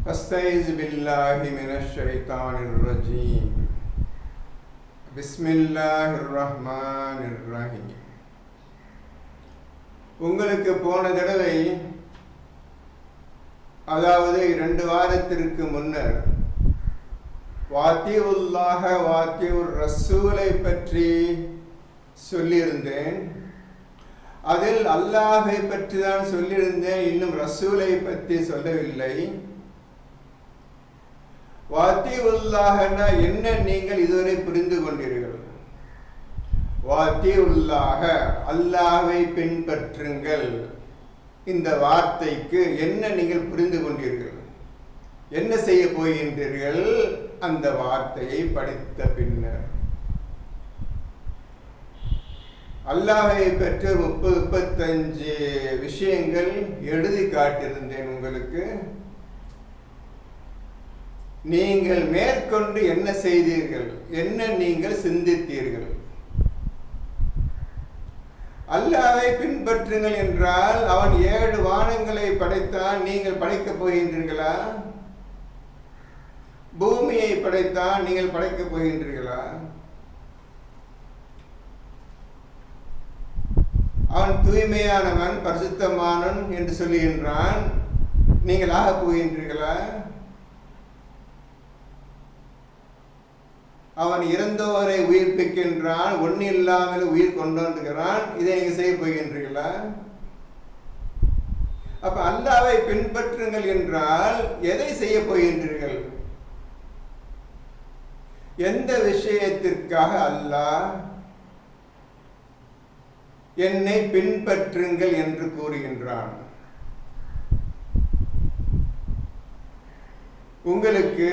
أستعيذ بالله من الشيطان الرجيم بسم الله الرحمن الرحيم. உங்களுக்கு போன தடவை, அதாவது 2 வாரத்திற்கு முன்னர், வாத்தியுல்லாஹ வாத்தியுர் ரசூலை பற்றி சொல்லியிருந்தேன். அதில் அல்லாஹை பற்றி தான் சொல்லியிருந்தேன், இன்னும் ரசூலை பற்றி சொல்லவில்லை. வாத்தியுல்லாஹனா என்ன நீங்கள் இதுவரை புரிந்து கொண்டீர்கள்? வாத்தியுல்லாஹ, அல்லாஹை பின்பற்றுங்கள், இந்த வார்த்தைக்கு என்ன நீங்கள் புரிந்து கொண்டீர்கள்? என்ன செய்ய போகின்றீர்கள் அந்த வார்த்தையை படித்த பின்னர்? அல்லாஹை பற்றி 30-35 விஷயங்கள் எழுதி காட்டியிருந்தேன் உங்களுக்கு. நீங்கள் மேற்கொண்டு என்ன செய்தீர்கள்? என்ன நீங்கள் சிந்தித்தீர்கள்? அல்லாஹ்வை பின்பற்றுங்கள் என்றால் அவன் 7 வானங்களை படைத்தான், நீங்கள் படைக்கப் போகின்றீர்களா? பூமியை படைத்தான், நீங்கள் படைக்கப் போகின்றீர்களா? அவன் தூய்மையானவன், பரிசுத்தமானவன் என்று சொல்லுகின்றான், நீங்கள் ஆகப் போகின்றீர்களா? அவன் இறந்தோரை உயிர்ப்பிக்கின்றான், ஒன்று இல்லாமல் உயிர் கொண்டு வந்துகிறான், இதை நீங்கள் செய்ய போகின்றீர்களா? அப்ப அல்லாஹ்வை பின்பற்றுங்கள் என்றால் எதை செய்ய போகின்றீர்கள்? எந்த விஷயத்திற்காக அல்லாஹ் என்னை பின்பற்றுங்கள் என்று கூறுகின்றான்? உங்களுக்கு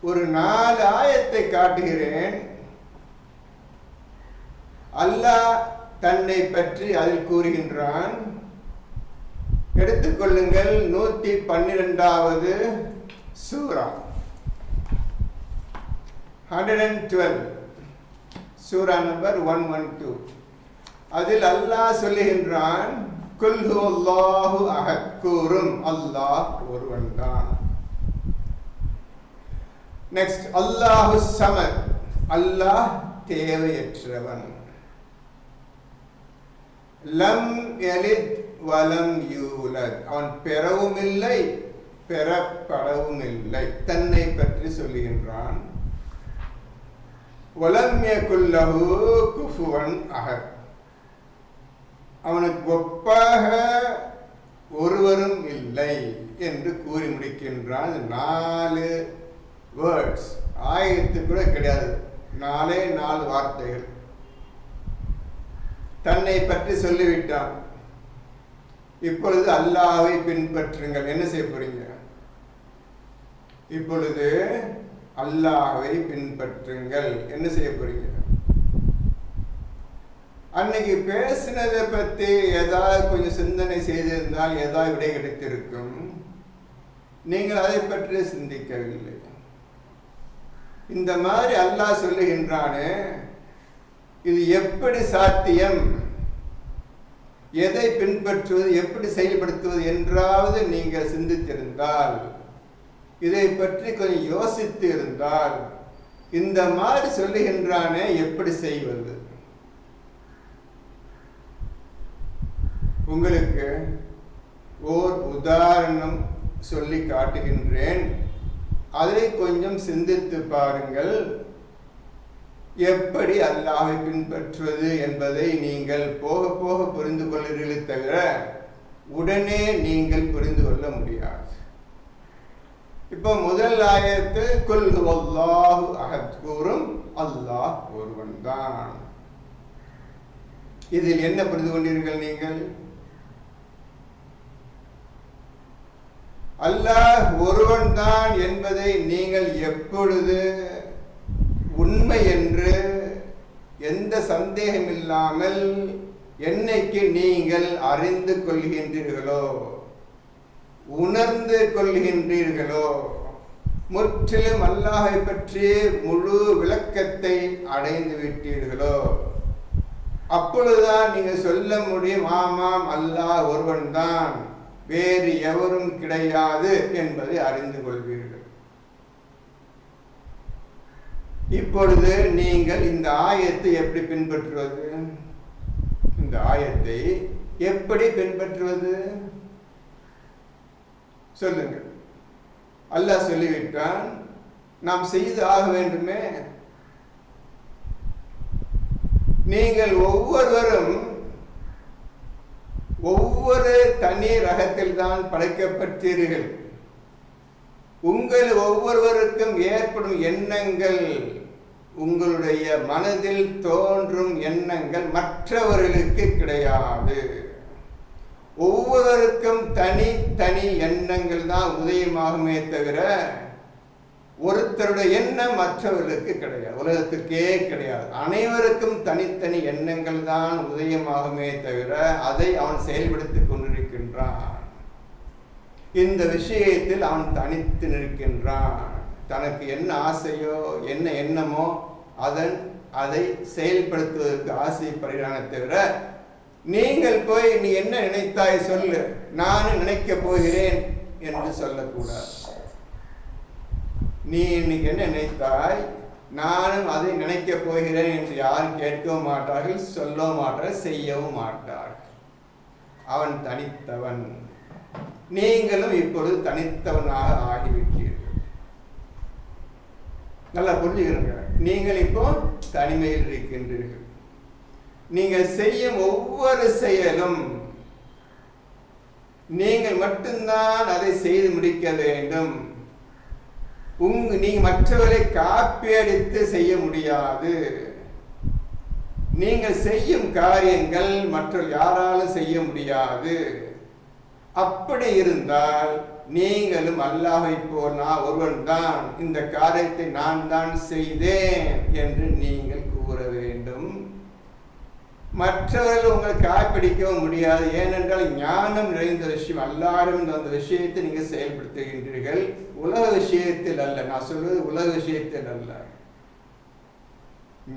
ஒரு 4 ஆயத்தை காட்டுகிறேன். அல்லாஹ் தன்னை பற்றி அதில் கூறுகின்றான். எடுத்துக்கொள்ளுங்கள், 112வது சூரா, 112, சூரா நம்பர் 112. அதில் அல்லாஹ் சொல்லுகின்றான், குல் ஹுவல்லாஹு அஹத், கூறும் அல்லாஹ் ஒருவன் தான். நெக்ஸ்ட், அல்லாஹு ஸமத், அல்லாஹ் தேவையற்றவன். லம் யலித் வலம் யூலத், அவன் பெறவும் இல்லை பெறப்படவும் இல்லை, தன்னை பற்றி சொல்லுகின்றான். வலம் யகுல் லஹு குஃபுவன் அஹத், அவனுக்கு ஒப்பாக ஒருவரும் இல்லை என்று கூறி முடிக்கின்றான். 4 வேர்ட்ஸ், ஆயத்து கூட கிடையாது, 4 வார்த்தைகள். தன்னை பற்றி சொல்லிவிட்டான். இப்பொழுது அல்லாஹ்வை பின்பற்றுங்கள். என்ன செய்ய போறீங்க? இப்பொழுது அல்லாஹ்வை பின்பற்றுங்கள், என்ன செய்ய போறீங்க? அன்னைக்கு பேசினதை பற்றி ஏதாவது கொஞ்சம் சிந்தனை செய்திருந்தால் ஏதாவது விடை கிடைத்திருக்கும். நீங்கள் அதை பற்றி சிந்திக்கவில்லை. இந்த மாதிரி அல்லாஹ் சொல்லுகின்றானே, இது எப்படி சாத்தியம்? எதை பின்பற்றுவது, எப்படி செயல்படுத்துவது என்றாவது நீங்கள் சிந்தித்திருந்தால், இதை பற்றி கொஞ்சம் யோசித்து இருந்தால், இந்த மாதிரி சொல்லுகின்றானே எப்படி செய்வது? உங்களுக்கு ஓர் உதாரணம் சொல்லி காட்டுகின்றேன், அதை கொஞ்சம் சிந்தித்து பாருங்கள். எப்படி அல்லாஹ்வை பின்பற்றுவது என்பதை நீங்கள் போக போக புரிந்து கொள்கிறீர்களே தவிர உடனே நீங்கள் புரிந்து கொள்ள முடியாது. இப்போ முதல் ஆயத்து, குல் ஹுவல்லாஹு அஹத், கூறும் அல்லாஹ் ஒருவன் தான். இதில் என்ன புரிந்து கொண்டீர்கள் நீங்கள்? அல்லாஹ் ஒருவன் தான் என்பதை நீங்கள் எப்பொழுது உண்மை என்று எந்த சந்தேகம் இல்லாமல் என்னைக்கு நீங்கள் அறிந்து கொள்கின்றீர்களோ, உணர்ந்து கொள்கின்றீர்களோ, முற்றிலும் அல்லாஹை பற்றி முழு விளக்கத்தை அடைந்து விட்டீர்களோ, அப்பொழுதுதான் நீங்க சொல்ல முடியும், ஆமாம் அல்லாஹ் ஒருவன் தான், வேறு எவரும் கிடையாது என்பதை அறிந்து கொள்வீர்கள். இப்பொழுது நீங்கள் இந்த ஆயத்தை எப்படி பின்பற்றுவது? இந்த ஆயத்தை எப்படி பின்பற்றுவது சொல்லுங்கள். அல்லாஹ் சொல்லிவிட்டான், நாம் செய்து ஆக வேண்டுமே. நீங்கள் ஒவ்வொருவரும் ஒவ்வொரு தனி ரகத்தில் தான் படைக்கப்பட்டீர்கள். உங்கள் ஒவ்வொருவருக்கும் ஏற்படும் எண்ணங்கள், உங்களுடைய மனதில் தோன்றும் எண்ணங்கள் மற்றவர்களுக்கு கிடையாது. ஒவ்வொருவருக்கும் தனி எண்ணங்கள் தான் உதயமாகுமே தவிர ஒருத்தருடைய எண்ணம் மற்றவர்களுக்கு கிடையாது, உலகத்துக்கே கிடையாது. அனைவருக்கும் தனித்தனி எண்ணங்கள் தான் உதயமாகுமே தவிர அதை அவன் செயல்படுத்திக் கொண்டிருக்கின்றான். இந்த விஷயத்தில் அவன் தனித்து நிற்கின்றான். தனக்கு என்ன ஆசையோ என்ன எண்ணமோ அதை செயல்படுத்துவதற்கு ஆசைப்படுகிறானே தவிர நீங்கள் போய் நீ என்ன நினைத்தாய் சொல்லு, நானும் நினைக்க போகிறேன் என்று சொல்லக்கூடாது. நீ இன்னைக்கு என்ன நினைத்தாய், நானும் அதை நினைக்க போகிறேன் என்று யாரும் கேட்கவும் மாட்டார்கள், சொல்லவும் மாட்டார்கள், செய்யவும் மாட்டார்கள். அவன் தனித்தவன். நீங்களும் இப்பொழுது தனித்தவனாக ஆகிவிட்டீர்கள். நல்லா புரிஞ்சுக்கிறீங்க. நீங்கள் இப்போ தனிமையில் இருக்கின்றீர்கள். நீங்கள் செய்யும் ஒவ்வொரு செயலும் நீங்கள் மட்டும்தான் அதை செய்து முடிக்க வேண்டும். நீங்க மற்றவர்களை காப்பி அடித்து செய்ய முடியாது. நீங்கள் செய்யும் காரியங்கள் மற்றவர்கள் யாராலும் செய்ய முடியாது. அப்படி இருந்தால் நீங்களும் அல்லாஹ்வை போல் நான் ஒருவன் தான், இந்த காரியத்தை நான் தான் செய்தேன் என்று நீங்கள் கூற வேண்டும். மற்றவர்கள் உங்களை காப்பிடிக்கவும் முடியாது. ஏனென்றால் ஞானம் நிறைந்த விஷயம் எல்லாரும் அந்த விஷயத்தை நீங்கள் செயல்படுத்துகின்றீர்கள். உலக விஷயத்தில் அல்ல, நான் சொல்வது உலக விஷயத்தில் அல்ல,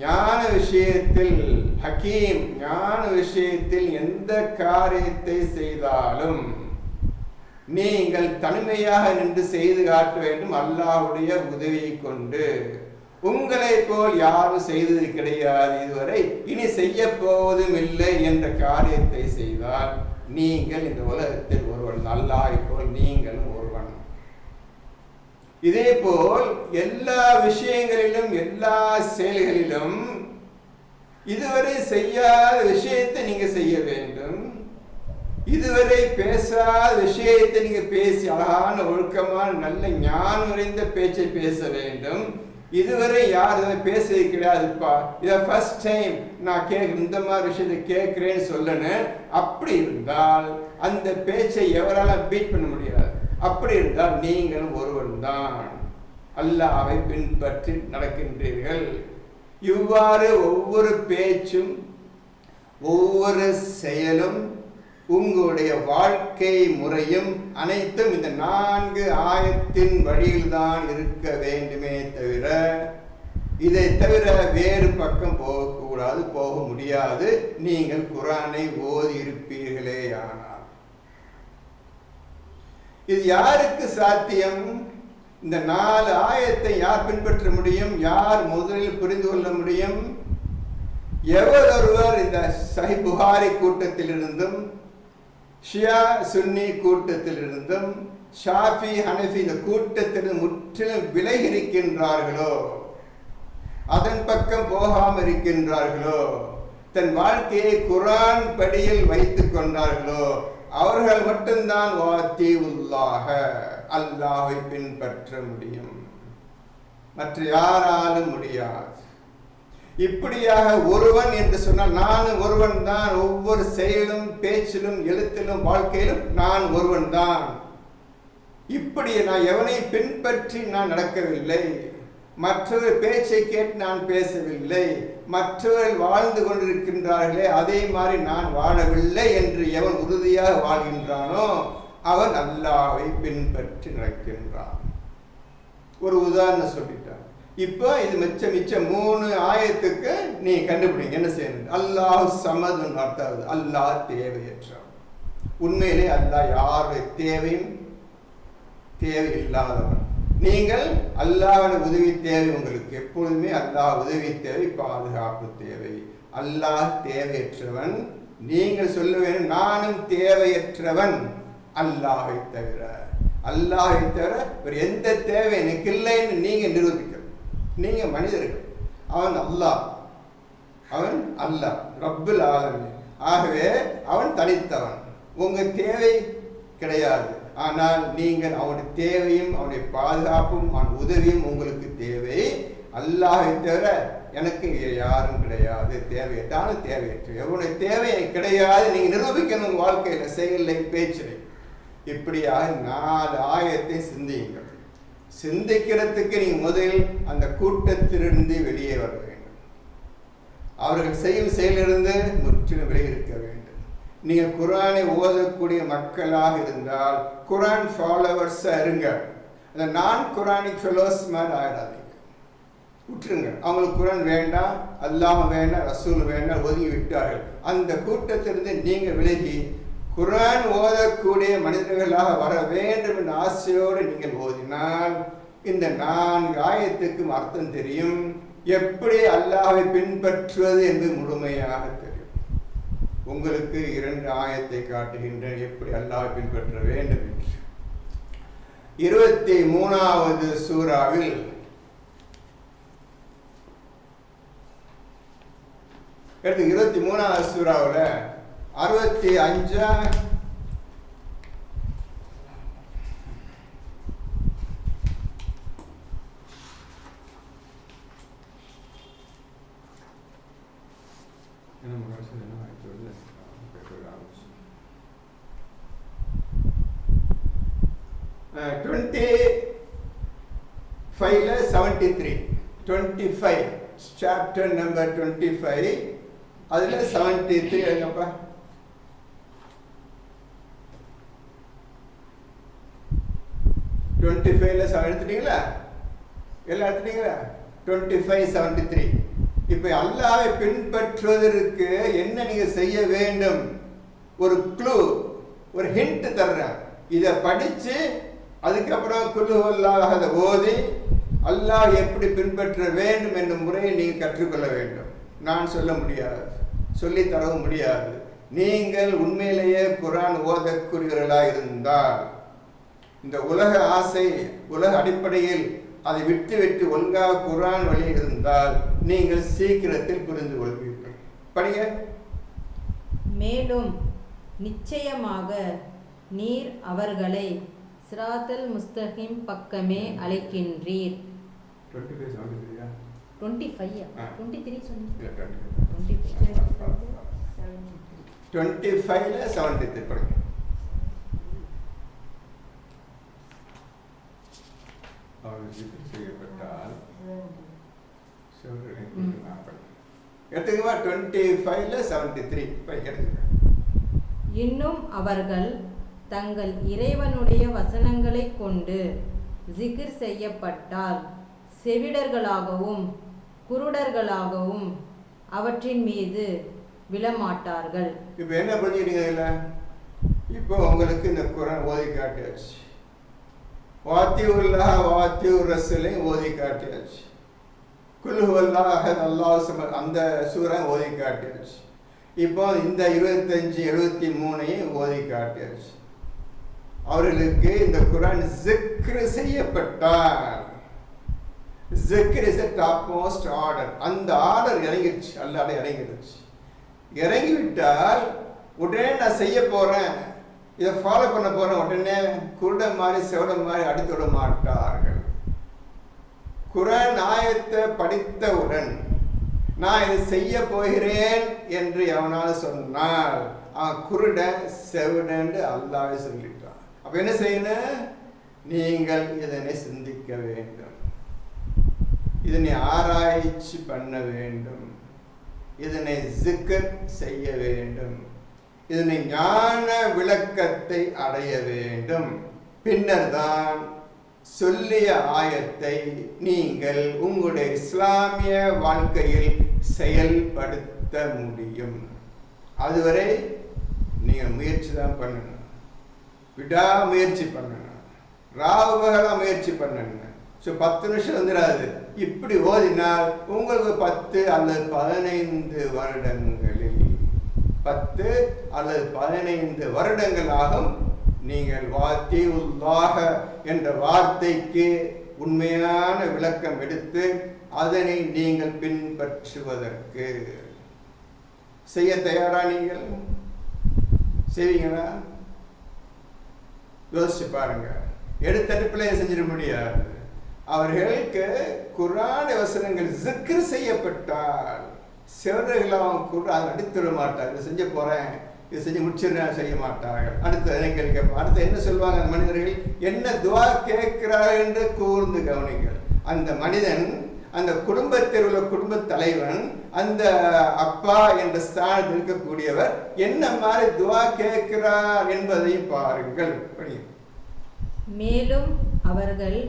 ஞான விஷயத்தில். ஹக்கீம் ஞான விஷயத்தில் எந்த காரியத்தை செய்தாலும் நீங்கள் தனிமையாக நின்று செய்து காட்ட வேண்டும், அல்லாஹ்வுடைய உதவியை கொண்டு. உங்களை போல் யாரும் செய்தது கிடையாது இதுவரை, இனி செய்ய போவதும் இல்லை என்ற காரியத்தை செய்தால் நீங்கள் இந்த உலகத்தில் ஒருவன், அல்லாஹ்வை போல் நீங்களும் ஒருவன். இதே போல் எல்லா விஷயங்களிலும் எல்லா செயல்களிலும் இதுவரை செய்யாத விஷயத்தை நீங்க செய்ய வேண்டும். இதுவரை பேசாத விஷயத்தை நீங்க பேசி அழகான ஒழுக்கமான நல்ல ஞானம் நிறைந்த பேச்சை பேச வேண்டும். இதுவரை யாரும் பேசுறது கிடையாதுப்பா, இதை ஃபர்ஸ்ட் டைம் நான் இந்த மாதிரி விஷயத்தை கேட்கிறேன்னு சொல்லணும். அப்படி இருந்தால் அந்த பேச்சை எவரால பீட் பண்ண முடியாது. அப்படி இருந்தால் நீங்கள் ஒருவன் தான் அல்லாஹ்வை பின்பற்றி நடக்கின்றீர்கள். இவ்வாறு ஒவ்வொரு பேச்சும் ஒவ்வொரு செயலும் உங்களுடைய வாழ்க்கை முறையும் அனைத்தும் இந்த 4 ஆயத்தின் வழியில்தான் இருக்க வேண்டுமே தவிர இதை தவிர வேறு பக்கம் போகக்கூடாது, போக முடியாது. நீங்கள் குர்ஆனை ஓதி இருப்பீர்களே ஆனால் இது யாருக்கு சாத்தியம்? இந்த 4 ஆயத்தை யார் பின்பற்ற முடியும்? யார் முதலில் புரிந்து கொள்ள முடியும்? எவரொருவர் இந்த சஹீஹ் புகாரி கூட்டத்திலிருந்தும் ஷியா சுன்னி கூட்டத்திலிருந்தும் ஷாஃபி ஹனஃபி இந்த கூட்டத்திலிருந்து முற்றிலும் விலகி இருக்கின்றார்களோ, அதன் பக்கம் போகாமல் இருக்கின்றார்களோ, தன் வாழ்க்கையை குர்ஆன் படியில் வைத்துக் கொண்டார்களோ, அவர்கள் மட்டும்தான் வாத்தியுல்லாஹ அல்லாஹ்வை பின்பற்ற முடியும். மற்ற யாராலும் முடியாது. இப்படியாக ஒருவன் என்று சொன்னால் நானும் ஒருவன் தான். ஒவ்வொரு செயலும் பேச்சிலும் எழுத்திலும் வாழ்க்கையிலும் நான் ஒருவன் தான். இப்படி நான் எவனை பின்பற்றி நான் நடக்கவில்லை, மற்றவர் பேச்சை கேட்டு நான் பேசவில்லை, மற்றவர்கள் வாழ்ந்து கொண்டிருக்கின்றார்களே அதே மாதிரி நான் வாழவில்லை என்று எவன் உறுதியாக வாழ்கின்றானோ அவன் அல்லாஹ்வை பின்பற்றி நடக்கின்றான். ஒரு உதாரணம் சொல்லிட்டான். இப்போ இது மிச்சம் 3 ஆயத்துக்கு நீ கண்டுபிடிங்க என்ன செய்யணும். அல்லாஹ் சமதுன்னு அர்த்தம், அல்லாஹ் தேவையற்றவன். உண்மையிலே அல்லாஹ் யாருடைய தேவையும் தேவை இல்லாதவன். நீங்கள் அல்லாஹ்வின் உதவி தேவை, உங்களுக்கு எப்பொழுதுமே அல்லாஹ் உதவி தேவை, பாதுகாப்பு தேவை. அல்லாஹ் தேவையற்றவன். நீங்கள் சொல்ல வேண்டும், நானும் தேவையற்றவன் அல்லாஹை தவிர. அல்லாஹை தவிர ஒரு எந்த தேவை எனக்கு இல்லைன்னு நீங்க நிரூபிக்கணும். நீங்க மனிதர்கள், அவன் அல்லாஹ், அவன் அல்லாஹ் ரப்புல் ஆலமீன். ஆகவே அவன் தனித்தவன், உங்க தேவை கிடையாது. ஆனால் நீங்கள் அவனுடைய தேவையும் அவனுடைய பாதுகாப்பும் அவன் உதவியும் உங்களுக்கு தேவை. அல்லாஹை தவிர எனக்கு யாரும் கிடையாது, தேவையற்றாலும் தேவையற்ற. எவனுடைய தேவை எனக்கு கிடையாது நீங்க நிரூபிக்கணும், வாழ்க்கையில செயலை பேச்சிலை. இப்படியாக 4 ஆயத்தை சிந்தியுங்கள். சிந்திக்கிறதுக்கு நீங்க முதலில் அந்த கூட்டத்திலிருந்து வெளியே வர வேண்டும். அவர்கள் செய்யும் செயலிலிருந்து முற்றிலும் வெளியே இருக்க வேண்டும். நீங்க குர்ஆனை ஓதக்கூடிய மக்களாக இருந்தால் குர்ஆன் ஃபாலோவர்ஸா இருங்க. அந்த நான் குர்ஆனிக் ஃபெலோஸ் மாதிரி ஆயிடாதீங்க, விட்டுருங்க. அவங்களுக்கு குர்ஆன் வேண்டாம், அல்லாஹ் வேண்டாம், ரசூல் வேண்டாம், ஒதுங்கி விட்டார்கள். அந்த கூட்டத்திலிருந்து நீங்க விலகி குர்ஆன் ஓதக்கூடிய மனிதர்களாக வர வேண்டும் என்ற ஆசையோடு நீங்கள் ஓதினால் இந்த 4 ஆயத்துக்கும் அர்த்தம் தெரியும். எப்படி அல்லாஹ்வை பின்பற்றுவது என்று முழுமையாக தெரியும். உங்களுக்கு 2 ஆயத்தை காட்டுகின்றேன் எப்படி அல்லாஹ்வை பின்பற்ற வேண்டும் என்று. 23வது சூராவில் அடுத்து 23வது சூராவில் 65 25 25 சாப்டர் நம்பர் 25 அதுல 73 எழுங்கப்பா. 25ல எடுத்துட்டீங்களா? எல்லாம் எடுத்துட்டீங்களா? 25 73. இப்ப அல்லாஹ்வை பின்பற்றுவதற்கு என்ன நீங்க செய்ய வேண்டும்? ஒரு க்ளூ, ஒரு ஹிண்ட் தர்றேன். இதை படிச்சு அதுக்கப்புறம் குல் ஹுவல்லாஹ் அதை ஓதி அல்லாஹ் எப்படி பின்பற்ற வேண்டும் என்ற முறையை நீங்க கற்றுக்கொள்ள வேண்டும். நான் சொல்ல முடியாது, சொல்லி தரவும் முடியாது. நீங்கள் உண்மையிலேயே குர்ஆன் ஓதக்கூடியவர்களாக இருந்தால், இந்த உலக ஆசை உலக அடிப்படையில் அதை விட்டு ஒழுங்காக குர்ஆன் வழி இருந்தால் நீங்கள் சீக்கிரத்தில் புரிந்து கொள்வீர்கள். படிங்க. மேலும் நிச்சயமாக நீர் அவர்களை சிராத்தல் முஸ்தகிம் பக்கமே அழைக்கின்றீர். 25ல 73 படிங்க. செய்யப்பட்டால் எடுத்துக்கமா 25ல 73 எடுத்துக்க. இன்னும் அவர்கள் தங்கள் இறைவனுடைய வசனங்களை கொண்டு ஜிக்ர் செய்யப்பட்டால் செவிடர்களாகவும் குருடர்களாகவும் அவற்றின் மீது விழமாட்டார்கள். இப்போ என்ன பண்ணிக்கிறீங்க? இப்போ உங்களுக்கு இந்த குர்ஆன் ஓதி காட்டியாச்சு, வாத்தியுல்லாஹ் வாத்தியுர் ரசூலை ஓதி காட்டியாச்சு, குல் ஹுவல்லாஹ் அஹத் அல்லாஹு ஸமத் அந்த சூரா ஓதி காட்டியாச்சு. இப்போ இந்த 25 73 ஓதி காட்டியாச்சு. அவர்களுக்கு இந்த குர்ஆன் ஜிக்ர் செய்யப்பட்டால், ஜிக்ர் இஸ் a topmost order, அந்த ஆர்டர் இறங்கிடுச்சு, அல்லாஹ் இறங்கிடுச்சு. இறங்கிவிட்டால் உடனே நான் செய்ய போறேன், இதை ஃபாலோ பண்ண போறேன், உடனே குருட மாதிரி செவட மாதிரி அடித்து விட மாட்டார்கள். குர்ஆன் ஆயத்தை படித்தவுடன் நான் இதை செய்ய போகிறேன் என்று எவனாலும் சொன்னால் அவன் குருடன் செவடன் அல்லாஹ் சொல்லிட்டான். அப்ப என்ன செய்யணும்? நீங்கள் இதனை சிந்திக்க வேண்டும், இதனை ஆராய்ச்சி பண்ண வேண்டும், இதனை ஜிக்ர் செய்ய வேண்டும், இதனை ஞான விளக்கத்தை அடைய வேண்டும். பின்னர் தான் சொல்லிய ஆயத்தை நீங்கள் உங்களுடைய இஸ்லாமிய வாழ்க்கையில் செயல்படுத்த முடியும். அதுவரை நீங்கள் முயற்சி தான் பண்ணணும், விடாமுயற்சி பண்ணணும், ராவுபகலாக முயற்சி பண்ணணும். ஸோ 10 நிமிஷம் வந்துடாது. இப்படி ஓதினால் உங்களுக்கு 10 அல்லது 15 வருடங்களில் 10 அல்லது 15 வருடங்களாகும் நீங்கள் வாத்தியுல்லாஹ என்ற வார்த்தைக்கு உண்மையான விளக்கம் எடுத்து அதனை நீங்கள் பின்பற்றுவதற்கு செய்ய தயாரா? நீங்கள் செய்வீங்களா? யோசிச்சு பாருங்க. எடுத்தடுப்பில் செஞ்சிட முடியாது. அவர்களுக்கு குர்ஆன் வசனங்கள் ஜிக்ர் செய்யப்பட்டால் சிலர்களாம் குர்ஆன் அடித்துட மாட்டார். இதை செஞ்ச போறேன், இதை செஞ்சு முடிச்சிருந்தேன், செய்ய மாட்டார்கள். அடுத்து என்ன சொல்லுவாங்க? அந்த மனிதர்கள் என்ன துவா கேட்கிறார்கள் என்று கூர்ந்து கவனிங்கள். அந்த மனிதன், அந்த குடும்பத்தில் உள்ள குடும்ப தலைவன், அந்த அப்பா என்ற ஸ்தானத்தில் இருக்கக்கூடியவர் என்ன மாதிரி துவா கேட்கிறார் என்பதை பாருங்கள். மேலும் அவர்கள்,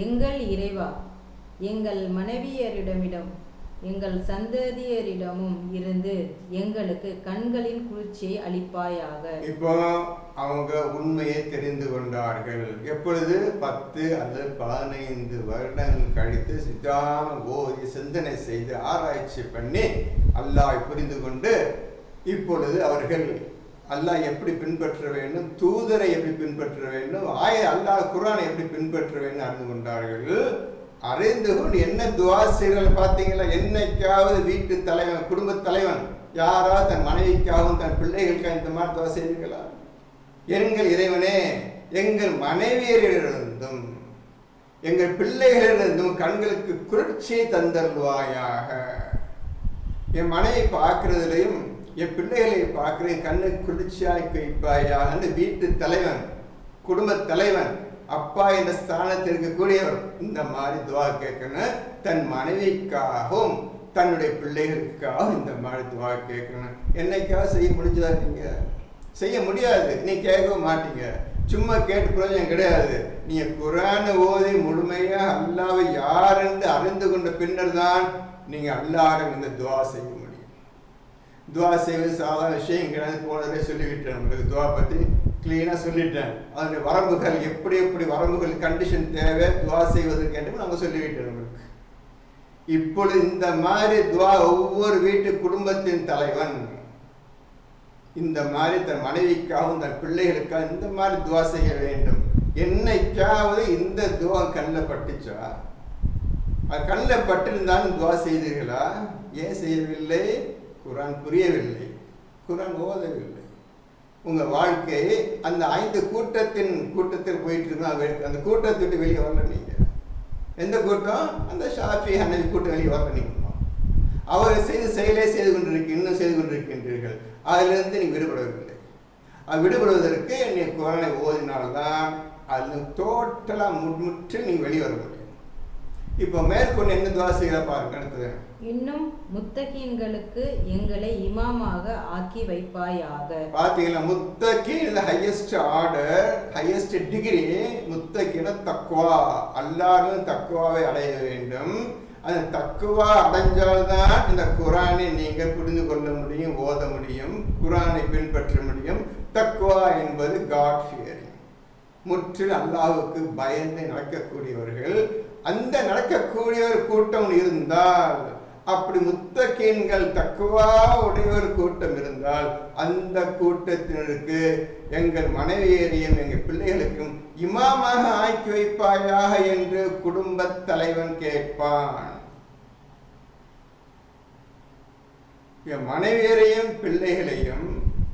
எங்கள் இறைவா, எங்கள் மனைவியரிடமிடம் எங்கள் சந்ததியரிடமும் இருந்து எங்களுக்கு கண்களின் குளிர்ச்சியை அளிப்பாயாக. இப்போ அவங்க உண்மையை தெரிந்து கொண்டார்கள். எப்பொழுது? 10 அல்லது 15 வருடங்கள் கழித்து சித்தான ஓதி சிந்தனை செய்து ஆராய்ச்சி பண்ணி அல்லாஹ் புரிந்து கொண்டு இப்பொழுது அவர்கள் அல்லாஹ் எப்படி பின்பற்ற வேண்டும், தூதரை எப்படி பின்பற்ற வேண்டும், அல்லாஹ் குர்ஆனை எப்படி பின்பற்ற வேண்டும் அறிந்து கொண்டார்கள். அறிந்து கொண்டு என்ன துவா செய்கிறார்கள் பார்த்தீங்களா? என்னைக்காவது வீட்டு தலைவன், குடும்ப தலைவன் யாராவது தன் மனைவிக்காகவும் தன் பிள்ளைகளுக்காக இந்த மாதிரி துவா செய்வீர்களா? எங்கள் இறைவனே, எங்கள் மனைவியரிலிருந்தும் எங்கள் பிள்ளைகளிலிருந்தும் கண்களுக்கு குளிர்ச்சியை தந்தல்வாயாக. என் மனைவி பார்க்கறதுலையும் என் பிள்ளைகளை பார்க்கிறேன், கண்ணுக்கு குளிர்ச்சியாக வைப்பாயாக. வீட்டு தலைவன், குடும்ப தலைவன், அப்பா என்ற ஸ்தானத்தில் இருக்கக்கூடியவர் இந்த மாதிரி துவா கேட்கணும். தன் மனைவிக்காகவும் தன்னுடைய பிள்ளைகளுக்காகவும் இந்த மாதிரி துவா கேட்கணும். என்னைக்காவது செய்ய முடிஞ்சதா? நீங்க செய்ய முடியாது, நீ கேட்கவும் மாட்டீங்க. சும்மா கேட்டு பிரயோஜனம் கிடையாது. நீங்க குர்ஆனை ஓதி முழுமையாக அல்லாஹ்வை யார் என்று அறிந்து கொண்ட பின்னர் தான் நீங்க அல்லாஹ்விடம் இந்த துவா செய்ய முடியும். துவா செய்வது சாதாரண விஷயம் கிடையாது. போனதே சொல்லிவிட்டேன், உங்களுக்கு துவா பற்றி கிளீனாக சொல்லிட்டேன். அதனுடைய வரம்புகள் எப்படி எப்படி வரம்புகள் கண்டிஷன் தேவை துவா செய்வதற்கு என்று நாங்கள் சொல்லிவிட்டேன் உங்களுக்கு. இப்பொழுது இந்த மாதிரி துவா ஒவ்வொரு வீட்டு குடும்பத்தின் தலைவன் இந்த மாதிரி தன் மனைவிக்காகவும் தன் பிள்ளைகளுக்காக இந்த மாதிரி துவா செய்ய வேண்டும். என்னைக்காவது இந்த துவா கண்ணில் பட்டுச்சா? அது கண்ணில் பட்டிருந்தாலும் துவா செய்தீர்களா? ஏன் செய்யவில்லை? குர்ஆன் புரியவில்லை, குர்ஆன் ஓதவில்லை. உங்கள் வாழ்க்கை அந்த 5 கூட்டத்தில் போயிட்டு இருக்கோம். அந்த கூட்டத்தை விட்டு வெளியே வரல. நீங்கள் எந்த கூட்டம்? அந்த ஷாஃபி ஹனஃபி கூட்டம் வெளியே வரல. நீங்கள் அவர் செயலே செய்து கொண்டிருக்கின்றீர்கள். அதிலிருந்து நீங்கள் விடுபடவில்லை. அது விடுபடுவதற்கு என்னை குர்ஆனை ஓதினால்தான் அது டோட்டலாக முற்று நீங்கள் வெளியே வர முடியும். இப்போ மேற்கொண்டு என்ன துவா செய்ய பாருங்க. அடுத்தது, இன்னும் முத்தகீன்களுக்கு எங்களை இமாமாக ஆக்கி வைப்பாயாக. பாத்தீங்களா? முத்தகீன் ஹையஸ்ட் ஆர்டர், ஹையஸ்ட் டிகிரி. முத்தகீன தக்வா, அல்லாஹ்வின் தக்வாவை அடைய வேண்டும். அந்த தக்குவா அடைஞ்சால்தான் இந்த குர்ஆனை நீங்கள் புரிந்து கொள்ள முடியும், ஓத முடியும், குர்ஆனை பின்பற்ற முடியும். தக்குவா என்பது காட் ஃபியரிங், முற்றிலும் அல்லாஹ்வுக்கு பயந்து நடக்கக்கூடியவர்கள். அந்த நடக்கக்கூடியவர் கூட்டம் இருந்தால், அப்படி முத்தகீன்கள் தக்குவா உடையவர் கூட்டம் இருந்தால், அந்த கூட்டத்தினருக்கு எங்கள் மனைவியரையும் எங்கள் பிள்ளைகளுக்கும் இமாமாக ஆக்கி வைப்பாயாக என்று குடும்ப தலைவன் கேட்பான். என் மனைவியரையும் பிள்ளைகளையும்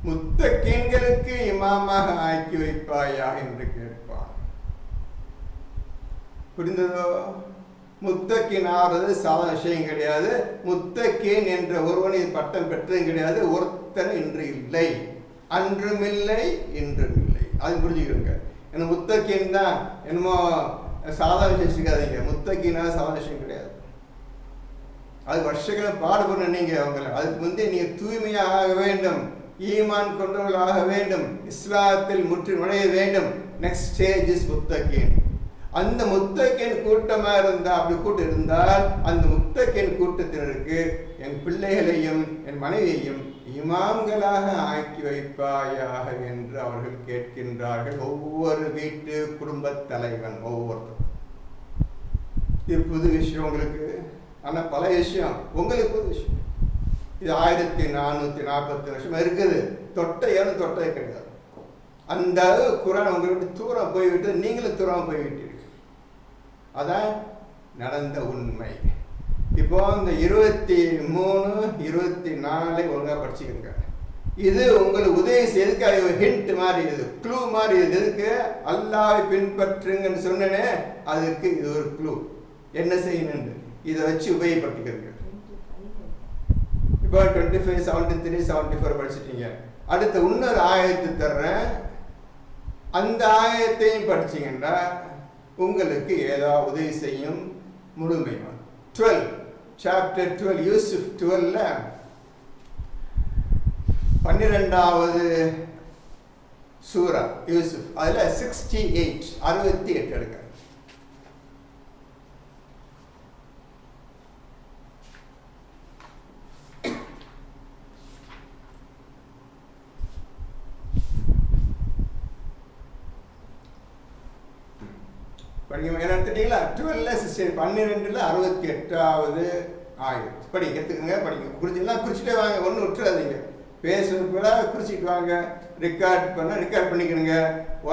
முத்தகீன்களுக்கு இமாமாக ஆக்கி வைப்பாயா என்று கேட்பான். புரிந்ததோ? முத்தகீன் ஆகிறது சாதாரண விஷயம் கிடையாது. முத்தகீன் என்ற ஒருவனை பட்டம் பெற்றதும் கிடையாது. ஒருத்தன் இன்று இல்லை, அன்றும் இல்லை, இன்றும் இல்லை. அது புரிஞ்சுக்கிறோங்க. ஏன்னா முத்தகீன் தான் என்னமோ சாதாரண விஷயம் செய்யாதீங்க. முத்தகீனா சாதாரண விஷயம் கிடையாது. அது வருஷங்களை பாடுபடணும். நீங்கள் அவங்களை அதுக்கு முந்தைய நீங்கள் தூய்மையாக ஆக வேண்டும், ஈமான் கொண்டவர்களாக வேண்டும், இஸ்லாத்தில் முற்று நுழைய வேண்டும். நெக்ஸ்ட் ஸ்டேஜ் இஸ் முத்தகீன். அந்த முத்தகீன் கூட்டமாக இருந்தால், அப்படி கூட்டம் இருந்தால், அந்த முத்தகீன் கூட்டத்தினருக்கு என் பிள்ளைகளையும் என் மனைவியையும் இமாம்களாக ஆக்கி வைப்பாயாக என்று அவர்கள் கேட்கின்றார்கள். ஒவ்வொரு வீட்டு குடும்பத் தலைவன் ஒவ்வொருத்தரும். இது புது விஷயம் உங்களுக்கு, ஆனால் பல விஷயம் உங்களுக்கு புது விஷயம். இது 1440 வருஷம் இருக்குது. தொட்டையானு தொட்டை கிடையாது. அந்த குரான் உங்களை விட்டு தூரம் போய்விட்டு நீங்களும் தூரம் போய்விட்டீர்கள். அதான் நடந்த உண்மை. இப்போ இந்த 23, 24 ஒழுங்காக படிச்சுக்கிறீங்க. இது உங்களுக்கு உதவி செய்யறதுக்கு ஹிண்ட் மாதிரி, இது க்ளூ மாதிரி. இது எதுக்கு? அல்லாஹ்வை பின்பற்றுங்கன்னு சொன்னேனே, அதுக்கு இது ஒரு க்ளூ. என்ன செய்யணும்னு இதை வச்சு உபயோகப்படுத்திக்கிறீங்க. இப்போ 25, 73, 74 படிச்சுட்டீங்க. அடுத்து இன்னொரு ஆயத்து தர்றேன், அந்த ஆயத்தையும் படிச்சிங்கன்னா உங்களுக்கு ஏதாவது உதவி செய்யும். முழுமையாக 12 chapter 12 யூசுப் 12 12வது சூரா யூசுப், அதில் 68 எடுக்க. படிக்க என்ன எடுத்துட்டீங்களா? 12 68வது ஆயத்து படிங்க, எடுத்துக்கங்க, படிங்க. குறிச்சிக்கலாம், குறிச்சிட்டே வாங்க, ஒன்றும் விட்டுறாதீங்க. பேசுறதுக்குள்ள குறிச்சிட்டு வாங்க. ரெக்கார்ட் பண்ணால் ரெக்கார்ட் பண்ணிக்கணுங்க.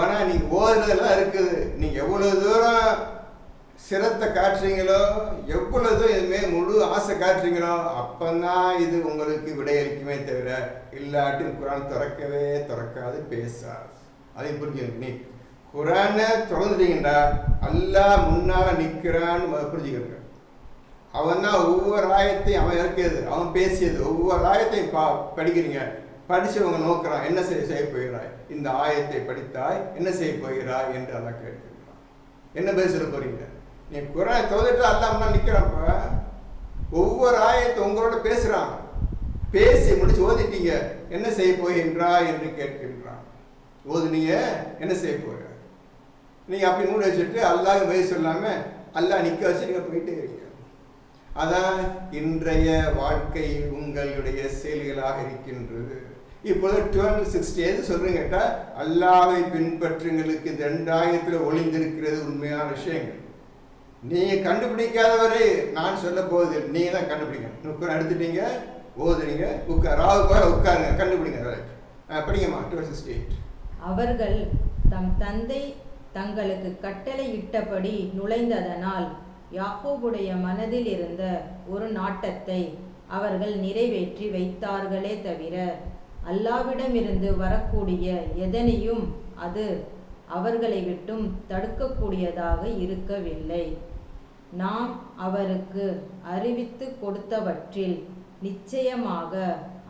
ஆனால் நீங்கள் ஓதுறதெல்லாம் இருக்குது. நீங்கள் எவ்வளோ தூரம் சிரத்தை காட்டுறீங்களோ, எவ்வளோ தூரம் இதுமே முழு ஆசை காட்டுறீங்களோ, அப்போதான் இது உங்களுக்கு விடையளிக்குமே தவிர, இல்லாட்டி குரான் திறக்காது, பேசாது. அதை புரிஞ்சுக்கணும். நீ குரானை திறந்துட்டீங்கடா, அல்லாஹ் முன்னால் நிற்கிறான்னு புரிஞ்சுக்கிறங்க. அவன் தான் ஒவ்வொரு ஆயத்தையும் அவன் இறக்கியது, அவன் பேசியது. ஒவ்வொரு ஆயத்தையும் படிக்கிறீங்க. படித்தவங்க நோக்கிறான், என்ன செய்ய போகிறாய், இந்த ஆயத்தை படித்தாய், என்ன செய்ய போகிறாய் என்று அல்லாஹ் கேட்கிறான். என்ன பேச போறீங்க? நீ குரானை திறந்துட்டு அல்லாஹ் முன்னால் நிற்கிறான்ப்ப. ஒவ்வொரு ஆயத்தை உங்களோட பேசுகிறான். பேசி முடிச்சு ஓதிட்டீங்க, என்ன செய்ய போகின்றா என்று கேட்கின்றான். ஓதுனீங்க, என்ன செய்ய போகிற? நீங்கள் அப்படி மூட வச்சுட்டு அல்லாஹ் பதில் சொல்லாமல் அல்லாஹ் நிற்க வச்சு நீங்கள் போயிட்டே இருக்கீங்க. அதான் இன்றைய வாழ்க்கை உங்களுடைய செயல்களாக இருக்கின்றது. இப்போது 12:60 எது சொல்றீங்க கேட்டால், அல்லாஹ்வை பின்பற்றுங்களுக்கு இந்த 2000 ஒளிந்திருக்கிறது உண்மையான விஷயங்கள். நீங்கள் கண்டுபிடிக்காதவரை நான் சொல்ல போகுது, நீங்கள் தான் கண்டுபிடிங்க. எடுத்துட்டீங்க, ஓதுனீங்க, ராகு போல உட்காருங்க, கண்டுபிடிங்க. படிங்கம்மா 12:68. அவர்கள் தம் தந்தை தங்களுக்கு கட்டளையிட்டபடி நுழைந்ததனால் யாக்கோபுடைய மனதில் இருந்த ஒரு நாட்டத்தை அவர்கள் நிறைவேற்றி வைத்தார்களே தவிர, அல்லாவிடமிருந்து வரக்கூடிய எதனையும் அது அவர்களை விட்டும் தடுக்கக்கூடியதாக இருக்கவில்லை. நாம் அவருக்கு அறிவித்து கொடுத்தவற்றில் நிச்சயமாக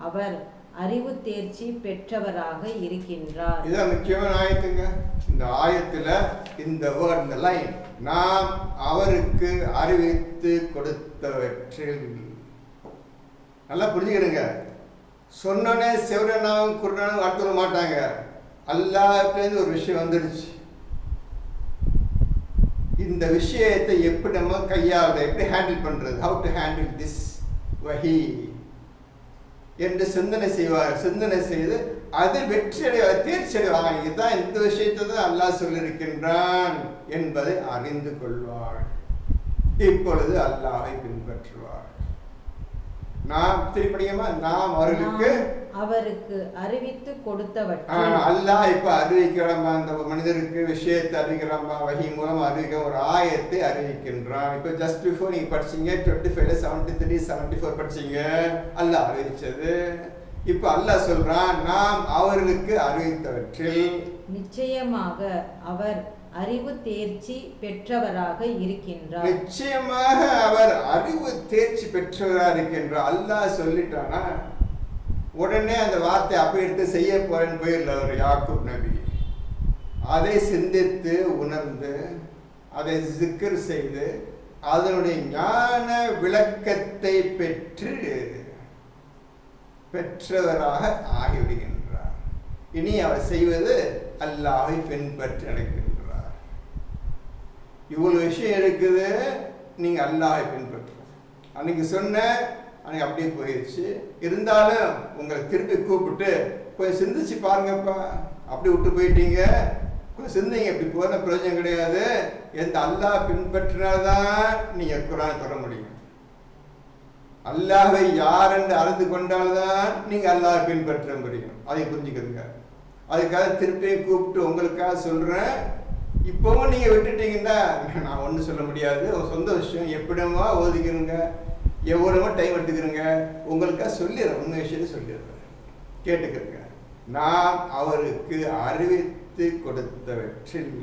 அவர் அறிவு தேர்ச்சி பெற்றவராக இருக்கின்றார். இதான் முக்கியமான ஆயத்துங்க. இந்த ஆயத்துல இந்த வேர்ட், இந்த லைன், நாம் அவருக்கு அறிவித்து கொடுத்தவற்றில். நல்லா புரிஞ்சுக்கிறீங்க. சொன்னோன்னே செவரனாவும் குருடனாவும் அடுத்த மாட்டாங்க. அல்லாஹ்விட்டேருந்து ஒரு விஷயம் வந்துடுச்சு. இந்த விஷயத்தை எப்படி நம்ம கையாளுறது, எப்படி ஹேண்டில் பண்றது, ஹவு டு ஹேண்டில் திஸ் வஹி என்று சிந்தனை செய்வார். சிந்தனை செய்து அதில் வெற்றி அடைவார், தேர்ச்சி அடைவாங்க. இதுதான் இந்த விஷயத்தை தான் அல்லாஹ் சொல்லியிருக்கின்றான் என்பதை அறிந்து கொள்வார். இப்பொழுது அல்லாஹ்வை பின்பற்றுவார். நாம் திருப்படியமா, நாம் அவருக்கு அறிவித்து கொடுத்தவற்றை அல்லாஹ் இப்ப அறிவிக்கிறான். அந்த மனிதருக்கு விஷயத்தை அறிவிக்கிறான், வஹி மூலம் அறிவிக்க ஒரு ஆயத்தை அறிவிக்கின்றான். இப்ப ஜஸ்ட் பிஃபோர் நீங்க படிச்சீங்க 25, 73, 74 படிச்சீங்க, அல்லாஹ் அறிவிச்சது. இப்ப அல்லாஹ் சொல்றான், நாம் அவர்களுக்கு அறிவித்தவற்றில் நிச்சயமாக அவர் அறிவு தேர்ச்சி பெற்றவராக இருக்கின்றார். நிச்சயமாக அவர் அறிவு தேர்ச்சி பெற்றவராக இருக்கின்றார். அல்லாஹ் சொல்லிட்டானா உடனே அந்த வார்த்தை அப்படி எடுத்து செய்ய போறேன்னு போயிடல. அவர் யாக்கூப் நபி அதை சிந்தித்து உணர்ந்து அதை ஜிக்ர் செய்து அதனுடைய ஞான விளக்கத்தை பெற்றவராக ஆகிவிடுகின்றார். இனி அவர் செய்வது அல்லாஹ்வை பின்பற்றி நடக்கின்றார். இவ்வளவு விஷயம் இருக்குது, நீங்க அல்லாஹ்வை பின்பற்ற. அன்னைக்கு சொன்ன அன்னைக்கு அப்படியே போயிடுச்சு. இருந்தாலும் உங்களை திருப்பி கூப்பிட்டு கொஞ்சம் சிந்திச்சு பாருங்கப்பா, அப்படி விட்டு போயிட்டீங்க, கொஞ்சம் சிந்திங்க, இப்படி போன பிரயோஜனம் கிடையாது. எந்த அல்லாஹ் பின்பற்றினால்தான் நீங்கள் குர்ஆனை தொட முடியும். அல்லாஹை யார் என்று அறிந்து கொண்டால்தான் நீங்கள் அல்லாஹை பின்பற்ற முடியும். அதை புரிஞ்சுக்கிறீங்க. அதுக்காக திருப்பியும் கூப்பிட்டு உங்களுக்காக சொல்கிறேன். இப்போவும் நீங்கள் விட்டுட்டீங்கன்னா நான் ஒன்றும் சொல்ல முடியாது. உங்கள் சொந்த விஷயம் எப்படிமா ஓதிக்கிறீங்க, எவ்வளவோ டைம் எடுத்துக்கிறீங்க, உங்களுக்காக சொல்லிடுறேன், உண்மை விஷயத்தை சொல்லிடுறேன், கேட்டுக்கிறேங்க. நான் அவருக்கு அறிவித்து கொடுத்தவற்றில்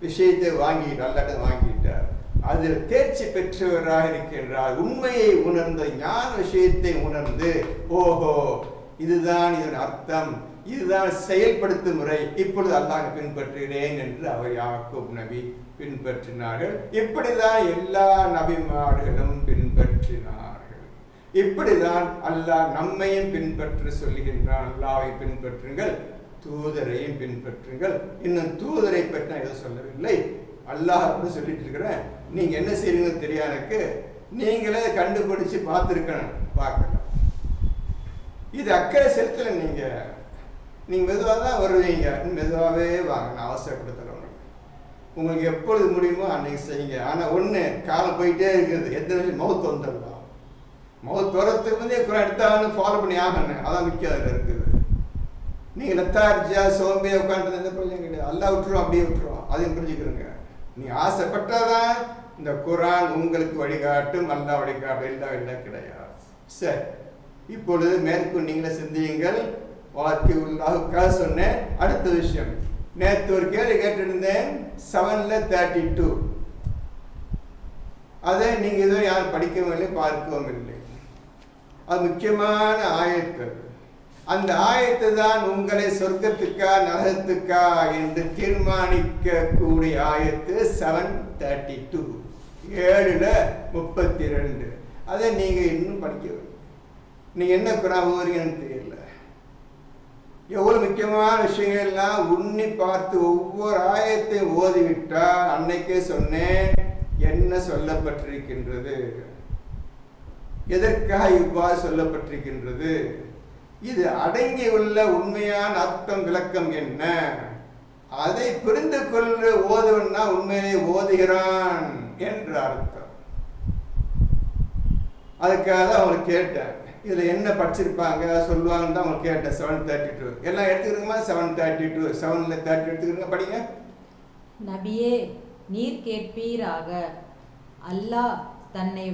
விஷயத்தை வாங்கிட்டார், அல்லாட்ட வாங்கிட்டார், அதில் தேர்ச்சி பெற்றவராக இருக்கின்றார். உண்மையை உணர்ந்த ஞான விஷயத்தை உணர்ந்து, ஓஹோ இதுதான் இதன் அர்த்தம், இதுதான் செயல்படுத்தும் முறை, இப்பொழுது அல்லாஹ் பின்பற்றுகிறேன் என்று அவர் யாக்கூப் நபி பின்பற்றினார்கள். இப்படிதான் எல்லா நபிமார்களும் பின்பற்றினார்கள். இப்படிதான் அல்லாஹ் நம்மையும் பின்பற்ற சொல்லுகின்றான். அல்லாஹ்வை பின்பற்றுங்கள், தூதரையும் பின்பற்றுங்கள். இன்னும் தூதரை பற்றி நான் எதுவும் சொல்லவில்லை, அல்லாஹ் அப்படின்னு சொல்லிட்டு இருக்கிறேன். நீங்க என்ன செய்வீங்கன்னு தெரியாது எனக்கு, நீங்களே கண்டுபிடிச்சு பார்த்துருக்கணும், பார்க்கலாம். இது அக்கறை செலுத்தல. நீங்க மெதுவாக தான் வருவீங்க, மெதுவாகவே வாங்க, நான் அவசரப்படுத்துறேன். உங்களுக்கு எப்பொழுது முடியுமோ அன்னைக்கு செய்யுங்க. ஆனால் ஒன்று, காலம் போயிட்டே இருக்குது, எத்தனை விஷயம் மவுத் வந்துடலாம். மவுத் வரத்துக்கு வந்து குரான் எடுத்தாலும் ஃபாலோ பண்ணி ஆகணும், அதான் முக்கியம் அதில் இருக்குது. நீங்கள் லத்தார்ஜியா சோம்பியா உட்காந்துட்டு எந்த பிரச்சனையும் கிடையாது, அல்லா விட்டுரும், அப்படியே விட்டுரும், அதையும் புரிஞ்சுக்கிறோங்க. நீங்கள் ஆசைப்பட்டாதான் இந்த குரான் உங்களுக்கு வழிகாட்டும், அல்லா வழிகாட்டும், எல்லாம் கிடையாது. சரி, இப்பொழுது மேற்கொண்டு நீங்களே சிந்தியுங்கள். வாத்தி உள்ளாவுக்காக சொன்னேன். அடுத்த விஷயம், நேற்று ஒரு கேள்வி கேட்டிருந்தேன், 7:32. அதை நீங்க எதுவும் யாரும் படிக்கவும் இல்லை, பார்க்கவும் இல்லை. அது முக்கியமான ஆயத்து. அந்த ஆயத்து தான் உங்களை சொர்க்கத்துக்கா நரகத்துக்கா என்று தீர்மானிக்க கூடிய ஆயத்து. 7:32, 7:32. அதை நீங்க இன்னும் படிக்கவில்லை. நீங்க என்ன குரான் ஓதுறீங்கன்னு தெரியல. எவ்வளவு முக்கியமான விஷயங்கள்லாம் உன்னி பார்த்து ஒவ்வொரு ஆயத்தையும் ஓதிவிட்டால், அன்னைக்கே சொன்னேன் என்ன சொல்லப்பட்டிருக்கின்றது, எதற்காக இவ்வாறு சொல்லப்பட்டிருக்கின்றது, இது அடங்கியுள்ள உண்மையான அர்த்தம் விளக்கம் என்ன, அதை புரிந்து கொள்ள ஓதுவன்னா உண்மையிலே ஓதுகிறான் என்ற அர்த்தம். அதுக்காக அவங்களுக்கு கேட்டேன், இதுல என்ன படிச்சிருப்பாங்க சொல்லுவாங்கன்னு தான் அவங்களுக்கு கேட்டேன். 7:32 எல்லாம் எடுத்துக்கிறோமா? 7:32, 7:30 எடுத்துக்கிறோங்க, படிங்க. நபியே, நீர் கேட்பீராக, அல்லாஹ் தன்னை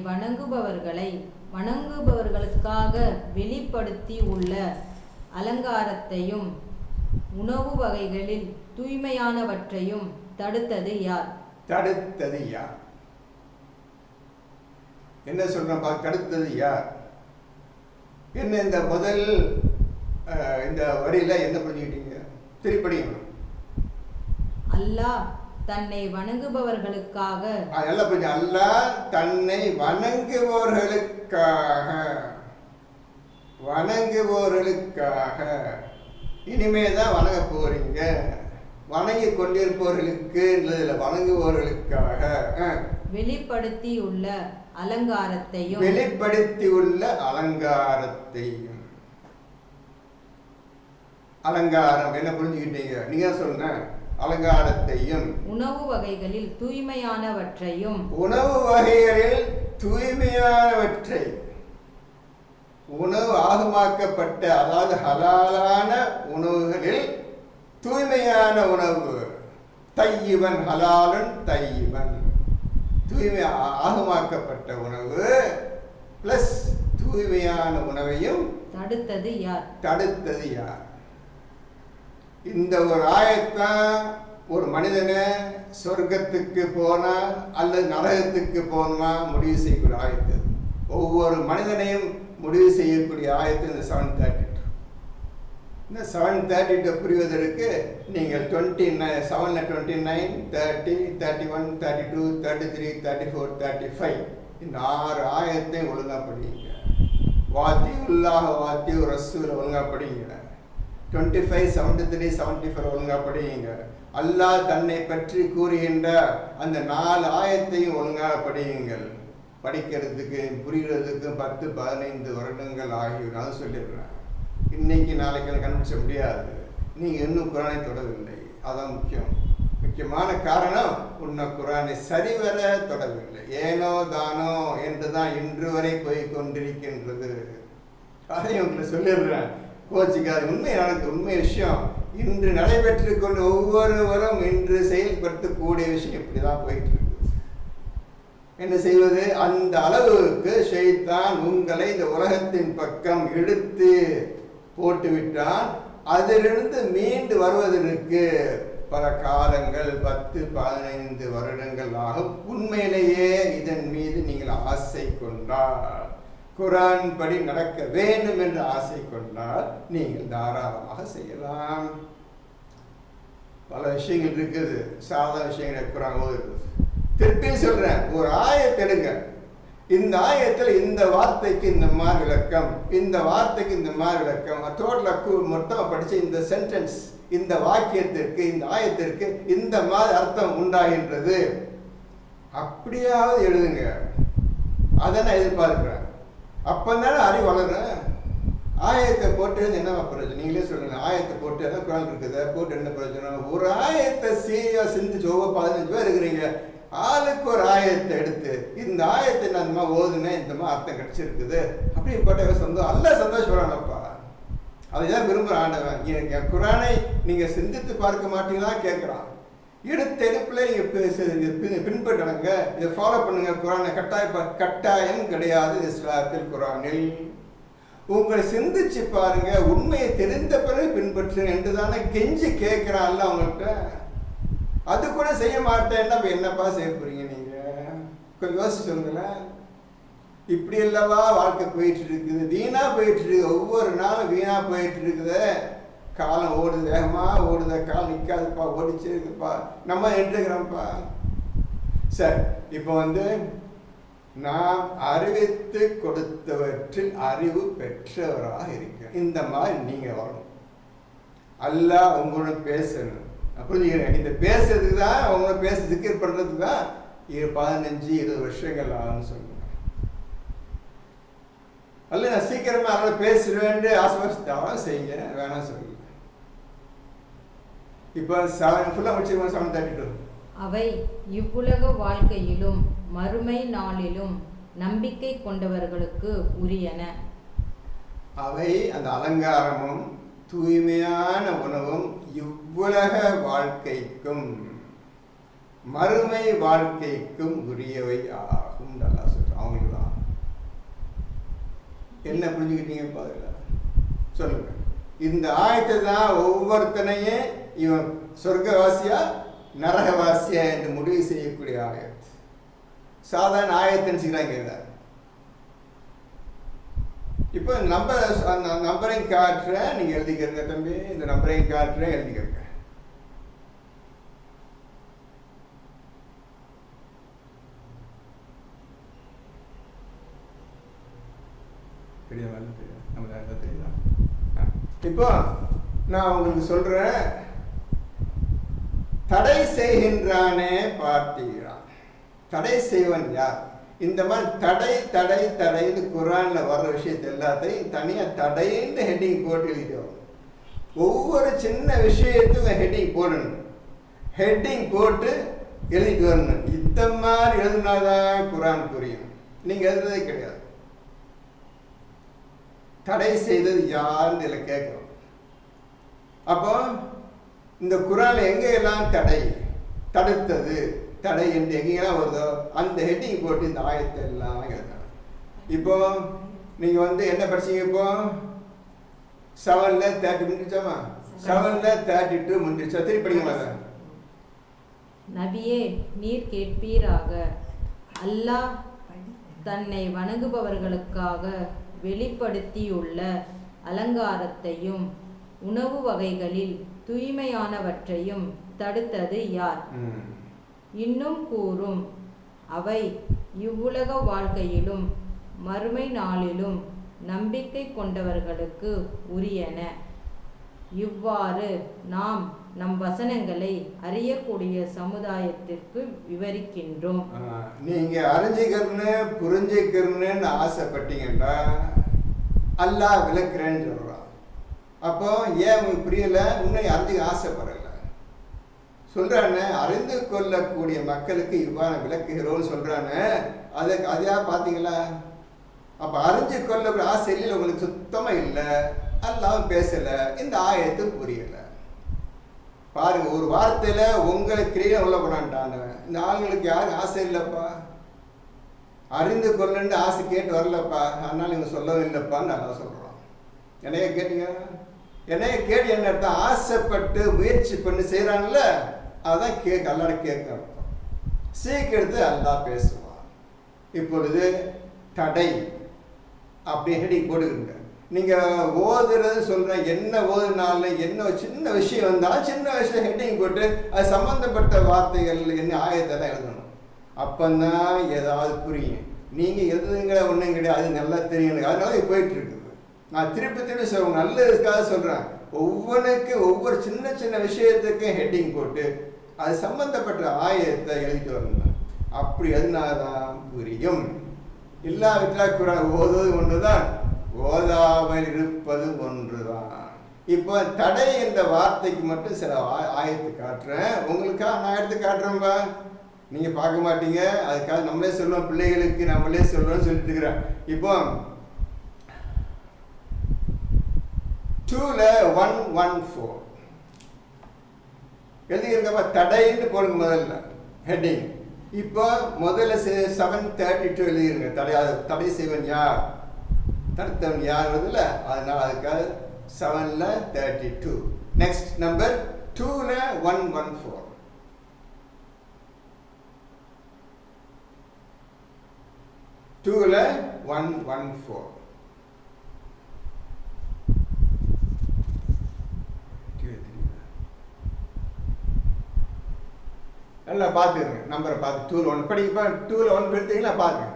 வணங்குபவர்களுக்காக வெளிப்படுத்தி உள்ள அலங்காரத்தையும் உணவு வகைகளில் தூய்மையானவற்றையும் தடுத்தது யார்? தடுத்தது யார்? என்ன சொல்றோம்? தடுத்தது யார்? என்ன இந்த முதல் இந்த வரியில என்ன பண்ணிக்கிட்டீங்க? திருப்படிங்க. அல்லாஹ் தன்னை வணங்குபவர்களுக்காக. நல்லா புரிஞ்சு, அல்லாஹ் தன்னை வணங்குபவர்களுக்காக. இனிமேதான் வணங்க போறீங்க. வணங்கி கொண்டிருப்பவர்களுக்கு வணங்குபவர்களுக்காக வெளிப்படுத்தியுள்ள அலங்காரத்தையும். அலங்காரம் என்ன புரிஞ்சுக்கிட்டீங்க? நீங்க சொல்லுங்க. அலங்காரத்தையும் உணவு வகைகளில் தூய்மையானவற்றையும். உணவு வகைகளில் தூய்மையானவற்றை, உணவு ஆகமாக்கப்பட்ட, அதாவது ஹலாலான உணவுகளில் தூய்மையான உணவு. தையிபன் ஹலாலன் தையிபன், தூய்மை ஆகமாக்கப்பட்ட உணவு பிளஸ் தூய்மையான உணவையும் தடுத்தது யார்? தடுத்தது யார்? இந்த ஒரு ஆயத்தான் ஒரு மனிதனை சொர்க்கத்துக்கு போனா அல்லது நரகத்துக்கு போனா முடிவு செய்யக்கூடிய ஆயத்து. ஒவ்வொரு மனிதனையும் முடிவு செய்யக்கூடிய ஆயத்து இந்த 7:32. இந்த 7:32 புரிவதற்கு நீங்கள் 29, 7:29, 30, 31, 32, 33, 34, 35 இந்த 6 ஆயத்தையும் ஒழுங்கா படிங்க. வாத்தி உல்லாஹ வாத்தி ரசூல் ஒழுங்கா படிங்க. 25, 73, 74 ஒழுங்கா படிங்க. அல்லாஹ் தன்னை பற்றி கூறுகின்ற அந்த 4 ஆயத்தையும் ஒழுங்காக படியுங்கள். படிக்கிறதுக்கு புரிகிறதுக்கு 10-15 வருடங்கள் ஆகியும் நான் சொல்லிடுறேன். இன்னைக்கு நாளைக்கு கண்டுபிடிச்ச முடியாது. நீங்கள் இன்னும் குரானை தொடவில்லை. அதான் முக்கியமான காரணம், உன்னை குரானை சரிவர தொடவில்லை. ஏனோ தானோ என்று தான் இன்று வரை போய் கொண்டிருக்கின்றது. அதையும் உங்களுக்கு சொல்லிடுறேன், கோச்சிக்காது. உண்மை விஷயம். இன்று நடைபெற்று கொண்டு ஒவ்வொருவரும் இன்று செயல்படுத்தக்கூடிய விஷயம் இப்படி தான் போயிட்டு இருக்கு. என்ன செய்வது? அந்த அளவுக்கு ஷைத்தான் உங்களை இந்த உலகத்தின் பக்கம் இழுத்து போட்டுவிட்டான். அதிலிருந்து மீண்டு வருவதற்கு பல காலங்கள் 10-15 வருடங்கள் ஆகும். உண்மையிலேயே இதன் மீது நீங்கள் ஆசை கொண்டால், குரான் படி நடக்க வேண்டும் என்று ஆசை கொண்டால் நீங்கள் தாராளமாக செய்யலாம். பல விஷயங்கள் இருக்குது, சாதாரண விஷயங்கள் குரான் இருக்குது. திருப்பி சொல்றேன், ஒரு ஆயத்தை எடுங்க. இந்த ஆயத்தில் இந்த வார்த்தைக்கு இந்த மாதிரி விளக்கம், இந்த வார்த்தைக்கு இந்த மாதிரி விளக்கம், டோட்டலாக மொத்தமாக படிச்சு இந்த சென்டென்ஸ், இந்த வாக்கியத்திற்கு, இந்த ஆயத்திற்கு இந்த மாதிரி அர்த்தம் உண்டாகின்றது, அப்படியாவது எழுதுங்க. அதை நான் எதிர்பார்க்கிறேன். அப்பந்தானே அறிவு வளரும். ஆயத்தை போட்டு என்ன பிரயோஜனம்? நீங்களே சொல்லுங்க. ஆயத்தை போட்டு எதாவது குரான் இருக்குது, போட்டு என்ன பிரயோஜனம்? ஒரு ஆயத்தை சீரியஸாக சிந்திச்சு ஒவ்வொரு 15 பேர் இருக்கிறீங்க, ஆளுக்கு ஒரு ஆயத்தை எடுத்து இந்த ஆயத்தை நான் இந்த மாதிரி ஓதுனேன், இந்த மாதிரி அர்த்தம் கிடைச்சிருக்குது அப்படின்னு போட்ட அல்ல சந்தோஷப்படுறானப்பா. அதுதான் விரும்புகிற ஆண்டவன். என் குரானை நீங்கள் சிந்தித்து பார்க்க மாட்டீங்களா கேட்குறான். எடுத்த எடுப்பில் நீங்கள் பின்பற்றுங்க, இதை ஃபாலோ பண்ணுங்க. குரானை கட்டாயம் கிடையாது இஸ்லாத்தில். குரானில் உங்களை சிந்திச்சு பாருங்க, உண்மையை தெரிந்த பிறகு பின்பற்றுங்க என்று தானே கெஞ்சி கேட்குறான்ல அவங்கள்ட்ட. அது கூட செய்ய மாட்டேன்னா என்னப்பா செய்ய போறீங்க? நீங்க கொஞ்சம் யோசிச்சு சொல்லுங்களேன். இப்படி இல்லவா வாழ்க்கை போயிட்டு இருக்குது, வீணா போயிட்டு இருக்கு. ஒவ்வொரு நாளும் வீணா போயிட்டு இருக்குது. காலம் ஓடுது, வேகமா ஓடுத, காலம் நிற்காதுப்பா, ஓடிச்சு இருக்குப்பா, நம்ம நின்றுக்கிறோம்ப்பா. சரி, இப்போ நாம் அறிவித்து கொடுத்தவற்றில் அறிவு பெற்றவராக இருக்க இந்த மாதிரி நீங்க வரணும். அல்லாஹ் உங்களோட பேசணும். புரிஞ்சுக்கிறேன். இந்த பேசுறதுக்கு தான் அவங்கள திக்கர் பண்றதுக்கு தான் 15-20 வருஷங்கள் ஆகும்னு சொல்லுங்க. அல்ல நான் சீக்கிரமா அவங்கள பேசுவேன் ஆசைப்பட்டாலும் செய்யுங்க, வேணாம் சொல்லுங்க. இப்போ 7 ஃபுல்லாக முடிச்சிருக்கோம். 7:32. அவை இவ்வுலக வாழ்க்கையிலும் மறுமை நாளிலும் நம்பிக்கை கொண்டவர்களுக்கு உரியன. அவை அந்த அலங்காரமும் தூய்மையான உணவும் இவ்வுலக வாழ்க்கைக்கும் மறுமை வாழ்க்கைக்கும் உரியவை ஆகும். நல்லா சொல்றேன். அவங்களுக்கு தான் என்ன புரிஞ்சுக்கிட்டீங்க சொல்லுங்க. இந்த ஆயத்தை தான் ஒவ்வொருத்தனையும் இவன் சொர்க்கவாசியா நரகவாசியா என்று முடிவு செய்யக்கூடிய ஆயத். சாதாரண ஆயத்தை நினைச்சுக்கிறாங்க. இப்போ நம்பரையும் காட்டுறேன், நீங்க எழுதிக்கிறங்க தம்பி. இந்த நம்பரையும் காட்டுறேன், எழுதிக்கிறங்க. தெரியுதா? இப்போ நான் உங்களுக்கு சொல்றேன், தடை செய்கின்றானே பார்த்தீர்களான். தடை செய்வன் யார்? இந்த மாதிரி தடைன்னு குரான்ல வர்ற விஷயத்தை எல்லாத்தையும் தனியா தடைன்னு ஹெட்டிங் போட்டு எழுதிடுவோம். ஒவ்வொரு சின்ன விஷயத்துக்கும் ஹெட்டிங் போடணும். ஹெட்டிங் போட்டு எழுதிட்டு வரணும். இந்த மாதிரி எழுதுனாதான் குரான் புரியும். நீங்க எழுதுறதே கிடையாது. தடை செய்தது யாருன்னு இதில் கேட்கிறோம். அப்போ இந்த குரான்ல எங்க எல்லாம் தடுத்தது தடை என்று எங்கெல்லாம் வருதோ அந்த ஹெட்டிங் போட்டு இந்த ஆயத்தை எல்லாம் எழுதணும். இப்போ நீங்க என்ன படிச்சீங்க? இப்போ 7ல 30 முடிஞ்சாமா? 7ல 32 முடிஞ்சா. திருப்பி படிக்க நபியே, நீர் கேட்பீராக, அல்லாஹ் தன்னை வணங்குபவர்களுக்காக வெளிப்படுத்தியுள்ள அலங்காரத்தையும் உணவு வகைகளில் தூய்மையானவற்றையும் தடுத்தது யார்? இன்னும் கூறும், அவை இவ்வுலக வாழ்க்கையிலும் மறுமை நாளிலும் நம்பிக்கை கொண்டவர்களுக்கு உரியன. இவ்வாறு நாம் நம் வசனங்களை அறியக்கூடிய சமுதாயத்திற்கு விவரிக்கின்றோம். நீங்க அறிஞ்சிக்கிறன்னு புரிஞ்சிக்கிறன்னு ஆசைப்பட்டீங்கன்னா அல்லாஹ் விளக்குறேன்னு சொல்றான். அப்போ ஏன் உங்களுக்கு புரியல? உன்னை அறிஞ்சிக்க ஆசைப்படல சொல்றானே. அறிந்து கொள்ளக்கூடிய மக்களுக்கு இவ்வாறு விளக்குகிறோன்னு சொல்றானே. அதையா பார்த்தீங்களா? அப்ப அறிஞ்சு கொள்ளக்கூடிய ஆசை இல்லை உங்களுக்கு சுத்தமா இல்லை. அல்லாஹ் பேசல, இந்த ஆயத்து புரியல. பாருங்க, ஒரு வார்த்தையில உங்களுக்கு கிரியை உள்ள போனான்ட்டாங்க. இந்த ஆளுங்களுக்கு யாரும் ஆசை இல்லைப்பா, அறிந்து கொள்ளு ஆசை கேட்டு வரலப்பா, அதனால நீங்க சொல்லவும் இல்லைப்பான்னு நல்லா சொல்றோம். என்னைய கேட்டீங்க? என்னைய கேட்டு என்ன அர்த்தம்? ஆசைப்பட்டு முயற்சி பண்ணி செய்யறாங்கல்ல, அதான் அல்லாட கேட்க அர்த்தம். சீக்கிரத்து அல்லாஹ் பேசுவான். இப்பொழுது தடை அப்படி ஹெடிங் போடுங்க. நீங்க ஓதுறது சொல்றேன், என்ன ஓதுனாலும் என்ன சின்ன விஷயம் வந்தாலும் சின்ன விஷயம் ஹெட்டிங் போட்டு அது சம்பந்தப்பட்ட வார்த்தைகள் என்ன ஆயத்தெல்லாம் எழுதணும். அப்பந்தான் ஏதாவது புரியும். நீங்க எழுதுங்கிற ஒன்றும் கிடையாது, அது நல்லா தெரியும். அதனால இது போயிட்டு இருக்குது. நான் திருப்பி திருப்பி சொல்றேன், நல்லதுக்காக சொல்றேன். ஒவ்வொன்றுக்கு ஒவ்வொரு சின்ன சின்ன விஷயத்துக்கும் ஹெட்டிங் போட்டு அது சம்பந்தப்பட்ட ஆயத்தை எழுதிட்டு வரணும். அப்படி எதுனாதான் புரியும். இல்லாவிட்டால் குரான் ஓதுவது ஒன்றுதான், ஓதாமல் இருப்பது ஒன்றுதான். இப்போ தடை என்ற வார்த்தைக்கு மட்டும் சில ஆயத்து காட்டுறேன். உங்களுக்காக நான் எடுத்து காட்டுறேன்பா, நீங்க பார்க்க மாட்டீங்க. அதுக்காக நம்மளே சொல்லுவோம், பிள்ளைகளுக்கு நம்மளே சொல்றோம்னு சொல்லிட்டு இருக்கிறேன். இப்போ 2:114 எழுதியிருக்கப்ப தடைன்னு போடுங்க முதல்ல ஹெட்டிங். இப்போ முதல்ல 7:32 எழுதிருங்க. தடை செய்வன் யார், தடுத்தவன் யார் வருதுல்ல, அதனால அதுக்காக 7:32. Next number 2:114. 2:114 நல்லா பார்த்துருங்க. நம்பரை பார்த்து 2:1 படிக்கப்பா. 2:1 எடுத்தீங்களா பாருங்க.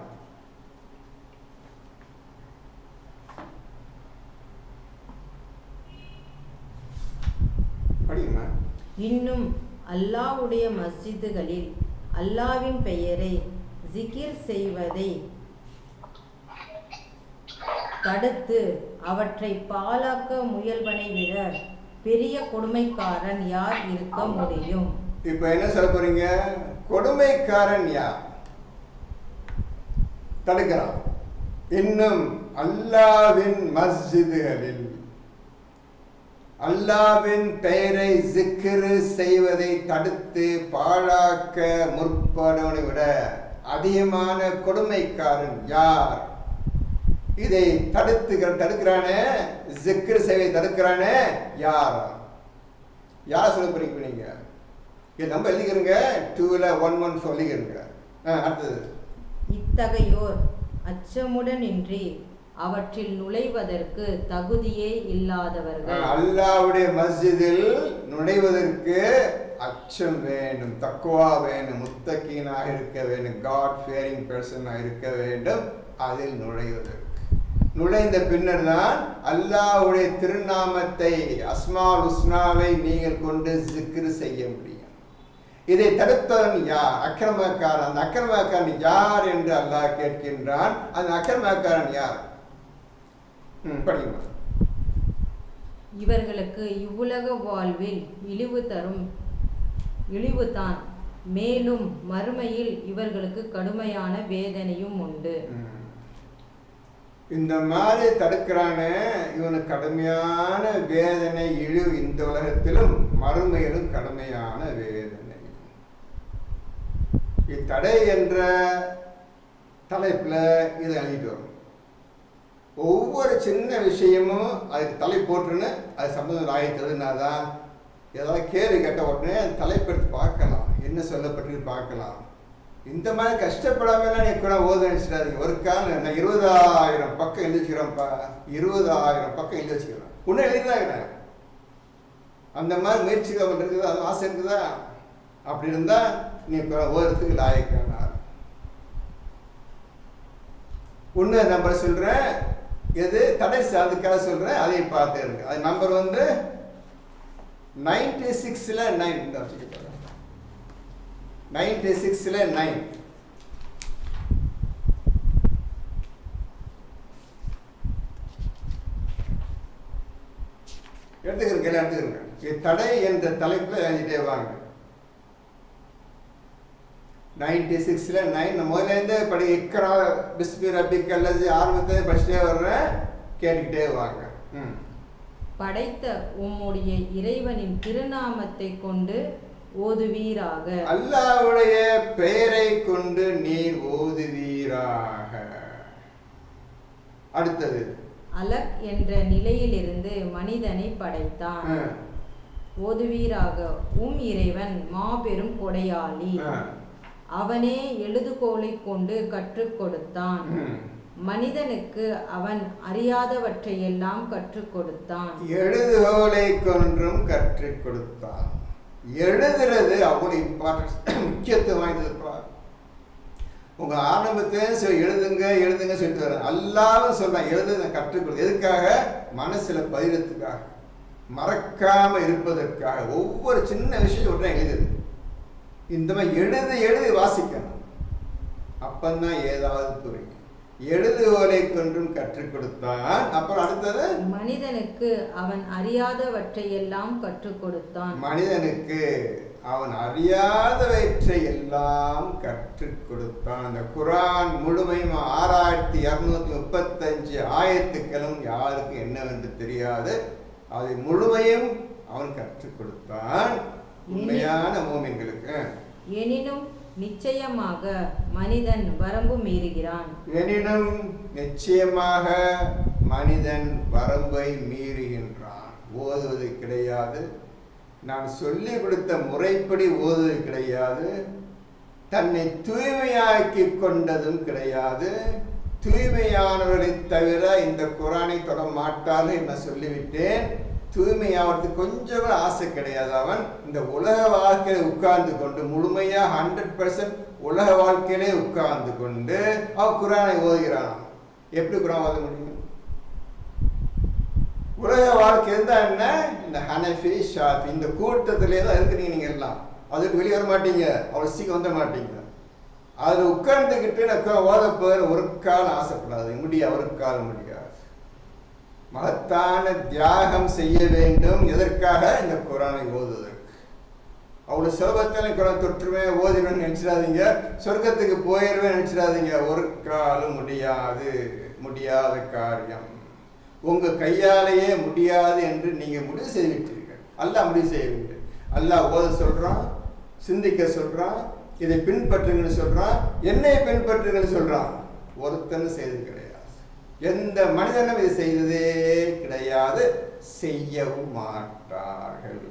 படிக்குமா? இன்னும் அல்லாஹ்வுடைய மஸ்ஜிதுகளில் அல்லாஹ்வின் பெயரை ஜிகிர் செய்வதை தடுத்து அவற்றை பாழாக்க முயல்வனை விட பெரிய கொடுமைக்காரன் யார் இருக்க முடியும்? இப்ப என்ன சொல்ல போறீங்க? கொடுமைக்காரன் யார்? தடுக்கிறான். இன்னும் அல்லாஹ்வின் மஸ்ஜிதுகளில் அல்லாஹ்வின் பெயரை ஜிக்ர் செய்வதை தடுத்து பாழாக்க முற்படுவனை விட அதிகமான கொடுமைக்காரன் யார்? இதை தடுக்கிறானே, ஜிக்ர் செய்வதை தடுக்கிறானே யார்? யார் சொல்ல போறீங்க? நீங்க இது நம்ம எழுதிக்கிறங்க. 2:114 சொல்லிக்கிறங்க. அடுத்தது, இத்தகையோர் அச்சமுடனின்றி அவற்றில் நுழைவதற்கு தகுதியே இல்லாதவர்கள். அல்லாஹ்வுடைய மஸ்ஜிதில் நுழைவதற்கு அச்சம் வேண்டும், தக்வா வேண்டும், முத்தகீனாக இருக்க வேண்டும், காட் ஃபியரிங் பர்சனாக இருக்க வேண்டும். அதில் நுழைவதற்கு நுழைந்த பின்னர் தான் அல்லாஹ்வுடைய திருநாமத்தை அஸ்மால் உஸ்னாவை நீங்கள் கொண்டு ஜிக்ர் செய்ய முடியும். இதை தடுத்தவன் யார்? அக்கிரமக்காரன். அந்த அக்கிரமக்காரன் யார் என்று அல்லாஹ் கேட்கின்றான். அந்த அக்கிரமக்காரன் யார்? படிக்குமா? இவர்களுக்கு இவ்வுலக வாழ்வில் இழிவுதான், மேலும் மறுமையில் இவர்களுக்கு கடுமையான வேதனையும் உண்டு. இந்த மாதிரி தடுக்கிறானே, இவனுக்கு கடுமையான வேதனை, இழிவு இந்த உலகத்திலும் மறுமையிலும் கடுமையான வேதனை. இத்தடை என்ற தலைப்புல இது எழுதிட்டு வரும். ஒவ்வொரு சின்ன விஷயமும் அதுக்கு தலை போட்டுன்னு அது சம்பந்தம் ஆகிட்டதுனாதான் ஏதாவது கேள்வி கேட்ட உடனே தலைப்பெடுத்து பார்க்கலாம், என்ன சொல்லப்பட்டு பார்க்கலாம். இந்த மாதிரி கஷ்டப்படாமலாம் நீ கூட ஓத நினைச்சிடாதீங்க. ஒரு காலம் நான் 20,000 பக்கம் எழுதி வச்சுக்கிறேன்ப்பா, 20,000 பக்கம் எழுதி வச்சுக்கிறேன். இன்னும் எழுதிதான் இருக்கிறேன். அந்த மாதிரி முயற்சிகள் இருக்குது, அது ஆசை இருக்குதா? அப்படி இருந்தா நீ ஓதுறதுக்கு லாயக்கானார். ஒன்று நம்பர் சொல்றேன், எது தடை அதுக்காக சொல்றேன், அதையும் பார்த்து இருக்கு. அது நம்பர் 96ல் 9 96ல் 9 எடுத்துக்கிறேன். தடை என்ற தலைப்பில் எழுதிட்டே வாங்க. 96ல் 9 முதலேருந்து படி இக்ரா பிஸ்மி ரப்பிக் அல்லது ஆரம்பத்தை படிச்சுட்டே வர்றேன், கேட்டுக்கிட்டே வாங்க. படைத்த உம்முடைய இறைவனின் திருநாமத்தை கொண்டு ஓதுவீராக. அல்லாஹ்வுடைய பெயரை கொண்டு நீர் ஓதுவீராக. அடுத்தது அலக் என்ற நிலையிலிருந்து மனிதனை படைத்தான். ஓதுவீராக. இறைவன் மாபெரும் கொடையாளி. அவனே எழுதுகோலை கொண்டு கற்றுக் கொடுத்தான். மனிதனுக்கு அவன் அறியாதவற்றையெல்லாம் கற்றுக் கொடுத்தான். எழுதுகோலை கொன்றும் கற்றுக் கொடுத்தான். எழுதுறது அவ்வளவு இம்பார்ட்டன்ஸ், முக்கியத்துவம் வாய்ந்ததுப்பா. உங்க ஆரம்பத்தை எழுதுங்க எழுதுங்க சொல்லிட்டு வர அல்லாவும் சொல்றான், எழுதுங்க கற்றுக் கொடு. எதுக்காக? மனசுல பதிலத்துக்காக, மறக்காம இருப்பதற்காக. ஒவ்வொரு சின்ன விஷயம் உடனே எழுதுது. இந்த மாதிரி எழுதி வாசிக்கணும், அப்பந்தான் ஏதாவது புரியும். எழுதுகோலை கொன்றும் கற்றுக் கொடுத்தான். அப்புறம் அடுத்தது மனிதனுக்கு அவன் அறியாதவற்றையெல்லாம் கற்றுக் கொடுத்தான். மனிதனுக்கு அவன் அறியாதவற்றை எல்லாம் கற்றுக் கொடுத்தான். அந்த குர்ஆன் முழுமையும் 6235 ஆயத்துக்களும் யாருக்கு என்னவென்று தெரியாது. அதை முழுமையும் அவன் கற்றுக் கொடுத்தான் உண்மையான மூமின்களுக்கு. எனினும் நிச்சயமாக மனிதன் வரம்பு மீறுகிறான். எனினும் நிச்சயமாக மனிதன் வரம்பை மீறுகின்றான். ஓதுவது கிடையாது, நான் சொல்லிக் கொடுத்த முறைப்படி ஓதுவது கிடையாது, தன்னை தூய்மையாக்கி கொண்டதும் கிடையாது. தூய்மையானவர்களை தவிர இந்த குர்ஆனை தொட மாட்டார்கள் என்று சொல்லிவிட்டேன். தூய்மையாவதுக்கு கொஞ்சம் ஆசை கிடையாது. அவன் இந்த உலக வாழ்க்கையில உட்கார்ந்து கொண்டு முழுமையாக 100% உலக வாழ்க்கையிலே உட்கார்ந்து கொண்டு அவன் குர்ஆனை ஓதுகிறான். எப்படி குர்ஆன் ஓத முடியும்? உலக வாழ்க்கை இருந்தா என்ன? இந்த ஹனஃபி ஷாஃபி இந்த கூட்டத்திலே தான் இருக்கிறீங்க. நீங்க எல்லாம் அதுக்கு வெளியே வர மாட்டீங்க, அவ்வளவு சீக்கிரம் வந்த மாட்டீங்க. அதில் உட்கார்ந்துக்கிட்டு ஓத போகிற ஒரு காலம் ஆசைப்படாது, முடியாது, ஒரு காலம் முடியாது. மகத்தான தியாகம் செய்ய வேண்டும். எதற்காக? இந்த குர்ஆனை ஓதுவதற்கு. அவ்வளவு சுலபத்தில் குர்ஆன் தொற்றுமே ஓதிடுவேன் நினைச்சிடாதீங்க, சொர்க்கத்துக்கு போயிடுவேன் நினைச்சிடாதீங்க. ஒரு காலம் முடியாது, முடியாத காரியம். உங்க கையாலேயே முடியாது என்று நீங்க முடிவு செய்துவிட்டீர்கள். அல்லாஹ் முடிவு செய்யவில்லை. அல்லாஹ் ஓத சொல்றான், சிந்திக்க சொல்றான், இதை பின்பற்றுங்கன்னு சொல்றான், என்னை பின்பற்றுங்கன்னு சொல்றான். ஒருத்தனும் செய்தது கிடையாது. எந்த மனிதனும் இதை செய்ததே கிடையாது, செய்யவும் மாட்டார்கள்.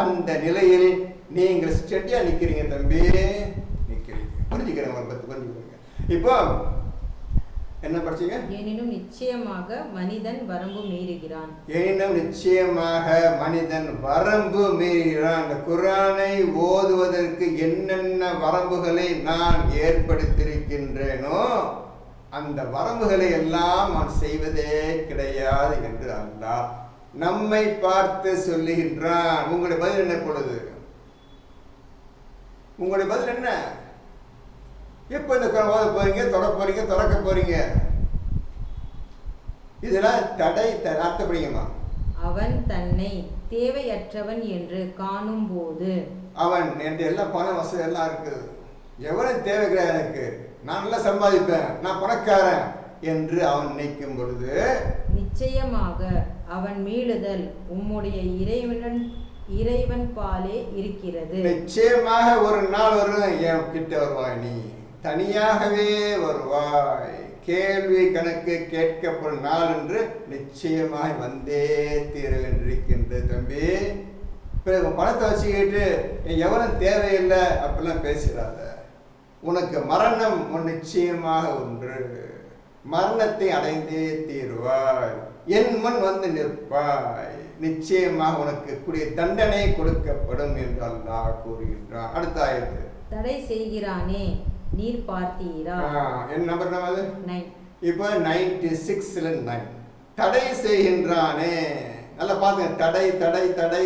அந்த நிலையில் நீங்கள் ஸ்டெடியா நிக்கிறீங்க தம்பி, நிக்கிறீங்க. புரிஞ்சுக்கிறேன், ஒரு 10 புரிஞ்சுக்கிறீங்க. இப்போ என்ன படிச்சீங்க? எனினும் நிச்சயமாக மனிதன் வரம்பு மீறுகிறான். எனினும் நிச்சயமாக மனிதன் வரம்பு மீறுகிறான். இந்த குர்ஆனை ஓதுவதற்கு என்னென்ன வரம்புகளை நான் ஏற்படுத்தியிருக்கின்றேனோ அந்த வரம்புகளை எல்லாம் நான் செய்வதே கிடையாது என்று அல்லாஹ் நம்மை பார்த்து சொல்லுகின்றான். உங்களுடைய பதில் என்ன? பொழுது உங்களுடைய பதில் என்ன? எப்போ இந்த குர்ஆன் ஓத போறீங்க, தொட போறீங்க, திறக்க போறீங்க? இதெல்லாம் தடை. அர்த்தப்படுங்கம்மா. அவன் தன்னை தேவையற்றவன் என்று காணும் போது, அவன் என்ற எல்லாம் பண வசதி எல்லாம் இருக்குது, எவனும் தேவை கிடையாது, எனக்கு நான் நல்லா சம்பாதிப்பேன், நான் பணக்காரன் என்று அவன் நினைக்கும் பொழுது, நிச்சயமாக அவன் மீளுதல் உம்முடைய இறைவன் பாலே இருக்கிறது. நிச்சயமாக ஒரு நாள் வரும், என் கிட்ட வருவாய், நீ தனியாகவே வருவாய், கேள்வி கணக்கு கேட்கப்படும் நாள் என்று நிச்சயமாய் வந்தே தீர வேண்டியிருக்கின்ற தம்பி. பிறகு பணத்தை வச்சுக்கிட்டு எவனும் தேவையில்லை அப்படிலாம் பேசுகிறாத. உனக்கு மரணம் நிச்சயமாக ஒன்று, மரணத்தை அடைந்தே தீருவாய், என் முன் வந்து நிற்பாய், நிச்சயமாக உனக்கு கூடிய தண்டனை கொடுக்கப்படும் என்று அல்லாஹ் கூறுகின்றான். அடுத்த ஆயத்து. தடை செய்கிறானே நீர் பார்த்தீரா? என் நம்பர் அது 9. இப்போ 96ல் 9. தடை செய்கின்றானே, நல்லா பாருங்க. தடை தடை தடை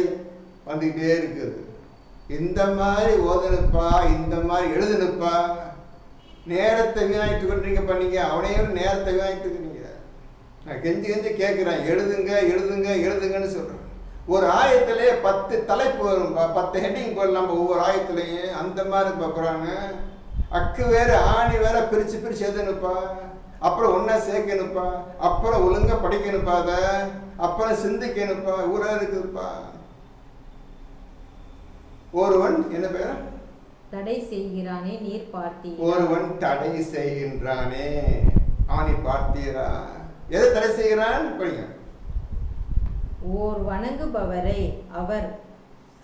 வந்துக்கிட்டே இருக்குது. இந்த மாதிரி ஓதனுப்பா, இந்த மாதிரி எழுதுனுப்பா, நேரத்தை வீணாயிட்டு கொண்டீங்க பண்ணீங்க. அவனையும் நேரத்தை வீணாயிட்டு இருக்கிறீங்க. நான் கெஞ்சி கெஞ்சி கேட்குறேன், எழுதுங்க எழுதுங்க எழுதுங்கன்னு சொல்கிறேன். ஒரு ஆயத்திலே 10 தலைப்பு வரும், 10 ஹெட்டிங் போடலாம் ஒவ்வொரு ஆயத்துலையும். அந்த மாதிரி பார்க்குறாங்க. அக்கு வேறு ஆணி வேற பிரித்து பிரித்து எழுதணுப்பா, அப்புறம் ஒன்றா சேர்க்கணுப்பா, அப்புறம் ஒழுங்காக படிக்கணுப்பா, அதை அப்புறம் சிந்திக்கணுப்பா, ஊராக இருக்குதுப்பா. ஒருவன் என்ன பேர் தடை செய்கிறானே நீர் பார்த்தீரா. ஒருவன் தடை செய்கின்றானே ஆணி பார்த்தீரா. எதை தடை செய்கிறான் படிங்க. ஓர் வணங்குபவரை அவர்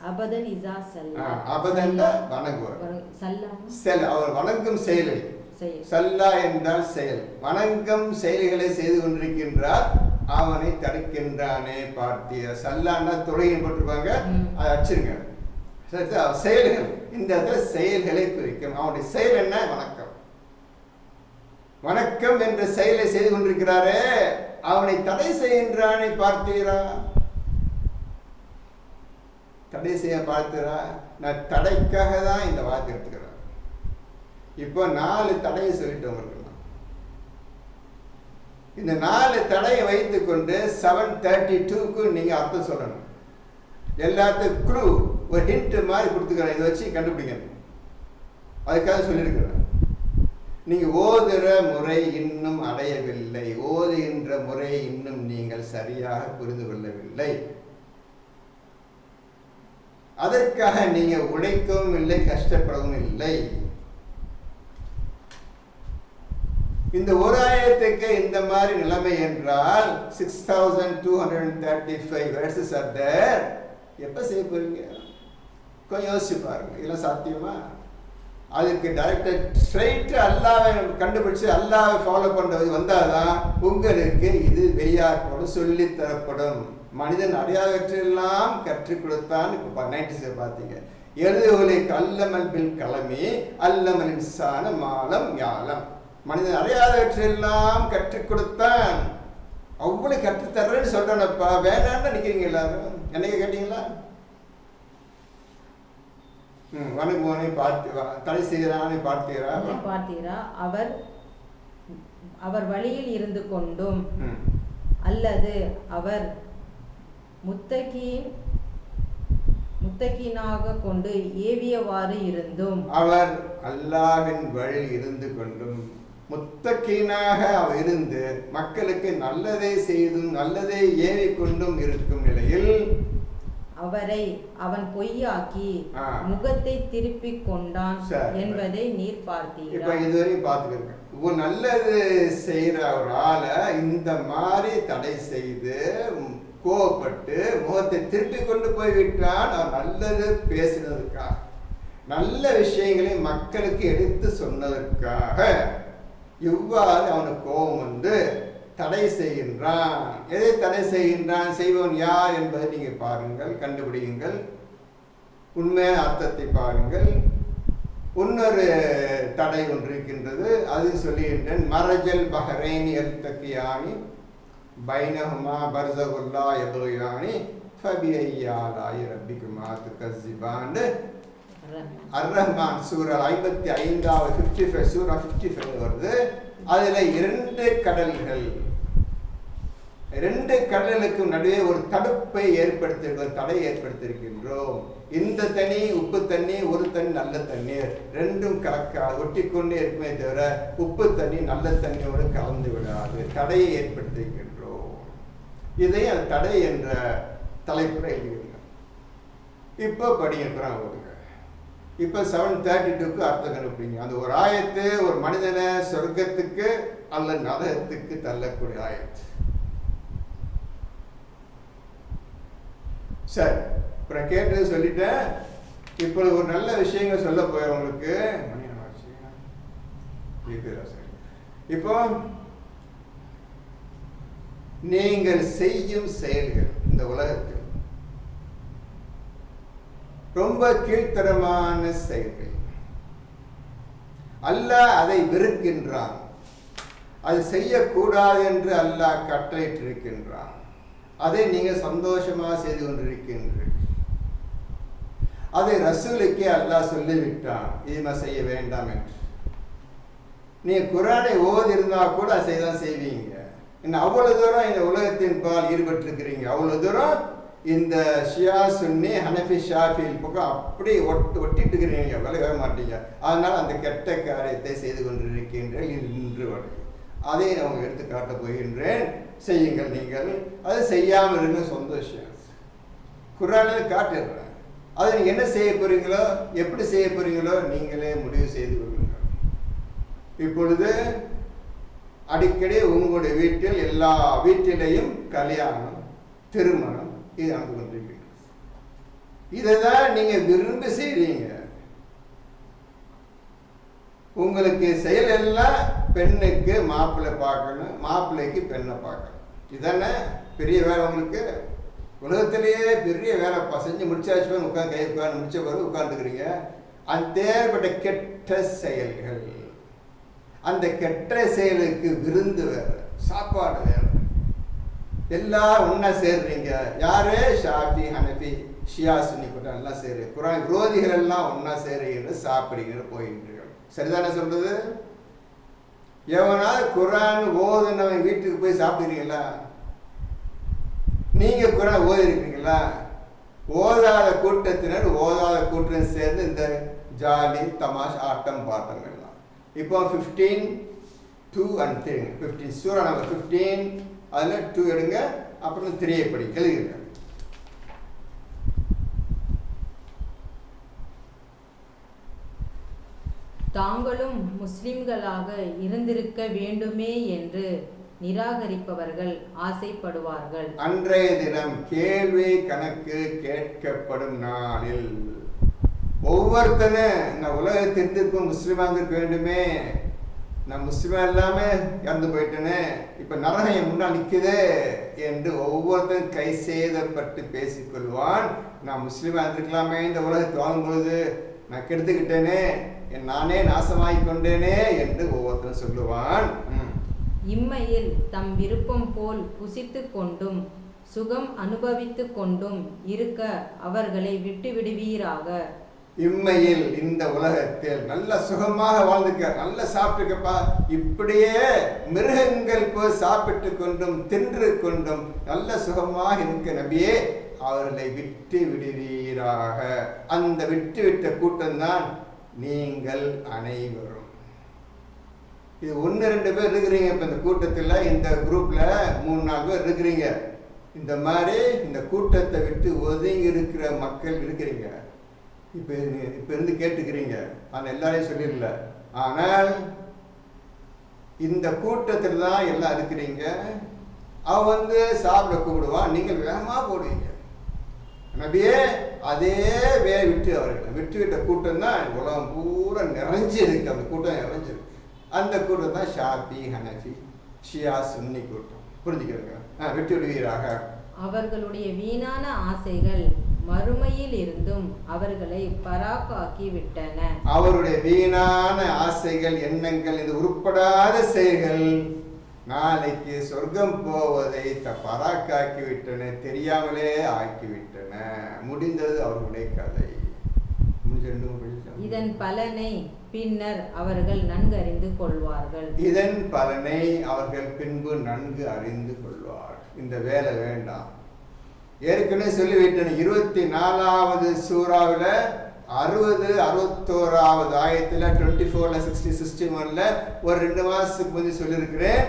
அபதன் இசா சல்லா. அபதன் வணங்குவர், சல்லா அவர் வணங்கும் செயலை. சல்லா என்றால் செயல். வணங்கும் செயல்களை செய்து கொண்டிருக்கின்றார், அவனை தடுக்கின்றானே பார்த்தீரா. சல்லான்னா தொழுகைன்னு போட்டிருப்பாங்க, அதை அடிச்சிருங்க. செயல்கள், இந்த இடத்துல செயல்களை குறிக்கும். அவனுடைய செயல் என்ன? வணக்கம். வணக்கம் என்ற செயலை செய்து கொண்டிருக்கிறாரே, அவனை தடை செய்கின்றானே பார்த்தீரா. தடை செய்ய பார்த்தீரா. நான் தடைக்காக தான் இந்த வார்த்தை எடுத்துக்கிறேன். இப்போ 4 தடையை சொல்லிட்டவங்க. இந்த 4 தடையை வைத்துக் கொண்டு 732க்கு நீங்க அர்த்தம் சொல்லணும். எல்லாத்துக்கும் க்ளூ, ஒரு ஹிண்ட் மாதிரி கொடுத்துக்கிறேன், இதை வச்சு கண்டுபிடிங்க. அதுக்காக சொல்லியிருக்கிறேன். நீங்கள் ஓதுகிற முறை இன்னும் அடையவில்லை, ஓதுகின்ற முறை இன்னும் நீங்கள் சரியாக புரிந்து கொள்ளவில்லை. அதற்காக நீங்கள் உழைக்கவும் இல்லை, கஷ்டப்படவும் இல்லை. இந்த ஒரு ஆயத்துக்கு இந்த மாதிரி நிலைமை என்றால் 6235 verses are there. எப்போ செய்ய போறீங்க? கொஞ்சம் யோசிச்சு பாருங்க. இதெல்லாம் சாத்தியமா? அதுக்கு டைரக்டர் ஸ்ட்ரைட்டு அல்லாவை கண்டுபிடிச்சு அல்லாவை ஃபாலோ பண்ணுறது வந்தால்தான் உங்களுக்கு இது வெளியாக போல சொல்லி தரப்படும். மனிதன் அறியாதவற்றெல்லாம் கற்றுக் கொடுத்தான். இப்போ 96 பார்த்தீங்க. எழுதுவலைக்கு அல்லமல் பில் கலமி அல்லமல் இன்சான மாலம் யாலம். மனிதன் அறியாதவற்றெல்லாம் கற்றுக் கொடுத்தான். அவ்வளவு கற்றுத்தர்றேன்னு சொல்றேனப்பா, வேணான்னு நினைக்கிறீங்க எல்லாரும். என்னைக்கு கேட்டீங்களா? வணங்குவனை பார்த்து தடை செய்கிறானை பார்த்தீரா. அவர் அவர் வழியில் இருந்து கொண்டும் அல்லது அவர் முத்தகீனாக கொண்டு ஏவியவாறு இருந்தும். அவர் அல்லாஹ்வின் வழி இருந்து கொண்டும் முத்தகீனாக அவர் இருந்து மக்களுக்கு நல்லதை செய்தும் நல்லதை ஏவிக்கொண்டும் இருக்கும் நிலையில் அவரை அவன் பொய்யாக்கி முகத்தை திருப்பி கொண்டான் என்பதை நீர் பார்த்தீர்கள். இப்ப இதுவரையும் பார்த்துக்கிறேன். ஒரு நல்லது செய்யற ஒரு ஆளை இந்த மாதிரி தடை செய்து கோவப்பட்டு முகத்தை திருப்பி கொண்டு போய்விட்டான். அவன் நல்லது பேசினதுக்காக, நல்ல விஷயங்களை மக்களுக்கு எடுத்து சொன்னதற்காக இவ்வாறு அவனுக்கு கோபம் வந்து தடை செய்கின்றான். எதை தடை செய்கின்றான்? செய்வன் யார் என்பதை நீங்கள் பாருங்கள், கண்டுபிடியுங்கள், உண்மையான அர்த்தத்தை பாருங்கள். இன்னொரு தடை ஒன்று இருக்கின்றது, அது சொல்லுகின்றேன். மரஜல் பஹரைனி எல்தக்கியானி பைனஹுமா பர்ஸகுல்லா யபகியானி ஃபபிஐயாலாயி ரப்பிகுமா துகஸிபான். அர்-ரஹ்மான் சூரா 55வது 55 சூரா 55 வருது. அதுல 2 கடல்கள், 2 கடலுக்கும் நடுவே ஒரு தடுப்பை ஏற்படுத்தியிருக்கிறோம், தடை ஏற்படுத்தியிருக்கின்றோம். இந்த தண்ணி உப்பு தண்ணி, ஒரு தண்ணி நல்ல தண்ணீர், ரெண்டும் கலக்கா ஒட்டிக்கொண்டே இருக்குமே தவிர உப்பு தண்ணி நல்ல தண்ணியோடு கலந்து விடாது, தடையை ஏற்படுத்தியிருக்கின்றோம். இதை அந்த தடை என்ற தலைப்புல எழுதியிருக்கோம். இப்போ படிக்கிறான் ஒருங்க. இப்போ 732க்கு அர்த்தம் கண்டுபிடிங்க. அந்த ஒரு ஆயத்து ஒரு மனிதனை சொர்க்கத்துக்கு அல்ல நரகத்துக்கு தள்ளக்கூடிய ஆயத்து. சரி, இப்போ நான் கேட்டது சொல்லிட்டேன். இப்போ ஒரு நல்ல விஷயங்கள் சொல்ல போய் உங்களுக்கு. இப்போ நீங்கள் செய்யும் செயல்கள் இந்த உலகத்தில் ரொம்ப கீழ்த்தரமான செயல்கள். அல்லாஹ் அதை வெறுக்கின்றான். அது செய்யக்கூடாது என்று அல்லாஹ் கட்டளையிட்டிருக்கின்றான். அதை நீங்க சந்தோஷமாக செய்து கொண்டிருக்கின்றீர்கள். அதை ரசூலுக்கே அல்லாஹ் சொல்லிவிட்டான், இதுமா செய்ய வேண்டாம் என்று. நீங்கள் குர்ஆனை ஓதி இருந்தால் கூட அதை தான் செய்வீங்க. இன்னும் அவ்வளோ தூரம் இந்த உலகத்தின் பால் ஈடுபட்டிருக்கிறீங்க, அவ்வளோ தூரம் இந்த ஷியா சுன்னி ஹனஃபி ஷாஃபில் பக்கம் அப்படி ஒட்டிட்டு இருக்கிறீங்க, விலக மாட்டீங்க. அதனால் அந்த கெட்ட காரியத்தை செய்து கொண்டிருக்கின்றீர்கள் இன்று வரை. அதை நான் எடுத்து காட்டப் போகின்றேன், செய்யுங்கள். நீங்கள் அதை செய்யாமல் இருங்க, சந்தோஷம். குர்ஆனில் காட்டிடுறேன். அதை நீங்கள் என்ன செய்ய போகிறீங்களோ, எப்படி செய்ய போகிறீங்களோ நீங்களே முடிவு செய்து கொள்ளுங்கள். இப்பொழுது அடிக்கடி உங்களுடைய வீட்டில் எல்லா வீட்டிலையும் கல்யாணம், திருமணம் இது நடந்து கொண்டிருக்கிறது. இதை தான் நீங்கள் விரும்பி செய்கிறீங்க. உங்களுக்கு செயல் எல்லாம் பெண்ணுக்கு மாப்பிள்ளை பார்க்கணும், மாப்பிள்ளைக்கு பெண்ணை பார்க்கணும். இதானே பெரிய வேலை உங்களுக்கு. உலகத்திலேயே பெரிய வேலை செஞ்சு முடிச்சாச்சு, உட்காந்து கை உட்காந்து முடிச்ச பிறகு உட்காந்துக்கிறீங்க. அந்த கெட்ட செயல்கள், அந்த கெட்ட செயலுக்கு விருந்து வேறு, சாப்பாடு வேறு, எல்லாரும் ஒன்றா சேர்றீங்க. யாரே ஷாஃபி ஹனஃபி ஷியா சுன்னி கூட்டம் எல்லாம் சேர்றீங்க. குர்ஆன் விரோதிகள் எல்லாம் ஒன்றா சேர்றீங்க, சாப்பிடுகிற போகின்றீர்கள். சரிதானே சொல்றது? எவனாவது குர்ஆன் ஓதுனவன் வீட்டுக்கு போய் சாப்பிடுறீங்களா? நீங்க குர்ஆன் ஓதி இருக்கீங்களா? ஓதாத கூட்டத்தினர் ஓதாத கூட்டம் சேர்ந்து இந்த ஜாலி தமாஷ் ஆட்டம் பாட்டம் எல்லாம். இப்போ 15, 2 and 3, 15 சூரா நம்பர் 15 அதில் 2 எடுங்க, அப்புறம் 3 படி எழுதுங்க. தாங்களும் முஸ்லிம்களாக இருந்திருக்க வேண்டுமே என்று நிராகரிப்பவர்கள் ஆசைப்படுவார்கள். அன்றைய தினம் கேள்வி கணக்கு கேட்கப்படும் நாளில் ஒவ்வொருத்தனும் இந்த உலகத்திற்கும் முஸ்லிமாக இருக்க வேண்டுமே, நான் முஸ்லிமா எல்லாமே இறந்து போயிட்டேனே, இப்ப நரகம் என் முன்னால் நிற்குதே என்று ஒவ்வொருத்தரும் கை சேதப்பட்டு பேசிக்கொள்வான். நான் முஸ்லிமா இருந்திருக்கலாமே, இந்த உலகத்தை வாழும் பொழுது நான் கெடுத்துக்கிட்டேனே, நானே நாசமாகி கொண்டேனே என்று ஒவ்வொருத்தரும் சொல்லுவான். இம்மையில் தம் விருப்பம் போல் புசித்து கொண்டும் சுகம் அனுபவித்து கொண்டும் இருக்க அவர்களை விட்டு விடுவீராக. இம்மையில் இந்த உலகத்தில் நல்ல சுகமாக வாழ்ந்துக்க, நல்ல சாப்பிட்டுக்கப்பா, இப்படியே மிருகங்கள் போய் சாப்பிட்டு கொண்டும் தின்று கொண்டும் நல்ல சுகமாக இருக்க நபியே, அவர்களை விட்டு விடுவீராக. அந்த விட்டு விட்ட கூட்டம்தான் நீங்கள் அனைவரும். இது 1-2 பேர் இருக்கிறீங்க. இப்போ இந்த கூட்டத்தில், இந்த குரூப்ல 3-4 பேர் இருக்கிறீங்க. இந்த மாதிரி இந்த கூட்டத்தை விட்டு ஒதுங்கி இருக்கிற மக்கள் இருக்கிறீங்க. இப்போ இருந்து கேட்டுக்கிறீங்க, ஆனால் எல்லாரையும் சொல்லிடல. ஆனால் இந்த கூட்டத்தில் தான் எல்லாம் இருக்கிறீங்க. அவன் சாப்பிட கூப்பிடுவான், நீங்கள் வேகமாக போடுவீங்க. நபியே அதே வேலை விட்டு அவர்களை விட்டு விட்ட கூட்டம் தான் உலகம் பூரா நிறைஞ்சி இருக்கு. அந்த கூட்டம் நிறைஞ்சிருக்கு. அந்த கூட்டம் தான் ஷாஃபி ஹனஃபி ஷியா சுன்னி கூட்டம். புரிஞ்சுக்கிறீங்க? விட்டு விடுவீராக. அவர்களுடைய வீணான ஆசைகள் மறுமையில் இருந்தும் அவர்களை பராக்காக்கி விட்டன. அவருடைய வீணான ஆசைகள், எண்ணங்கள், இது உருப்படாத செயல்கள் நாளைக்கு சொர்க்கம் போவதை பராக்காக்கி விட்டன, தெரியாமலே ஆக்கிவிட்டன. முடிந்தது அவர்களுடைய கதை. இதன் பலனை பின்னர் அவர்கள் நன்கு அறிந்து கொள்வார்கள். இதன் பலனை அவர்கள் பின்பு நன்கு அறிந்து கொள்வார்கள். இந்த வேலை வேண்டாம். ஏற்கனவே சொல்லிவிட்டேன். 24வது சூறாவில் 60-61வது ஆயத்தில் 24, 60, 61 ஒரு 2 மாசத்துக்கு முந்தைய சொல்லியிருக்கிறேன்.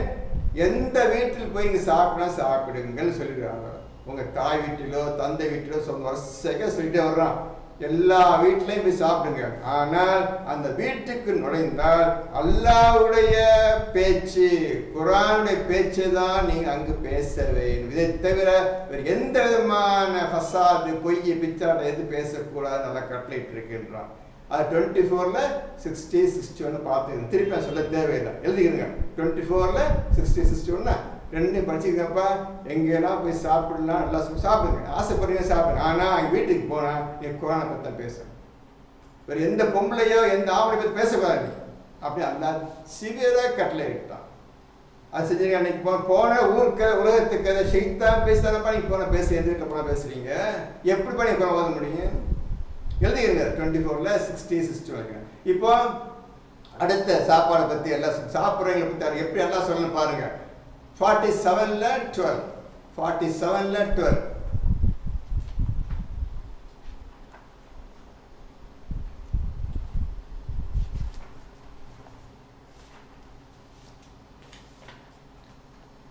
எந்த வீட்டில் போய் இங்கே சாப்பிடுங்கள் சொல்லிடுறாங்க. உங்க தாய் வீட்டிலோ தந்தை வீட்டிலோ வரிசையாக சொல்லிட்டே வர்றான். எல்லா வீட்டிலையும் போய் சாப்பிடுங்க. ஆனால் அந்த வீட்டுக்கு நுழைந்தால் அல்லாஹ்வுடைய பேச்சு, குர்ஆனுடைய பேச்சு தான் நீங்க அங்கு பேச வேண்டும். இதை தவிர வேறு எந்த விதமான ஃபசாது, பொய், பிச்சாடை எது பேசக்கூடாது நல்லா கட்டளையிட்டு இருக்கின்றான். அது 24, 60, 61 பார்த்துக்கணும். திருப்பி நான் சொல்ல தேவையில்லை, எழுதிக்கிறேங்க. 24, 60, 61 2 படிச்சுக்கப்பா. எங்கெல்லாம் போய் சாப்பிடலாம், நல்லா சாப்பிடுங்க, ஆசைப்படுறீங்க சாப்பிடுங்க. ஆனால் வீட்டுக்கு போனால் என் குர்ஆனை பற்றி தான் பேசுகிறேன். வேறு எந்த பொம்பளையோ எந்த ஆம்பளை பற்றி பேசக்கூடாது நீ அப்படி அந்த சிவியராக கட்டளை இட்டான். அது செஞ்சீங்க. அன்னைக்கு போன ஊருக்கு உலகத்துக்கு அதை ஷெய்தான் பேசுதானப்பா. நீங்கள் போன பேச எந்த வீட்டில் போனால் பேசுகிறீங்க? எப்படிப்பா நீங்கள் குர்ஆன் ஓத முடியும்? எழுதிருங்க 24ல் 60 61. இப்போ அடுத்த சாப்பாடை பற்றி எல்லாம் சாப்பிட்றவங்களை பற்றி எப்படி எல்லாம் சொல்லணும் பாருங்க. 47ல் 12, 47ல் 12.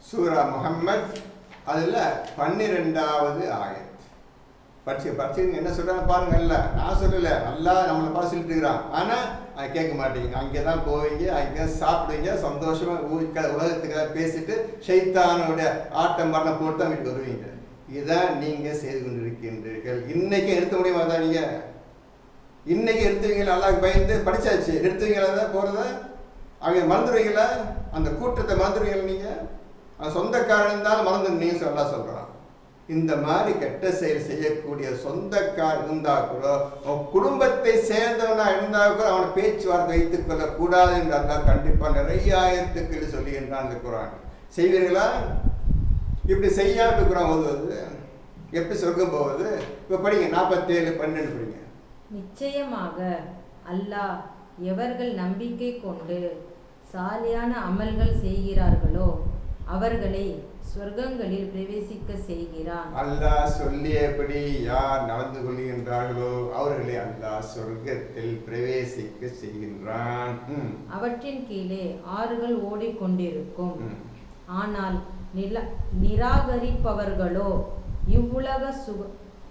சூரா முஹம்மத் அதில் 12வது ஆயத். படிச்சுங்க என்ன சொல்கிறாங்க பாருங்கல்ல. நான் சொல்லலை, அல்லாஹ் நம்மளை பார்த்து சொல்லிட்டு இருக்கிறான். ஆனால் அதை கேட்க மாட்டீங்க. அங்கே தான் போவீங்க, அங்கே சாப்பிடுவீங்க, சந்தோஷமாக உலகத்துக்காக பேசிட்டு ஷைத்தானுடைய ஆட்டம் பாட்டம் போட்டு தான் வீட்டுக்கு வருவீங்க. இதுதான் நீங்கள் செய்து கொண்டிருக்கின்றீர்கள். இன்னைக்கு எடுத்த முடியுமா தான் நீங்கள்? இன்னைக்கு எடுத்துவீங்களா? அல்லாஹ்க்கு பயந்து படித்தாச்சு, எடுத்துவீங்களா தான் போகிறத? அவங்க மறந்துடுவீங்களா? அந்த கூட்டத்தை மறந்துடுவீங்களா? நீங்கள் அந்த சொந்தக்காரன் தான் மறந்து நீங்கள் சொல்கிறான். இந்த மாதிரி கெட்ட செயல் செய்யக்கூடிய சொந்தக்காரன் இருந்தால் கூட, குடும்பத்தை சேர்ந்தவனா இருந்தால் கூட அவனை பேச்சுவார்த்தை வைத்துக் கொள்ளக்கூடாது என்று அல்லாஹ் கண்டிப்பாக நிறைய ஆயத்துக்கள் சொல்லுகின்றான் இந்த குர்ஆன். செய்வீர்களா? இப்படி செய்யாமல் குர்ஆன் ஓதுவது எப்படி சொர்க்கம் போவது? இப்போ படிங்க 47 12 படிங்க. நிச்சயமாக அல்லாஹ் எவர்கள் நம்பிக்கை கொண்டு சாலியான அமல்கள் செய்கிறார்களோ அவர்களை சொர்க்கங்களில் பிரவேசிக்க செய்கிறான். அல்லாஹ் சொல்லியபடி யார் நடந்து கொள்கின்றார்களோ அவர்களை அல்லாஹ் சொர்க்கத்தில் பிரவேசிக்க செய்கின்றான். அவற்றின் கீழே ஆறுகள் ஓடிக்கொண்டிருக்கும். ஆனால் நிராகரிப்பவர்களோ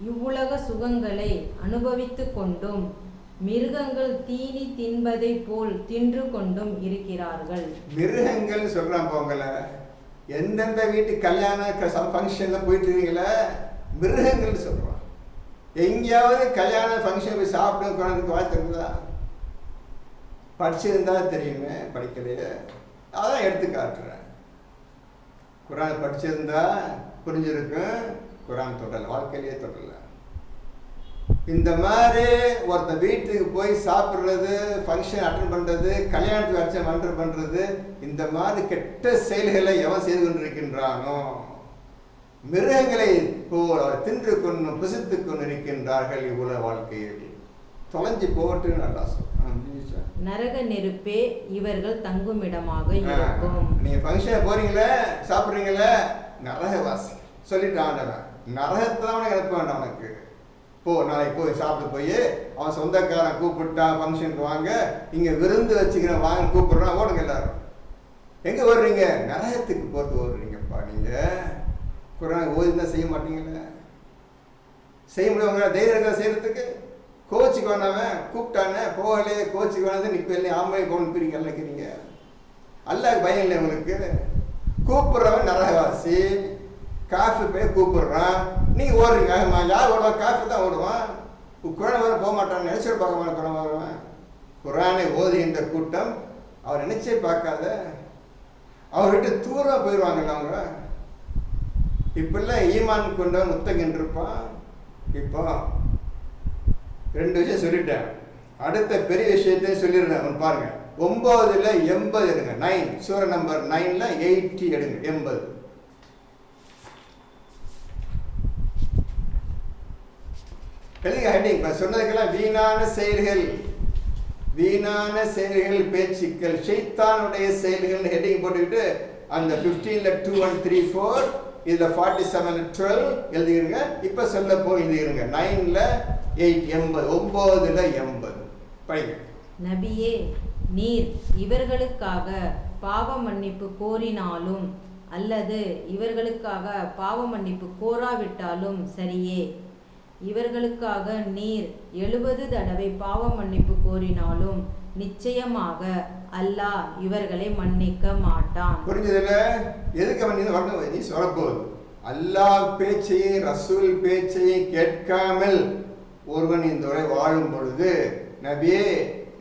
இவ்வுலக சுகங்களை அனுபவித்துக் கொண்டும் மிருகங்கள் தீனி தின்பதை போல் தின்று கொண்டும் இருக்கிறார்கள். மிருகங்கள் சொல்றான் போங்கல. எந்தெந்த வீட்டு கல்யாண ஃபங்க்ஷன்ல போயிட்டு இருக்கீங்களா, மிருகங்கள் சொல்றான். எங்கேயாவது கல்யாண ஃபங்க்ஷன் போய் சாப்பிட்டு குழந்தைக்கு வாழ்த்துருந்தா? படிச்சிருந்தா தெரியுமே, படிக்கலையே. அதான் எடுத்து காட்டுறேன். குர்ஆன் படிச்சிருந்தா புரிஞ்சிருக்கும். குர்ஆன் தொடரல, வாழ்க்கையிலேயே தொடரல. இந்த மாதிரி ஒருத்த வீட்டுக்கு போய் சாப்பிட்றது, ஃபங்க்ஷன் அட்டன் பண்ணுறது, கல்யாணத்துக்கு அட்டன் பண்ணுறது, இந்த மாதிரி கெட்ட செயல்களை எவன் செய்து கொண்டிருக்கின்றானோ மிருகங்களை போல் அவர் தின்று கொண்டு புசித்து கொண்டு இருக்கின்றார்கள் இவ்வுலக வாழ்க்கையில். தொலைஞ்சு போட்டு நல்லா சொல்றேன். நரக நெருப்பே இவர்கள் தங்குமிடமாக இருக்கும். நீங்க ஃபங்க்ஷன் போறீங்களே, சாப்பிட்றீங்களே, நரகவாசி சொல்லிட்டு ஆண்டவன் நரகத்தான் இழப்ப வேண்டாம் உனக்கு. போ, நாளைக்கு போய் சாப்பிட்டு போய் அவன் சொந்தக்காரன் கூப்பிட்டான் ஃபங்க்ஷனுக்கு வாங்க, இங்கே விருந்து வச்சுக்கிறேன் வாங்க கூப்பிட்றான், ஓடுங்க எல்லாரும். எங்கே ஓடுறீங்க? நரகத்துக்கு போட்டு ஓடுறீங்கப்பா. நீங்கள் குர்ஆன் ஓதுனா செய்ய மாட்டீங்களே, செய்ய முடியாங்க. தைரியம் செய்யறதுக்கு கோச்சுக்கு வேணாவன் கூப்பிட்டானே, போகலையே கோச்சுக்கு வேணாது. இப்போ இல்லை ஆம்பளை கோன்னு பிரிங்க நினைக்கிறீங்க. அல்லாஹ்க்கு பயம் இல்லை உங்களுக்கு. கூப்பிட்றவன் நரகவாசி. காஃபி போய் கூப்பிடுறான், நீங்கள் ஓடுறீங்க. யார் ஓடுவான்? காஃபி தான் ஓடுவான். குர்ஆன் வர போக மாட்டான், நினைச்சு பார்க்க மாட்டான். குர்ஆன் வருவேன். குர்ஆனை ஓதுகின்ற கூட்டம் அவர் நினைச்சே பார்க்காத, அவர்கிட்ட தூரம் போயிடுவாங்கல்ல அவங்க. இப்பெல்லாம் ஈமான் கொண்டவன் முத்தகின்றிருப்பான். இப்போ 2 விஷயம் சொல்லிட்டேன். அடுத்த பெரிய விஷயத்தையும் சொல்லிடுறேன். அவன் பாருங்க, 9ல் 80 எடுங்க. 9 சூர நம்பர் 9ல் 80 எடுங்க. 80 எழுதிங்க ஹெட்டிங். சொன்னதுக்கெல்லாம் வீணான செயல்கள், வீணான செயல்கள், பேச்சுக்கள், ஷைத்தானுடைய செயல்கள் ஹெட்டிங் போட்டுக்கிட்டு அந்த 15ல் 2 1 3 4 இதில் 47 12 எழுதிக்கிறங்க. இப்போ சொல்ல போய் எழுதிக்கிறங்க. 9ல் 8 80 9ல் 80 படிங்க. நபியே, நீர் இவர்களுக்காக பாவ மன்னிப்பு கோரினாலும் அல்லது இவர்களுக்காக பாவ மன்னிப்பு கோராவிட்டாலும் சரியே, இவர்களுக்காக நீர் 70 தடவை பாவ மன்னிப்பு கோரினாலும் நிச்சயமாக அல்லாஹ் இவர்களை மன்னிக்க மாட்டான். புரிஞ்சதுல? எதுக்கு அவன் வரணும்? நீ சொல்லப்போகுது அல்லாஹ் பேச்சையும் ரசூல் பேச்சையும் கேட்காமல் ஒருவன் இந்த உரை வாழும் பொழுது, நபியே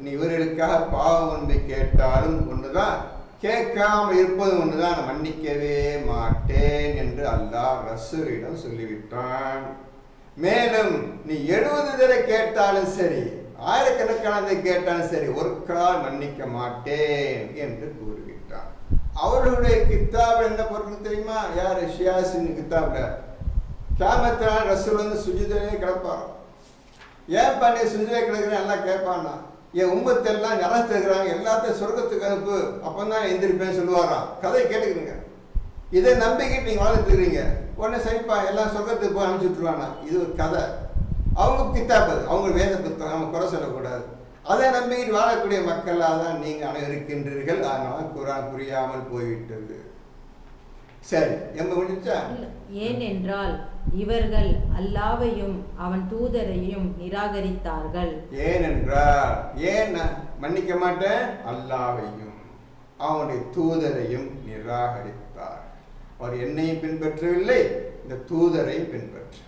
நீ இவர்களுக்காக பாவ மன்னிப்பு கேட்டாலும் ஒன்றுதான், கேட்காம இருப்பது ஒன்றுதான், நான் மன்னிக்கவே மாட்டேன் என்று அல்லாஹ் ரசூலிடம் சொல்லிவிட்டான். மேலும் நீ 70 தடவை கேட்டாலும் சரி, ஆயிரக்கணக்கானதை கேட்டாலும் சரி, ஒரு கால் மன்னிக்க மாட்டேன் என்று கூறிவிட்டான். அவர்களுடைய கித்தாபில் என்ன பொருள் தெரியுமா? யார்? ஷியாசின் கித்தாபில் கியாமத் நாள் ரசூல் வந்து சுஜூதிலே கிடப்பார். ஏன் பண்ணி சுஞ்சிலே கிடக்குறேன் எல்லாம் கேட்பான்னா, என் உம்மத்தெல்லாம் நரத்துக்கிறாங்க, எல்லாத்தையும் சொர்க்கத்துக்கு அனுப்பு, அப்போ தான் எந்திரிப்பேன்னு சொல்லுவாராம். கதை கேட்டுக்கிறீங்க. இதை நம்பிக்கிட்டு நீங்கள் வாழ்ந்துட்டு இருக்கிறீங்க. உடனே சரிப்பா எல்லாம் சொர்க்கத்துக்கு போய் அனுப்பிச்சு விட்டுருவானா. இது ஒரு கதை. அவங்க கித்தாப்பது, அவங்க வேத புத்தகம், நம்ம குறை சொல்லக்கூடாது. அதை நம்பிக்கிட்டு வாழக்கூடிய மக்களாக தான் நீங்கள் அனைவரும் இருக்கின்றீர்கள். அதனால குரான் புரியாமல் போய்விட்டது. சரி, எங்க முடிச்சா? ஏனென்றால் இவர்கள் அல்லாஹ்வையும் அவன் தூதரையும் நிராகரித்தார்கள். ஏனென்றால், ஏன் மன்னிக்க மாட்டேன், அல்லாஹ்வையும் அவனுடைய தூதரையும் நிராகரித்தார். அவர் என்னையும் பின்பற்றவில்லை, இந்த தூதரையும் பின்பற்ற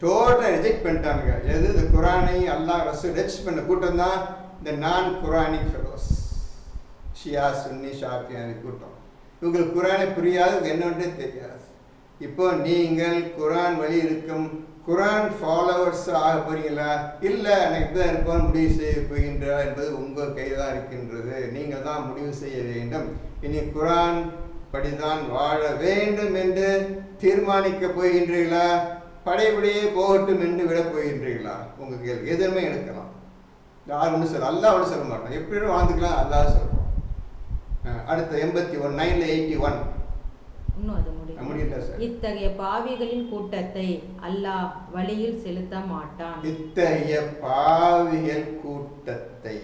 டோட்டல் ரிஜெக்ட் பண்ணிட்டாங்க. எது? இந்த குரானை அல்லாஹ் ரசூல் ரிஜெக்ட் பண்ண கூட்டம் தான் இந்த நான் குரானிக் ஃபெலோஸ், ஷியா சுன்னி ஷாஃபியானி கூட்டம். இவங்களுக்கு குரானை புரியாது, என்னொன்றே தெரியாது. இப்போ நீங்கள் குரான் வழி இருக்கும் குரான் ஃபாலோவர்ஸ் ஆக போறீங்களா, இல்லை எனக்கு இப்படிதான் இருப்பான் முடிவு செய்ய போகின்றா என்பது உங்கள் கைதான் இருக்கின்றது. நீங்கள் தான் முடிவு செய்ய வேண்டும். இனி குரான் படிதான் வாழ வேண்டும் என்று தீர்மானிக்க போகின்றீர்களா, படைபடியே போகட்டும் என்று விட போகின்றீர்களா? உங்கள் கேள்வி. எதுவுமே எடுக்கலாம். யார் ஒன்று சொல்ல, அல்லாஹ் ஒன்று சொல்ல மாட்டோம். எப்படி வாழ்ந்துக்கலாம், அல்லாஹ் சொல்லுவோம். அடுத்த 81 981 இன்னும் அது முடியல சார். இத்தகைய பாவிகளின் கூட்டத்தை அல்லாஹ் வழியில் செலுத்த மாட்டான். இத்தகைய பாவிகள் கூட்டத்தை,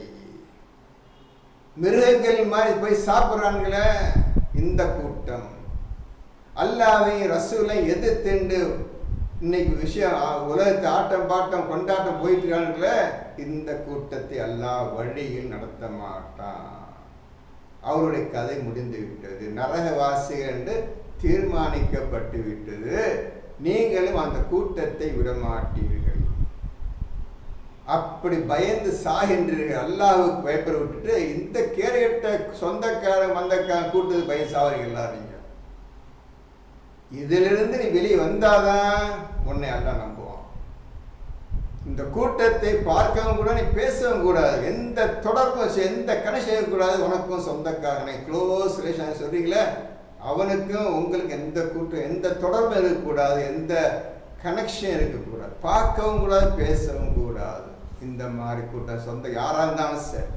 மிருகங்கள் மாதிரி போய் சாப்பிட்றாங்களே இந்த கூட்டம், அல்லாஹ்வை ரசூலை எதிர்த்துண்டு இன்னைக்கு விஷயம் உலகத்தை ஆட்டம் பாட்டம் கொண்டாட்டம் போயிட்டு இருக்காங்களே, இந்த கூட்டத்தை அல்லாஹ் வழியில் நடத்த மாட்டான். அவருடைய கதை முடிந்து விட்டது. நரகவாசிகள் என்று தீர்மானிக்கப்பட்டு விட்டது. நீங்களும் அந்த கூட்டத்தை விடமாட்டீர்கள். அப்படி பயந்து சாகின்றீர்கள். அல்லாஹ்வுக்கு பயப்பட விட்டுட்டு இந்த கேரியட்ட சொந்தக்காரன் வந்தக்காரன் கூட்டத்துக்கு பயந்து சாவீங்களா? நீங்க இதிலிருந்து நீ வெளியே வந்தாதான் உன்னை அல்லாஹ் நம்புவான். இந்த கூட்டத்தை பார்க்கவும் கூட, நீ பேசவும் கூடாது, எந்த தொடர்பும் எந்த கனெக்ஷன் இருக்கக்கூடாது. உனக்கும் சொந்தக்காரனை க்ளோஸ் ரிலேஷன் சொல்றீங்களே, அவனுக்கும் உங்களுக்கு எந்த கூட்டம் எந்த தொடர்பும் இருக்கக்கூடாது, எந்த கனெக்ஷன் இருக்கக்கூடாது, பார்க்கவும் கூடாது, பேசவும் கூடாது. இந்த மாதிரி கூட்டம் சொந்த யாராக இருந்தாலும் சரி,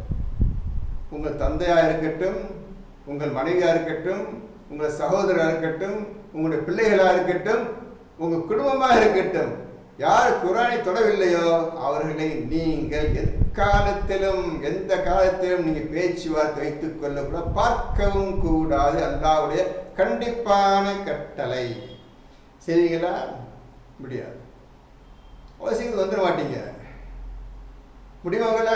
உங்கள் தந்தையாக இருக்கட்டும், உங்கள் மனைவியாக இருக்கட்டும், உங்கள் சகோதரராக இருக்கட்டும், உங்களுடைய பிள்ளைகளாக இருக்கட்டும், உங்கள் குடும்பமாக இருக்கட்டும், யார் குரானை தொடவில்லையோ அவர்களை நீங்கள் எக்காலத்திலும் எந்த காலத்திலும் நீங்கள் பேச்சுவார்த்தை வைத்துக் கொள்ளக்கூட பார்க்கவும் கூடாது. அல்லாஹ்வுடைய கண்டிப்பான கட்டளை. சரிங்களா? முடியாது. அவசியம் வந்துட மாட்டீங்க. முடியுமாங்கள?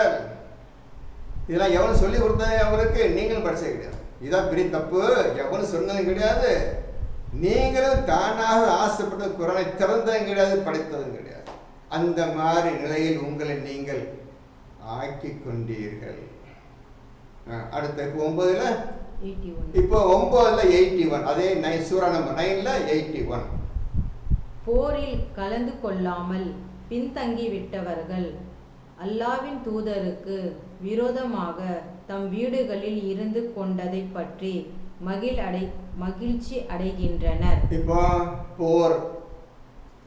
இதெல்லாம் எவனும் சொல்லி கொடுத்தது அவங்களுக்கு, நீங்களும் படிச்சது கிடையாது. இதுதான் பெரிய தப்பு. எவனும் சொன்னதும் கிடையாது, நீங்களும் தானாக ஆசைப்பட்ட குரானை திறந்ததும் கிடையாது, படித்ததும் கிடையாது. அந்த மாதிரி நிலையில் உங்களை நீங்கள் ஆக்கி கொண்டீர்கள். அடுத்த இப்போ 9ல் 81. இப்போ 9ல் 81, அதே சூரா நம்பர் 9ல் 81. போரில் கலந்து கொள்ளாமல் பின்தங்கிவிட்டவர்கள் அல்லாஹ்வின் தூதருக்கு விரோதமாக தம் வீடுகளில் இருந்து கொண்டதை பற்றி மகிழ்ச்சி அடைகின்றனர். இப்போ போர்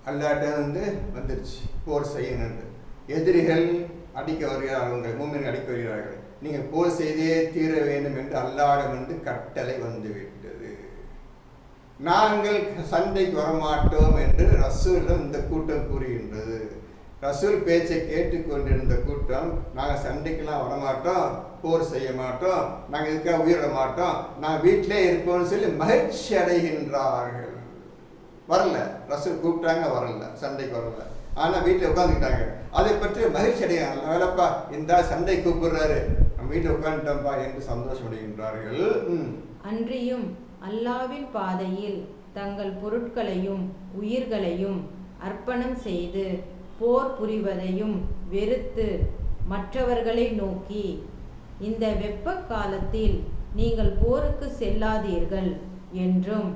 அல்லாட்ட வந்துருச்சு, போர் செய்யணும். எதிரிகள் அடிக்க வருகிறார்கள், மூமின்கள் அடிக்க வருகிறார்கள். நீங்கள் போர் செய்தே தீர வேண்டும் என்று அல்லாஹ்விடம் கட்டளை வந்துவிட்டது. நாங்கள் சண்டைக்கு வரமாட்டோம் என்று ரசூலிடம் இந்த கூட்டம் கூறுகின்றது. ரசூல் பேச்சை கேட்டுக்கொண்டிருந்த கூட்டம், நாங்கள் சண்டைக்கெல்லாம் வரமாட்டோம், போர் செய்ய மாட்டோம், நாங்கள் இதுக்காக உயிரிட மாட்டோம், நாங்கள் வீட்டிலே இருப்போம்னு சொல்லி மகிழ்ச்சி அடைகின்றார்கள். வரல, ரசூல் கூப்பிட்டாங்க, வரல, சண்டைக்கு வரல, ஆனால் வீட்டில் உட்காந்துக்கிட்டாங்க. அதை பற்றி மகிழ்ச்சி அடைகிறாங்க. வேலைப்பா இந்த சண்டை கூப்பிடுறாரு, நம்ம வீட்டில் உட்காந்துட்டோம்ப்பா என்று சந்தோஷம் அடைகின்றார்கள். அன்றியும் அல்லாஹ்வின் பாதையில் தங்கள் பொருட்களையும் உயிர்களையும் அர்ப்பணம் செய்து போர் புரிவதையும் வெறுத்து மற்றவர்களை நோக்கி, இந்த வெப்ப காலத்தில் நீங்கள் போருக்கு செல்லாதீர்கள் என்றும்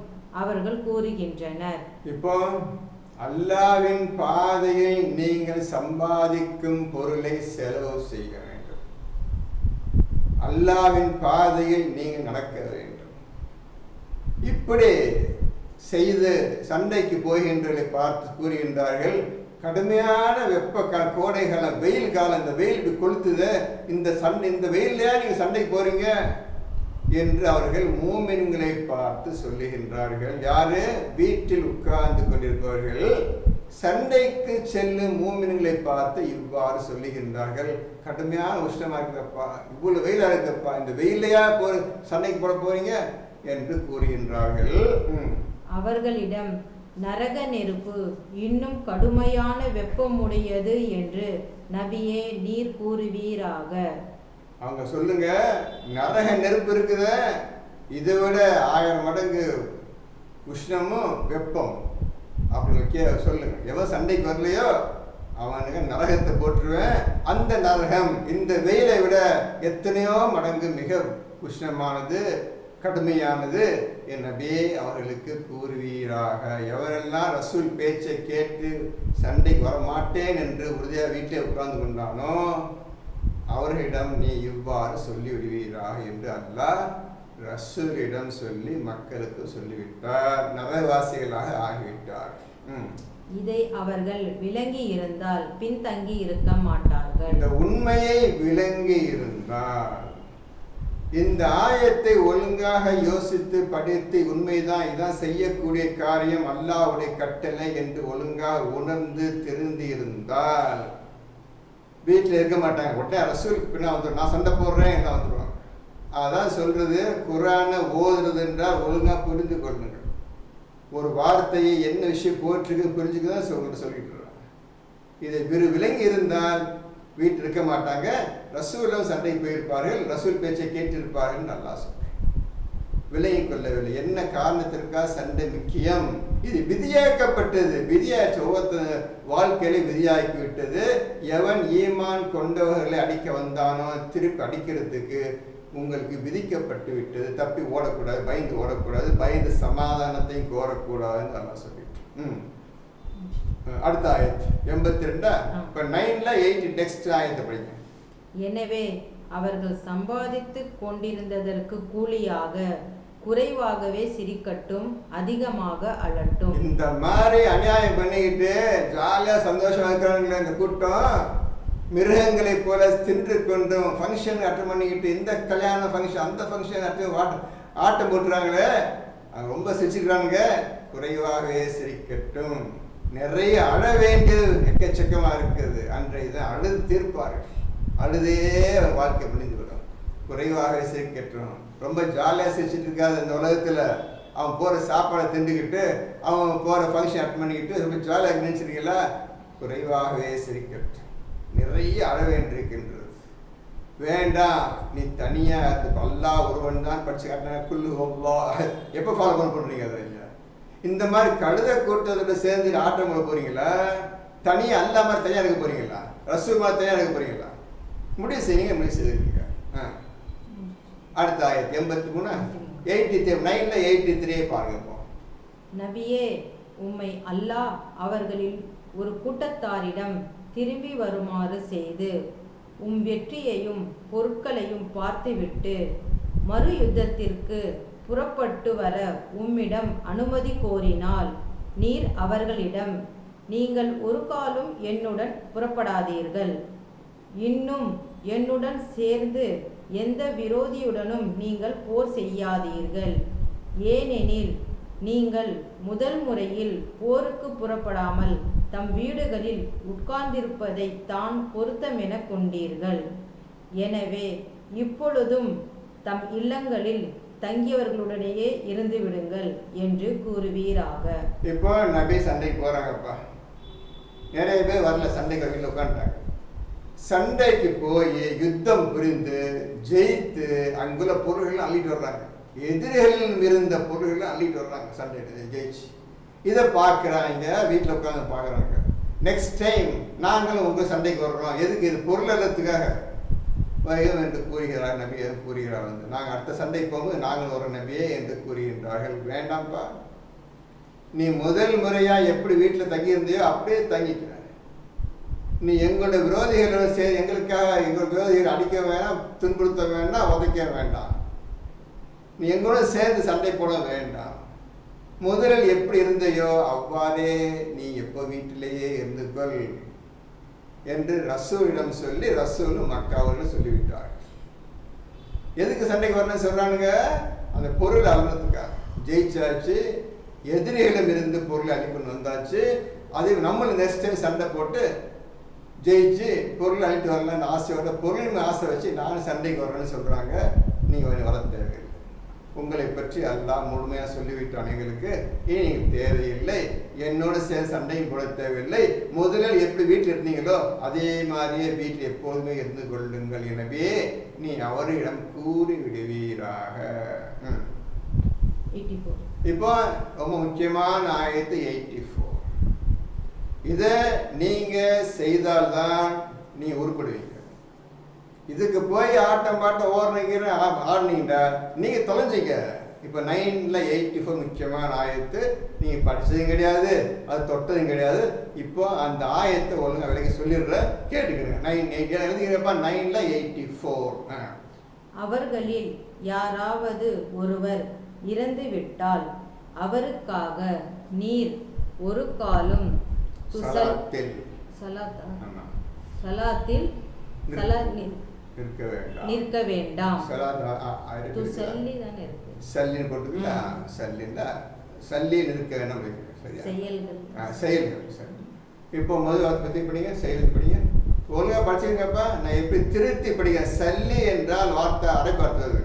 அவர்கள் கூறுகின்றனர். இப்போ அல்லாஹ்வின் பாதையில் நீங்கள் சம்பாதிக்கும் பொருளை செலவு செய்ய வேண்டும். அல்லாஹ்வின் பாதையில் நீங்கள் நடக்க வேண்டும். இப்படி செய்து சண்டைக்கு போகின்றவர்களை பார்த்து கூறுகின்றார்கள், கடுமையான கோடை காலம், வெயில் காலம், இந்த வெயில் இப்படி கொளுத்துது, இந்த வெயிலையா நீங்க சண்டைக்கு போறீங்க என்று அவர்கள் மூமின்களை பார்த்து சொல்லுகின்றார்கள். யாரு? வீட்டில் உட்கார்ந்து கொண்டிருப்பவர்கள் சண்டைக்கு செல்லும் மூமின்களை பார்த்து இவ்வாறு சொல்லுகின்றார்கள். கடுமையான உஷ்ணமா இருக்குதப்பா, இவ்வளவு வெயிலா இருக்குப்பா, இந்த வெயிலையா சண்டைக்கு போட போறீங்க என்று கூறுகின்றார்கள். அவர்களிடம் நரக நெருப்பு இன்னும் கடுமையான வெப்பமுடையது என்று நபியே நீர் கூறுவீராக. அவங்க சொல்லுங்க, நரக நெருப்பு இருக்குத, இதை விட 1000 மடங்கு உஷ்ணமும் வெப்பம் அப்படின்னு சொல்லுங்க. எவன் சண்டைக்கு வரலையோ அவனுக்கு நரகத்தை போட்டுருவேன். அந்த நரகம் இந்த வெயிலை விட எத்தனையோ மடங்கு மிக உஷ்ணமானது, கடுமையானது எனவே அவர்களுக்கு கூறுவீராக. எவரெல்லாம் ரசூல் பேச்சை கேட்டு சண்டைக்கு வர மாட்டேன் என்று உறுதியாக வீட்டில் உட்கார்ந்து கொண்டானோ அவர்களிடம் நீ இவ்வாறு சொல்லி விடுவீராக என்று அல்லாஹ் ரசூலிடம் சொல்லி மக்களுக்கு சொல்லிவிட்டார். நரகவாசிகளாக ஆகிவிட்டார். இதை அவர்கள் விளங்கி இருந்தால் பின்தங்கி இருக்க மாட்டார்கள். இந்த உண்மையை விளங்கி இருந்தால், இந்த ஆயத்தை ஒழுங்காக யோசித்து படித்து உண்மைதான் இதான் செய்யக்கூடிய காரியம், அல்லாஹ்வுடைய கட்டளை என்று ஒழுங்காக உணர்ந்து தெரிந்து இருந்தால் வீட்டில் இருக்க மாட்டாங்க. உடனே ரசூலுக்கு பின்னா வந்துடும், நான் சண்டை போடுறேன் என்ன வந்துடுவாங்க. அதான் சொல்றது, குர்ஆனை ஓதுறது என்றால் ஒழுங்கா புரிந்து கொள்ளுங்க. ஒரு வார்த்தையை என்ன விஷயம் போட்டிருக்கு புரிஞ்சுக்கதான் சொல்லிட்டு இருக்காங்க. இதை விளங்கி இருந்தால் வீட்டில் இருக்க மாட்டாங்க, ரசூலும் சண்டைக்கு போயிருப்பார்கள், ரசூல் பேச்சை கேட்டிருப்பார்கள். நல்லா சொல்றேன், விலகி கொள்ளவில்லை. என்ன காரணத்திற்காக சண்டை முக்கியம்? இது விதியாக்கப்பட்டது, விதியாச்சு, ஒவ்வொருத்த வாழ்க்கையில விதியாக்கி விட்டது. எவன் ஈமான் கொண்டவர்களை அடிக்க வந்தானோ திருப்பி அடிக்கிறதுக்கு உங்களுக்கு விதிக்கப்பட்டு விட்டது. தப்பி ஓடக்கூடாது, பயந்து ஓடக்கூடாது, பயந்து சமாதானத்தையும் கோரக்கூடாதுன்னு நல்லா சொல்லிட்டு. அடுத்த ஆயத்து 82. இப்ப 9ல 8 டெக்ஸ்ட் ஆயத்தை படிங்க. எனவே அவர்கள் சம்பாதித்து கொண்டிருந்ததற்கு கூலியாக குறைவாகவே சிரிக்கட்டும், அதிகமாக அழட்டும். இந்த மாதிரி அநியாயம் பண்ணிக்கிட்டு ஜாலியா சந்தோஷமா இருக்கிறவங்கள இந்த கூட்டம் மிருகங்களை போல தின்று கொண்டும் ஃபங்க்ஷன் அட்டன் பண்ணிக்கிட்டு, இந்த கல்யாண ஃபங்க்ஷன் அந்த ஃபங்க்ஷன் ஆட்டம் போட்டுறாங்களே, அவங்க ரொம்ப சிரிச்சுக்கிறாங்க. குறைவாகவே சிரிக்கட்டும், நிறைய அழ வேண்டியது எக்கச்சக்கமா இருக்குது. அன்றைய தான் அழுது தீர்ப்பார்கள், அழுதே வாழ்க்கை முடிந்து விடும். குறைவாகவே சிரிக்கட்டும். ரொம்ப ஜாலியாக சிரிச்சுட்டு இருக்காது இந்த உலகத்தில். அவன் போகிற சாப்பாடை திண்டுக்கிட்டு, அவன் போகிற ஃபங்க்ஷன் அட்டன் பண்ணிக்கிட்டு ரொம்ப ஜாலியாக நினைச்சிருக்கீங்களா? குறைவாகவே சிரிக்கட்டும், நிறைய அழ வேண்டியிருக்கின்றது. வேண்டாம், நீ தனியாக அல்லாஹ் ஒருவன் தான் படிச்சு காட்டின குல்லு அல்லாஹ் எப்போ ஃபாலோ பண்ணுறீங்க? அதை இந்த மாதிரி கழுத கூட்டத்தோட சேர்ந்து ஆட்டம் போட போறீங்களா? தனியாக அல்லா மாதிரி தனியாக இருக்க போறீங்களா? ரசூல் மாதிரி தனியாக இருக்க போறீங்களா? முடிவு செய்யுங்க, முடிவு செய்திருக்கீங்க. அடுத்த ஆயத்து 83 9ல 83 பாருங்க. நபியே, உம்மை அல்லாஹ் அவர்களில் ஒரு கூட்டத்தாரிடம் திரும்பி வருமாறு செய்து வெற்றியையும் பொருட்களையும் பார்த்துவிட்டு மறு யுத்தத்திற்கு புறப்பட்டு வர உம்மிடம் அனுமதி கோரினால் நீர் அவர்களிடம், நீங்கள் ஒரு காலும் என்னுடன் புறப்படாதீர்கள், இன்னும் என்னுடன் சேர்ந்து எந்த விரோதியுடனும் நீங்கள் போர் செய்யாதீர்கள், ஏனெனில் நீங்கள் முதல் முறையில் போருக்கு புறப்படாமல் தம் வீடுகளில் உட்கார்ந்திருப்பதை தான் பொருத்தமென கொண்டீர்கள். எனவே இப்பொழுதும் தம் இல்லங்களில் தங்கியவர்களுடனேயே இருந்து விடுங்கள் என்று கூறுவீராக. இப்போ நபி சண்டைக்கு போறாங்கப்பா, நிறைய பேர் வரல, சண்டைக்கு வீட்டில் உட்காந்துட்டாங்க. சண்டைக்கு போய் யுத்தம் புரிந்து ஜெயித்து அங்குள்ள பொருள்கள் அள்ளிட்டு வர்றாங்க. எதிரிகளில் இருந்த பொருள்களை அள்ளிட்டு வர்றாங்க சண்டைக்கு ஜெயிச்சு. இதை பார்க்குறாங்க, வீட்டில் உட்காந்து பார்க்குறாங்க. நெக்ஸ்ட் டைம் நாங்களும் உங்கள் சண்டைக்கு வர்றோம், எதுக்கு? இது பொருள் அல்லத்துக்காக என்று கூறுகிறார் நபியை கூறுகிறார். நாங்கள் அடுத்த சண்டைக்கு போகும்போது நாங்கள் ஒரு நபியே என்று கூறுகின்றார்கள். வேண்டாம்ப்பா, நீ முதல் முறையாக எப்படி வீட்டில் தங்கியிருந்தியோ அப்படியே தங்கிக்க. நீ எங்களுடைய விரோதிகளோட சேர்ந்து எங்களுக்காக எங்கள் விரோதிகளை அடிக்க வேண்டாம், துன்புறுத்த வேண்டாம், உதைக்க வேண்டாம். நீ எங்களோட சேர்ந்து சண்டை போட வேண்டாம். முதலில் எப்படி இருந்தையோ அவ்வாறே நீ எப்போ வீட்டிலேயே இருந்து கொள் என்று ரசூலிடம் சொல்லி ரசூலும் மக்காவர்கள் சொல்லிவிட்டார். எதுக்கு சண்டைக்கு வரணும்னு சொல்றானுங்க? அந்த பொருள் அழுறதுக்காக. ஜெயிச்சாச்சு, எதிரிகளிடம் இருந்து பொருள் அழிப்புன்னு வந்தாச்சு. அது நம்மளும் நெக்ஸ்ட் டைம் சண்டை போட்டு ஜெயிச்சு பொருள் அழிட்டு வரலான்னு ஆசையோட பொருள் ஆசை வச்சு நானும் சண்டைக்கு வரணும்னு சொல்றாங்க. நீங்க வர தேவையில்லை. உங்களை பற்றி அல்லாஹ் முழுமையாக சொல்லிவிட்டான் எங்களுக்கு. இனி நீங்கள் தேவையில்லை, என்னோட சேர்ந்து சண்டையும் போட தேவையில்லை. முதலில் எப்படி வீட்டில் இருந்தீங்களோ அதே மாதிரியே வீட்டில் எப்போதுமே இருந்து கொள்ளுங்கள். எனவே நீ அவரிடம் கூறி விடுவீராக. இப்போ ரொம்ப முக்கியமான ஆயத்து 84. இதை நீங்க செய்தால்தான் நீ உருப்படுவீங்க. இதுக்கு போய் ஆட்டம் பாட்டம் ஆடினீங்கடா நீங்க தொலைஞ்சிக்க. இப்போ 9ல் 84 முக்கியமான ஆயத்து. நீங்க படிச்சதும் கிடையாது, அது தொட்டதும் கிடையாது. இப்போ அந்த ஆயத்தை ஒழுங்கா விலைக்கு சொல்லிடுற, கேட்டுக்கிறேங்க. 9ல் 84. அவர்களில் யாராவது ஒருவர் இறந்து விட்டால் அவருக்காக நீர் ஒரு காலும் சலாத்தில் நிற்க வேண்டாம். செயல்கள். இப்போ முதல் பத்தி படிங்க, செயல் படிங்க. ஒழுங்கா படிச்சுங்கப்பா. நான் எப்படி திருத்தி படிங்க. சல்லி என்றால் வார்த்தை அரைப்பார்த்தது.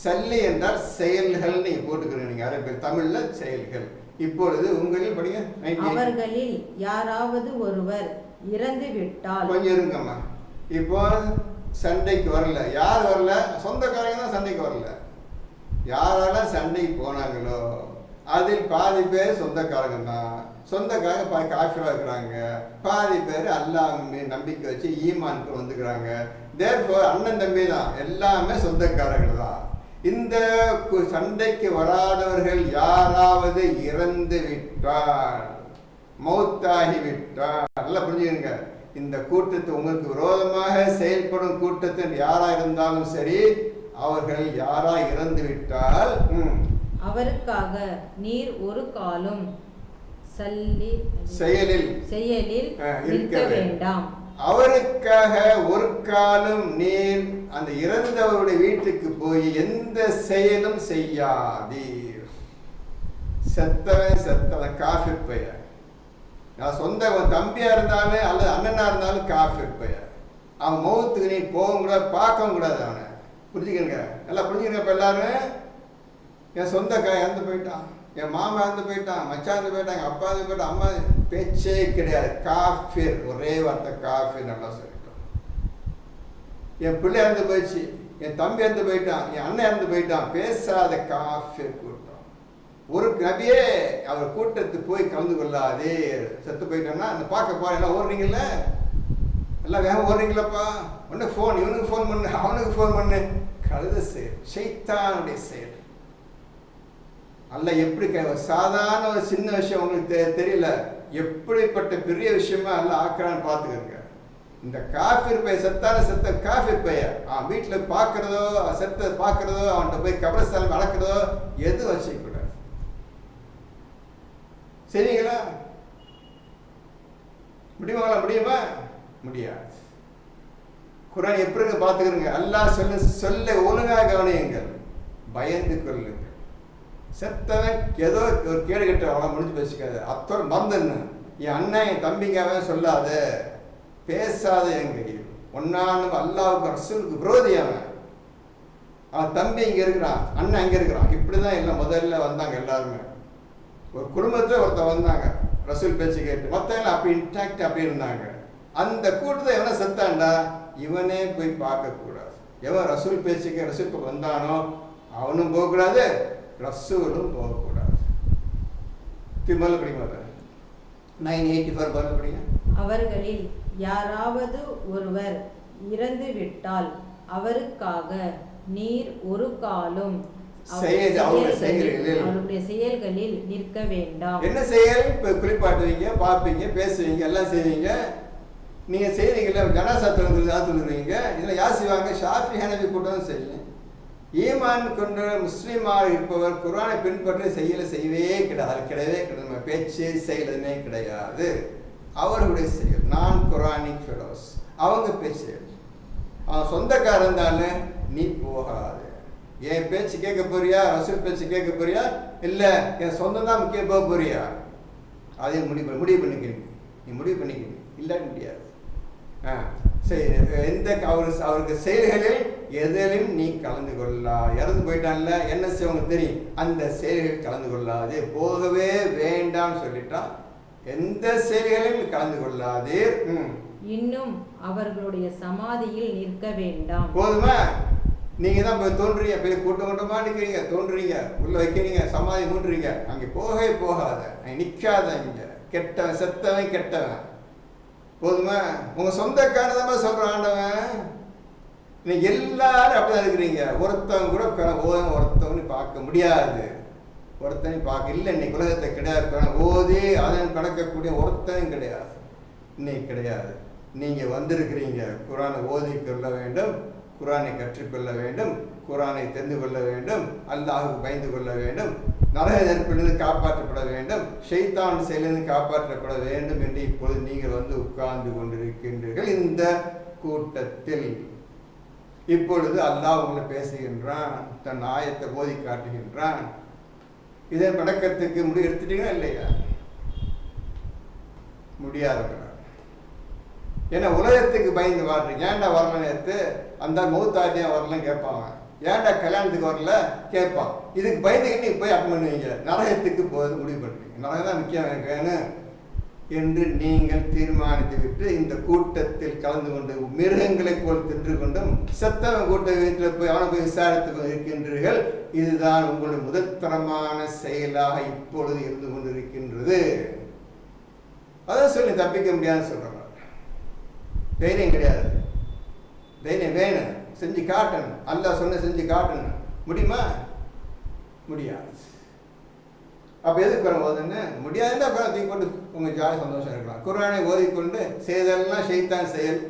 சல்லி என்றால் செயல்கள் நீங்க போட்டுக்கிறீங்க. நீங்க அரைப்ப தமிழ்ல செயல்கள். இப்பொழுது உங்களில் படிங்க. அவர்களில் யாராவது ஒருவர் இறந்து விட்டால். கொஞ்சம் இருங்கம்மா. இப்போ சண்டைக்கு வரல. யார் வரல? சொந்தக்காரங்க தான் சண்டைக்கு வரல. யாரெல்லாம் சண்டைக்கு போனாங்களோ அதில் பாதி பேர் சொந்தக்காரங்க தான். சொந்தக்காரங்க பாதி காஃபிரா இருக்கிறாங்க, பாதி பேர் அல்லாஹ் நம்பிக்கை வச்சு ஈமானுக்கு வந்துக்கிறாங்க. தேர்ஃபோர் அண்ணன் தம்பி தான், எல்லாமே சொந்தக்காரர்கள் தான். இந்த சண்டைக்கு வராதவர்கள் யாராவது இறந்து விட்டால், மௌத்தாகி விட்டால், நல்லா புரிஞ்சுக்கங்க. இந்த கூட்டத்தை உங்களுக்கு விரோதமாக செயல்படும் கூட்டத்தில் யாரா இருந்தாலும் சரி, அவர்கள் யாரா இறந்து விட்டால் அவருக்காக நீர் ஒரு காலும் செயலில் இருக்க வேண்டாம். அவருக்காக ஒரு காலம் நீர் அந்த இறந்தவருடைய வீட்டுக்கு போய் எந்த செயலும் செய்யாதீர். செத்தவன் காஃபிர் பெயர். நான் சொந்த தம்பியா இருந்தாலும் அல்லது அண்ணனா இருந்தாலும் காஃபிர் பெயர். அவன் மௌத்துக்கு நீ போகவும் கூடாது, பார்க்கவும் கூடாது. அவனை புரிஞ்சுக்கங்க, நல்லா புரிஞ்சுக்கங்க. இப்போ எல்லாரும் என் சொந்தக்காய் இறந்து போயிட்டான், என் மாமா இறந்து போயிட்டான், மச்சான் இறந்து போயிட்டான், எங்கள் அப்பா இறந்து போயிட்டான், அம்மா பேச்சே கிடையாது. காஃபிர், ஒரே வார்த்தை காஃபிர். நல்லா சொல்லிட்டோம். என் பிள்ளை இறந்து போயிடுச்சு, என் தம்பி இறந்து போயிட்டான், என் அண்ணன் இறந்து போயிட்டான், பேசாத காஃபிர் கூட்டம். ஒரு நபியே அவர் கூட்டத்துக்கு போய் கலந்து கொள்ளாதே. செத்து போயிட்டோம்னா அந்த பார்க்க போற எல்லாம் ஓடுறீங்கல்ல, எல்லாம் வேகம் ஓடுறீங்களப்பா. உடனே ஃபோன், இவனுக்கு ஃபோன் பண்ணு, அவனுக்கு ஃபோன் பண்ணு. கழுத செயல், ஷைத்தானுடைய செயல். அல்ல எப்படி சாதாரண ஒரு சின்ன விஷயம் உங்களுக்கு தெரியல, எப்படிப்பட்ட பெரிய விஷயமா அல்ல ஆக்கிறான்னு பார்த்துக்கங்க. இந்த காஃபிர் பைய, செத்த காஃபிர் பைய வீட்டில் பார்க்கறதோ, செத்த பார்க்கறதோ, அவன்கிட்ட போய் கபரஸ்தானம் வளர்க்குறதோ எதுவும் வச்சுக்கூடாது. சரிங்களா? முடியுமா? முடியாது. குர்ஆன் எப்படி பார்த்துக்கிறங்க. அல்லாஹ் சொல்ல ஒழுங்காக கவனியுங்கள், பயந்து கொள்ளுங்கள். செத்தவன் ஏதோ ஒரு கேடு கட்ட அவன் முடிஞ்சு பேசிக்காது. அத்தோட மறந்துன்னு என் அண்ணன் என் தம்பிக்காக சொல்லாத, பேசாத. எங்க ஒன்னான்னு அல்லாவுக்கு ரசூலுக்கு விரோதி. அவன் தம்பி இங்க இருக்கிறான், அண்ணன் அங்க இருக்கிறான். இப்படிதான் எல்லாம் முதல்ல வந்தாங்க. எல்லாருமே ஒரு குடும்பத்துல ஒருத்தர் வந்தாங்க, ரசூல் பேச்சு கேட்டு. மற்றவங்க அப்படி இன்டாக்ட் அப்படி இருந்தாங்க. அந்த கூட்டத்தை எவனை செத்தான்டா, இவனே போய் பார்க்க கூடாது. எவன் ரசூல் பேச்சுக்கு ரசூல் வந்தானோ அவனும் போகக்கூடாது, ரசூலும் போகக்கூடாது. திருமல படிக்க 984 பதில் படிங்க. அவர்களில் யாராவது ஒருவர் இறந்து விட்டால் அவருக்காக நீர் ஒரு காலும் அவருடைய செயல்களில் நிற்க வேண்டாம். என்ன செயல்? இப்போ குளிப்பாட்டுவீங்க, பார்ப்பீங்க, பேசுவீங்க, எல்லாம் செய்வீங்க. நீங்க செய்றீங்கல்ல, ஜனாசா தொழுகிறீங்க. இதுல யார் செய்வாங்க? ஷாஃபி ஹனஃபி கூட்டம் செய்யுங்க. ஈமான் கொண்ட முஸ்லீமாக இருப்பவர் குர்ஆனை பின்பற்ற செய்யவே கிடையாது. அது கிடையவே கிடையாது. பேச்சு செயலுமே கிடையாது. அவர்களுடைய செயல் நான் குரானிக் ஃபெலோஸ், அவங்க பேச்சு. அவன் சொந்தக்காரன் இருந்தாலும் நீ போகாது. என் பேச்சு கேட்க போறியா, ரசூல் பேச்சு கேட்க போறியா, இல்லை என் சொந்தம் தான் முக்கியம் போக போறியா, அதையும் முடிவு பண்ணிக்கணும். நீ முடிவு பண்ணிக்கணும், இல்லாட்டி முடியாது. சரி, எந்த அவருக்கு செயல்களில் எதிலும் நீ கலந்து கொள்ளா. இறந்து போயிட்டான்ல, என்ன செய்வாங்க தெரியும், அந்த செயல்களில் கலந்து கொள்ளாதே, போகவே வேண்டாம் சொல்லிட்டான். எந்த செயல்களையும் கலந்து கொள்ளாதே. இன்னும் அவர்களுடைய சமாதியில் நிற்க வேண்டாம். போதுமா? நீங்க தான் போய் தோன்றீங்க, போய் கூட்டமா நிற்கிறீங்க, தோன்றீங்க, உள்ள வைக்கிறீங்க, சமாதி மூன்றீங்க, அங்கே போகவே போகாத, நிற்காத. இங்க கெட்டவன் செத்தவன் கெட்டவன். போதுமா? உங்க சொந்தக்காரதான் சொல்றான் ஆண்டவன். நீங்க எல்லாரும் அப்படிதான் இருக்கிறீங்க. ஒருத்தவங்க கூட ஒருத்தவங்க பார்க்க முடியாது. ஒருத்தனை பார்க்க இல்லை, இன்னைக்கு உலகத்தை கிடையாது. ஓதி அதன் கடக்கக்கூடிய ஒருத்தனும் கிடையாது, இன்னைக்கு கிடையாது. நீங்க வந்திருக்கிறீங்க, குர்ஆனை ஓதி கொள்ள வேண்டும், குர்ஆனை கற்றுக்கொள்ள வேண்டும், குர்ஆனை தெரிந்து கொள்ள வேண்டும், அல்லாஹ்வுக்கு பயந்து கொள்ள வேண்டும், நரக நெருப்பிலிருந்து காப்பாற்றப்பட வேண்டும், ஷைத்தான் செயலிலிருந்து காப்பாற்றப்பட வேண்டும் என்று இப்பொழுது நீங்கள் வந்து உட்கார்ந்து கொண்டிருக்கின்றீர்கள் இந்த கூட்டத்தில். இப்பொழுது அல்லாஹ் உங்களை பேசுகின்றான், தன் ஆயத்தை போதி காட்டுகின்றான். இதை பழக்கத்துக்கு முடிவு எடுத்துட்டீங்களா இல்லையா? முடியாதவங்களா? ஏன்னா உலகத்துக்கு பயந்து வாழ்றீங்க. ஏன்டா வரல நேற்று, அந்த மௌத்தாட்டியா வரலன்னு கேட்பாங்க. ஏன்டா கல்யாணத்துக்கு வரல கேட்பான். இதுக்கு பயந்துக்கிட்டு போய் அப்ப பண்ணுவீங்க, நரகத்துக்கு போகிறது முடிவு பண்ணுவீங்க. நரகம் தான் முக்கியம் எனக்கு வேணும் என்று நீங்கள் தீர்மானித்து விட்டு இந்த கூட்டத்தில் கலந்து கொண்டு மிருகங்களை போல் தின்று கொண்டும் செத்தவன் கூட்ட வீட்டில் போய் அவனை போய் விசாரித்து இருக்கின்றீர்கள். இதுதான் உங்களுடைய முதற்தரமான செயலாக இப்பொழுது இருந்து கொண்டிருக்கின்றது. அதான் சொல்லி தப்பிக்க முடியாதுன்னு சொல்றாங்க. தைரியம் கிடையாது, தைரியம் வேணும், செஞ்சு காட்டணும். அல்லாஹ் சொன்ன செஞ்சு காட்டணும். முடியுமா? முடியாது. அப்போ எதுக்கு குரான் ஓதுன்னு முடியாதுன்னா குரான் தூக்கி கொண்டு உங்கள் ஜாலி சந்தோஷம் இருக்கலாம். குர்ஆனை ஓதிக்கொண்டு செய்தெல்லாம் ஷைத்தான் செயல்,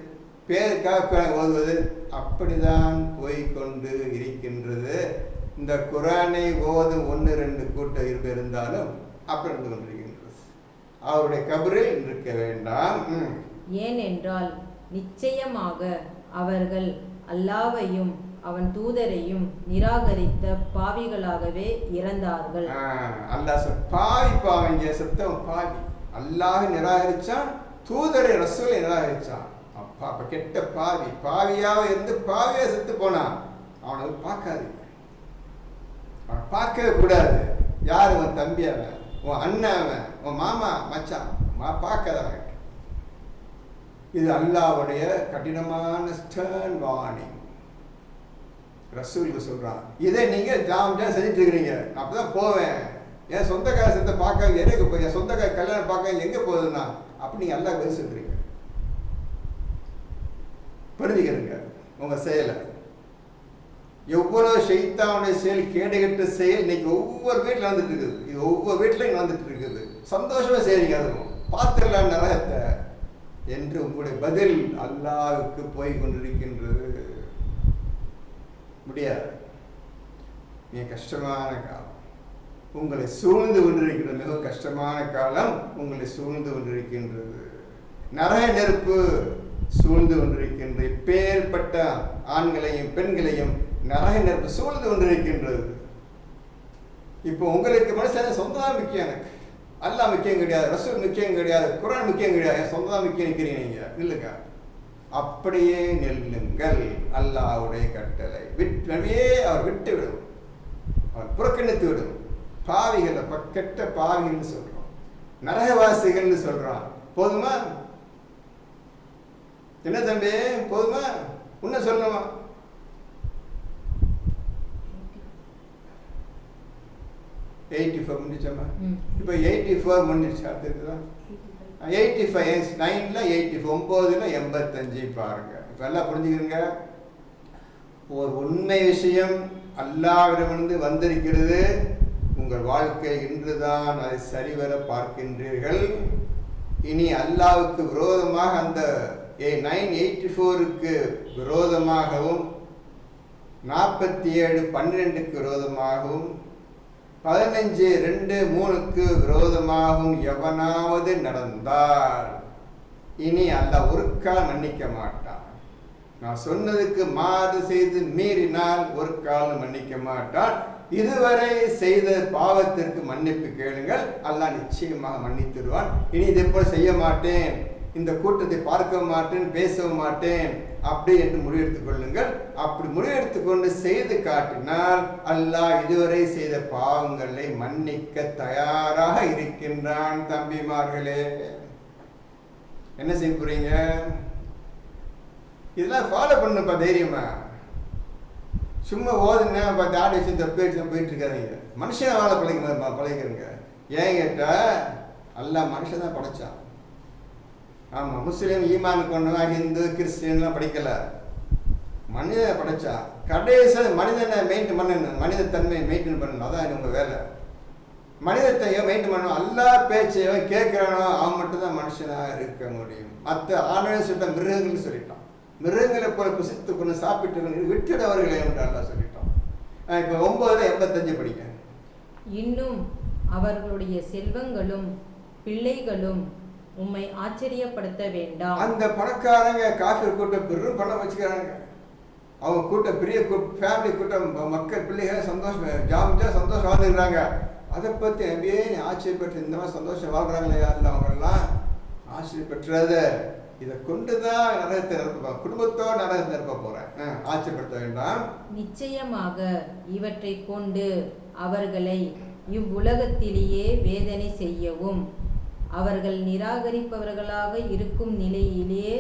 பேருக்காக குரான் ஓதுவது அப்படிதான் போய்கொண்டு இருக்கின்றது. இந்த குர்ஆனை ஓதும் 1-2 கூட்டம் இருந்தாலும் அப்படி இருந்து கொண்டிருக்கின்றது. அவருடைய கபரில் இருக்க வேண்டாம். ஏனென்றால் நிச்சயமாக அவர்கள் அல்லாஹ்வையும் அவன் தூதரையும் நிராகரித்த பாவிகளாகவே இறந்தார்கள். அல்லாஹ் பாவிங்க, செத்தவன் பாவி. அல்லாஹ் நிராகரிச்சான், தூதரை ரசூலை நிராகரிச்சான். அப்ப கெட்ட பாவி, பாவியாக இருந்து பாவியா செத்து போனான். அவனை பார்க்காதீங்க, அவனை பார்க்கவே கூடாது. யாரு? உன் தம்பி அவன், உன் அண்ணன் அவன், உன் மாமா மச்சான், பார்க்காதவன். இது அல்லாஹ்வுடைய கடினமான ஸ்டர்ன் வார்னிங். ரசூலுக்கு சொல்றான், இதை நீங்க ஜாம் செஞ்சுட்டு இருக்கிறீங்க. அப்பதான் போவேன், என் சொந்தக்கார செத்த பார்க்க எனக்கு போய் என் சொந்தக்கார கல்யாணம் பார்க்க எங்க போகுதுன்னா அப்படி நீங்க அல்லாஹ் பதில் சொல்றீங்க. புரிஞ்சுக்கிறீங்க உங்க செயலை. எவ்வளவு ஷைத்தானுடைய செயல், கேடுகட்ட செயல் இன்னைக்கு ஒவ்வொரு வீட்டில் நடந்துட்டு இருக்குது. இது ஒவ்வொரு வீட்டிலையும் நடந்துட்டு இருக்குது. சந்தோஷமா செய்றீங்க, அதுவும் பார்த்துடலாம் நரகத்தை என்று உங்களுடைய பதில் அல்லாஹ்வுக்கு போய் கொண்டிருக்கின்றது. முடியாது. மிக கஷ்டமான காலம் உங்களை சூழ்ந்து கொண்டிருக்கின்றது. மிக கஷ்டமான காலம் உங்களை சூழ்ந்து கொண்டிருக்கின்றது. நரக நெருப்பு சூழ்ந்து கொண்டிருக்கின்றது. இப்பேற்பட்ட ஆண்களையும் பெண்களையும் நரக நெருப்பு சூழ்ந்து கொண்டிருக்கின்றது. இப்போ உங்களுக்கு மனுஷன் சொந்தம் முக்கியம், எனக்கு அல்லாஹ் முக்கியம் கிடையாது, ரசூல் முக்கியம் கிடையாது, குர்ஆன் முக்கியம் கிடையாது, என் சொந்தம் முக்கியம் நிற்கிறீங்க. நீங்க இல்லைங்க, அப்படியே நெல்லுங்கள். அல்லாஹ்வுடைய கட்டளை விட்டவே அவர் விட்டு விடும், அவர் புறக்கணித்து விடும். பாவிகள், கெட்ட பாவிகள்னு சொல்றோம், நரகவாசிகள்னு சொல்றான். போதுமா? என்ன தம்பி, போதுமா? உன்ன சொல்லணுமா? முடிச்சோமா? இப்போ 84 முடிச்சு. அடுத்ததுதான் 85, 9ல் 84, 9ல் 85 பாருங்க. இப்போ எல்லாம் புரிஞ்சுக்கிறீங்க. ஒரு உண்மை விஷயம் அல்லாஹ்விடமிருந்து வந்திருக்கிறது. உங்கள் வாழ்க்கை இன்றுதான் அதை சரிவர பார்க்கின்றீர்கள். இனி அல்லாஹ்வுக்கு விரோதமாக அந்த 984க்கு விரோதமாகவும் 47:12 விரோதமாகவும் 15:2-3 விரோதமாகவும் எவனாவது நடந்தால் இனி அல்லாஹ் ஒரு கால் மன்னிக்க மாட்டான். நான் சொன்னதுக்கு மாறு செய்து மீறினால் ஒரு காலம் மன்னிக்க மாட்டான். இதுவரை செய்த பாவத்திற்கு மன்னிப்பு கேளுங்கள், அல்லாஹ் நிச்சயமாக மன்னித்துடுவான். இனி இதை போல் செய்ய மாட்டேன், இந்த கூட்டத்தை பார்க்க மாட்டேன், பேசவும் மாட்டேன் அப்படி என்று முடிவெடுத்துக் கொள்ளுங்கள். அப்படி முடிவெடுத்துக் கொண்டு செய்து காட்டினால் அல்லாஹ் இதுவரை செய்த பாவங்களை மன்னிக்க தயாராக இருக்கின்றான். தம்பிமார்களே, என்ன செய்ய போறீங்க? இதெல்லாம் ஃபாலோ பண்ணுப்பா தைரியமா. சும்மா ஓதுனா பார்த்து ஆடி வச்சு தப்பு போயிட்டு இருக்காதீங்க. மனுஷனை வாழ பழகிறங்க. ஏன் கேட்டா அல்லாஹ் மனுஷன் தான் படைச்சான். ஆமாம், முஸ்லீம் ஈமான் கொண்டவன், ஹிந்து கிறிஸ்டின்லாம் படிக்கல, மனிதனை படைச்சா. கடைசியில் மனிதனை மெயின்டைன் பண்ணணும், மனித தன்மையை மெயின்டைன் பண்ணணும். அதான் உங்கள் வேலை. மனிதத்தையும் மெயின்டைன் பண்ணணும். எல்லா பேச்சையும் கேட்குறானோ அவன் மட்டும்தான் மனுஷனாக இருக்க முடியும். மற்ற ஆண்களை சொல்லிட்டான், மிருகங்கள் சொல்லிட்டான். மிருகங்களை போல புசித்து கொண்டு சாப்பிட்டு விட்டுடவர்களை என்று சொல்லிட்டோம். இப்போ 9:85 படிக்க. இன்னும் அவர்களுடைய செல்வங்களும் பிள்ளைகளும் உம்மை ஆச்சரியப்படுத்த வேண்டாம். அந்த பணக்காரங்க காஃபர் கூட்டம் பெரும் பணம் வச்சுக்கிறாங்க. அவங்க கூட்டம் பெரிய ஃபேமிலி கூட்டம், மக்கள் பிள்ளைகள் சந்தோஷம் ஜாமிஜா சந்தோஷம் வாழ்ந்துக்கிறாங்க. அதை பற்றி அப்படியே ஆச்சரியப்பட்டு இந்த மாதிரி சந்தோஷம் வாழ்கிறாங்களே யாரில் அவங்கெல்லாம் ஆச்சரியப்பட்டுறாத. இதை கொண்டு தான் நரகத்தை நிரப்ப, குடும்பத்தோடு நரகத்தை நிரப்ப போகிறேன். ஆச்சரியப்படுத்த வேண்டாம். நிச்சயமாக இவற்றை கொண்டு அவர்களை இவ்வுலகத்திலேயே வேதனை செய்யவும் அவர்கள் நிராகரிப்பவர்களாக இருக்கும் நிலையிலே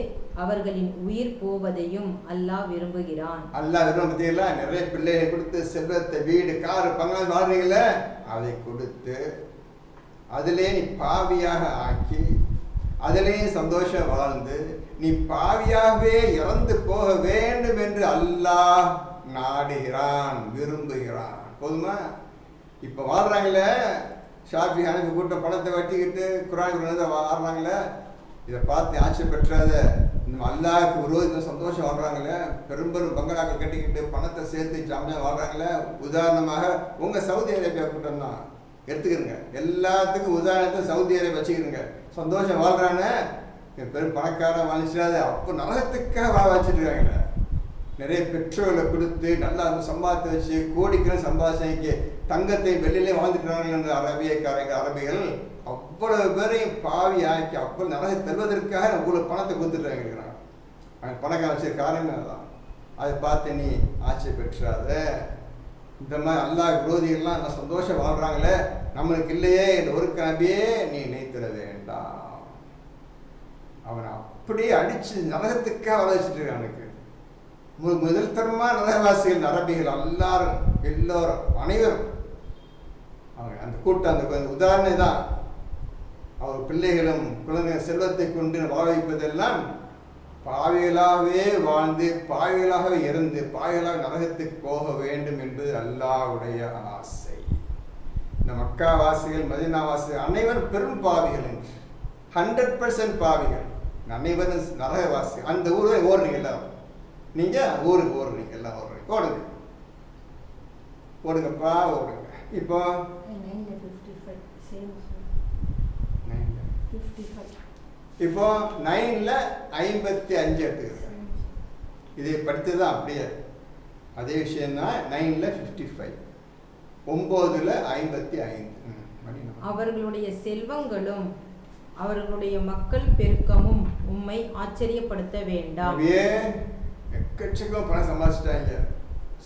அவர்களின் உயிர் போவதையும் அல்லாஹ் விரும்புகிறான். அல்லாஹ் விரும்புறீங்களா? நிறைய பிள்ளைகளை கொடுத்து செல்வத்தை, வீடு, காரு, பங்களா வாழ்றீங்களே, அதை கொடுத்து அதிலே நீ பாவியாக ஆக்கி அதிலேயும் சந்தோஷம் வாழ்ந்து நீ பாவியாகவே இறந்து போக வேண்டும் என்று அல்லாஹ் நாடுகிறான், விரும்புகிறான். போதுமா? இப்போ வாழ்றாங்களே ஷாஃபி ஹனஃபி கூட்டம் பணத்தை வட்டிக்கிட்டு குர்ஆன் வாழ்றாங்களே, இதை பார்த்து ஆச்சரியப்பற்றாத. இந்த அல்லாஹ்வுக்கு விரோதித்த சந்தோஷம் வாழ்றாங்களே, பெரும்பெரும் பங்களாக்கள் கட்டிக்கிட்டு பணத்தை சேர்த்து ஜாமியாக வாழ்றாங்களே. உதாரணமாக உங்கள் சவுதி அரேபியா கூட்டம் தான் எடுத்துக்கிறங்க. எல்லாத்துக்கும் உதாரணத்தை சவுதி அரேபியா வச்சுக்கிறங்க. சந்தோஷம் வாழ்றானே, பெரும் பணக்காரன் வாழ்ச்சிடாத. அப்போ நரகத்துக்காக வாழ வச்சுருக்காங்க. நிறைய பெட்ரோலை கொடுத்து நல்லா சம்பாதித்து வச்சு கோடிக்கணக்கில் சம்பாதிச்சு தங்கத்தை வெள்ளிலே வாழ்ந்துக்கிறார்கள் என்ற அரபிகள் அவ்வளவு பேரையும் பாவி ஆக்கி அவ்வளோ நரகத்தை தருவதற்காக அவ்வளோ பணத்தை கொடுத்துட்டு இருக்கிறாங்க. அவன் பணக்கார வச்ச காரணமே அதுதான். அதை பார்த்து நீ ஆட்சி பெற்றாத. இந்த மாதிரி அல்லாஹ் விரோதிகள்லாம் நல்லா சந்தோஷம் வாழ்றாங்களே, நம்மளுக்கு இல்லையே என்ற ஒரு கனவையே நீ நினைத்திட வேண்டாம். அவனை அப்படியே அடிச்சு நரகத்துக்காக வளர்ச்சிட்டு இருக்கானுக்கு. முதல் தரமாக நரகவாசிகள் அரபிகள் எல்லோரும் அனைவரும் அவங்க அந்த கூட்டம், அந்த உதாரணம் தான். அவர் பிள்ளைகளும் குழந்தைகள் செல்வத்தை கொண்டு வாழ வைப்பதெல்லாம் பாவிகளாகவே வாழ்ந்து பாவிகளாகவே இறந்து பாவிகளாக நரகத்துக்கு போக வேண்டும் என்பது அல்லாஹ்வுடைய ஆசை. இந்த மக்காவாசிகள் மதீனாவாசிகள் அனைவரும் பெரும் பாவிகள் என்று 100% பாவிகள், அனைவரும் நரகவாசி. அந்த ஊரில் ஓடுறீங்க எல்லாரும், நீங்கள் ஊருக்கு ஓடுறீங்க, எல்லாம் ஓடுறீங்க, ஓடுங்க ஓடுங்கப்பா ஓடுங்க. இப்போ 9ல் 55 எடுத்துக்கிறேன். இதை படித்தது தான் அப்படியே அதே விஷயம்தான். 9ல் 55, 9ல் 55. அவர்களுடைய செல்வங்களும் அவர்களுடைய மக்கள் பெருக்கமும் உம்மை ஆச்சரியப்படுத்த வேண்டாம். எக்கச்சக்கம் பணம் சம்பாதிச்சிட்டாங்க,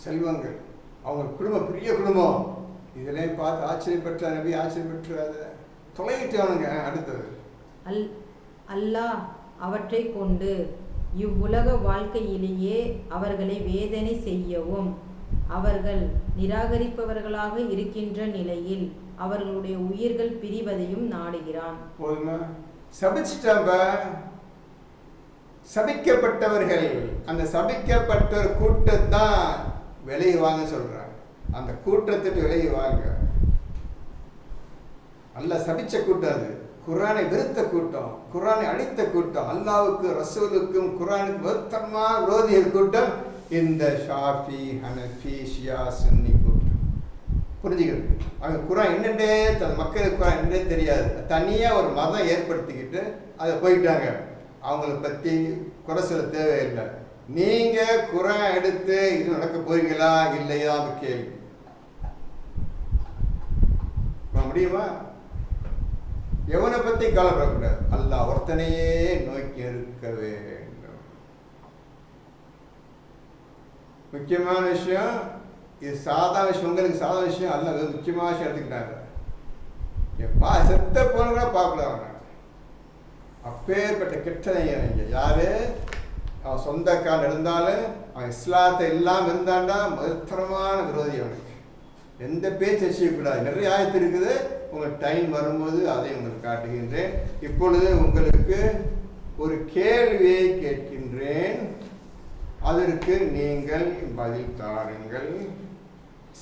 செல்வங்கள், அவங்க குடும்பம் பெரிய குடும்பம். இதெல்லாம் பார்த்து ஆச்சரியப்பட்ட நபி ஆச்சரியப்பட்டுறாத தொலைகிட்டவனுங்க. அடுத்தது அல்லாஹ் அவற்றை கொண்டு இவ்வுலக வாழ்க்கையிலேயே அவர்களை வேதனை செய்யவும் அவர்கள் நிராகரிப்பவர்களாக இருக்கின்ற நிலையில் அவர்களுடைய உயிர்கள் பிரிவதையும் நாடுகிறான். போதுமா? சபிச்சிட்டாம்ப. சபிக்கப்பட்டவர்கள், அந்த சபிக்கப்பட்ட கூட்டத்தான் விலகி வாங்க சொல்றாங்க. அந்த கூட்டத்திட்டு விலகி வாங்க. அல்ல சபிச்ச கூட்டம் அது. குர்ஆனை வெறுத்த கூட்டம், குர்ஆனை அழித்த கூட்டம், அல்லாஹ்வுக்கு ரசூலுக்கும் குர்ஆனுக்கு வருத்தமா விரோதிய கூட்டம். இந்த ஷாஃபி, ஹனஃபி, ஷியா, சுன்னி கூட்டம் புரிஞ்சுக்கிறது. அவங்க குரான் என்னென்னே மக்களுக்கு குரான் என்னே தெரியாது, தனியாக ஒரு மதம் ஏற்படுத்திக்கிட்டு அதை போயிட்டாங்க. அவங்கள பற்றி குறை சொல்ல தேவையில்லை. நீங்கள் குரான் எடுத்து இது நடக்க போறீங்களா இல்லையா கேள்வி முடியுமா? எவனை பற்றி கவலைப்படக்கூடாது, அல்லாஹ் ஒருத்தனையே நோக்கி இருக்க வேண்டும். முக்கியமான விஷயம் இது. சாதாரண விஷயம், உங்களுக்கு சாதாரண விஷயம் அல்ல, அது முக்கியமான விஷயம் எடுத்துக்கிட்டாங்க. எப்பா செத்த போன கூட பார்க்கல. அப்பேற்பட்ட கெட்டதைங்க யாரு? அவன் சொந்தக்காரன் இருந்தாலும் அவன் இஸ்லாத்தை இல்லாமல் இருந்தான்டா மருத்தரமான விரோதி. அவனுக்கு எந்த பேச்சு செய்யக்கூடாது. நிறைய ஆயத்து இருக்குது, உங்களுக்கு டைம் வரும்போது அதை உங்களுக்கு காட்டுகின்றேன். இப்பொழுது உங்களுக்கு ஒரு கேள்வியை கேட்கின்றேன், அதற்கு நீங்கள் பதில் தாருங்கள்.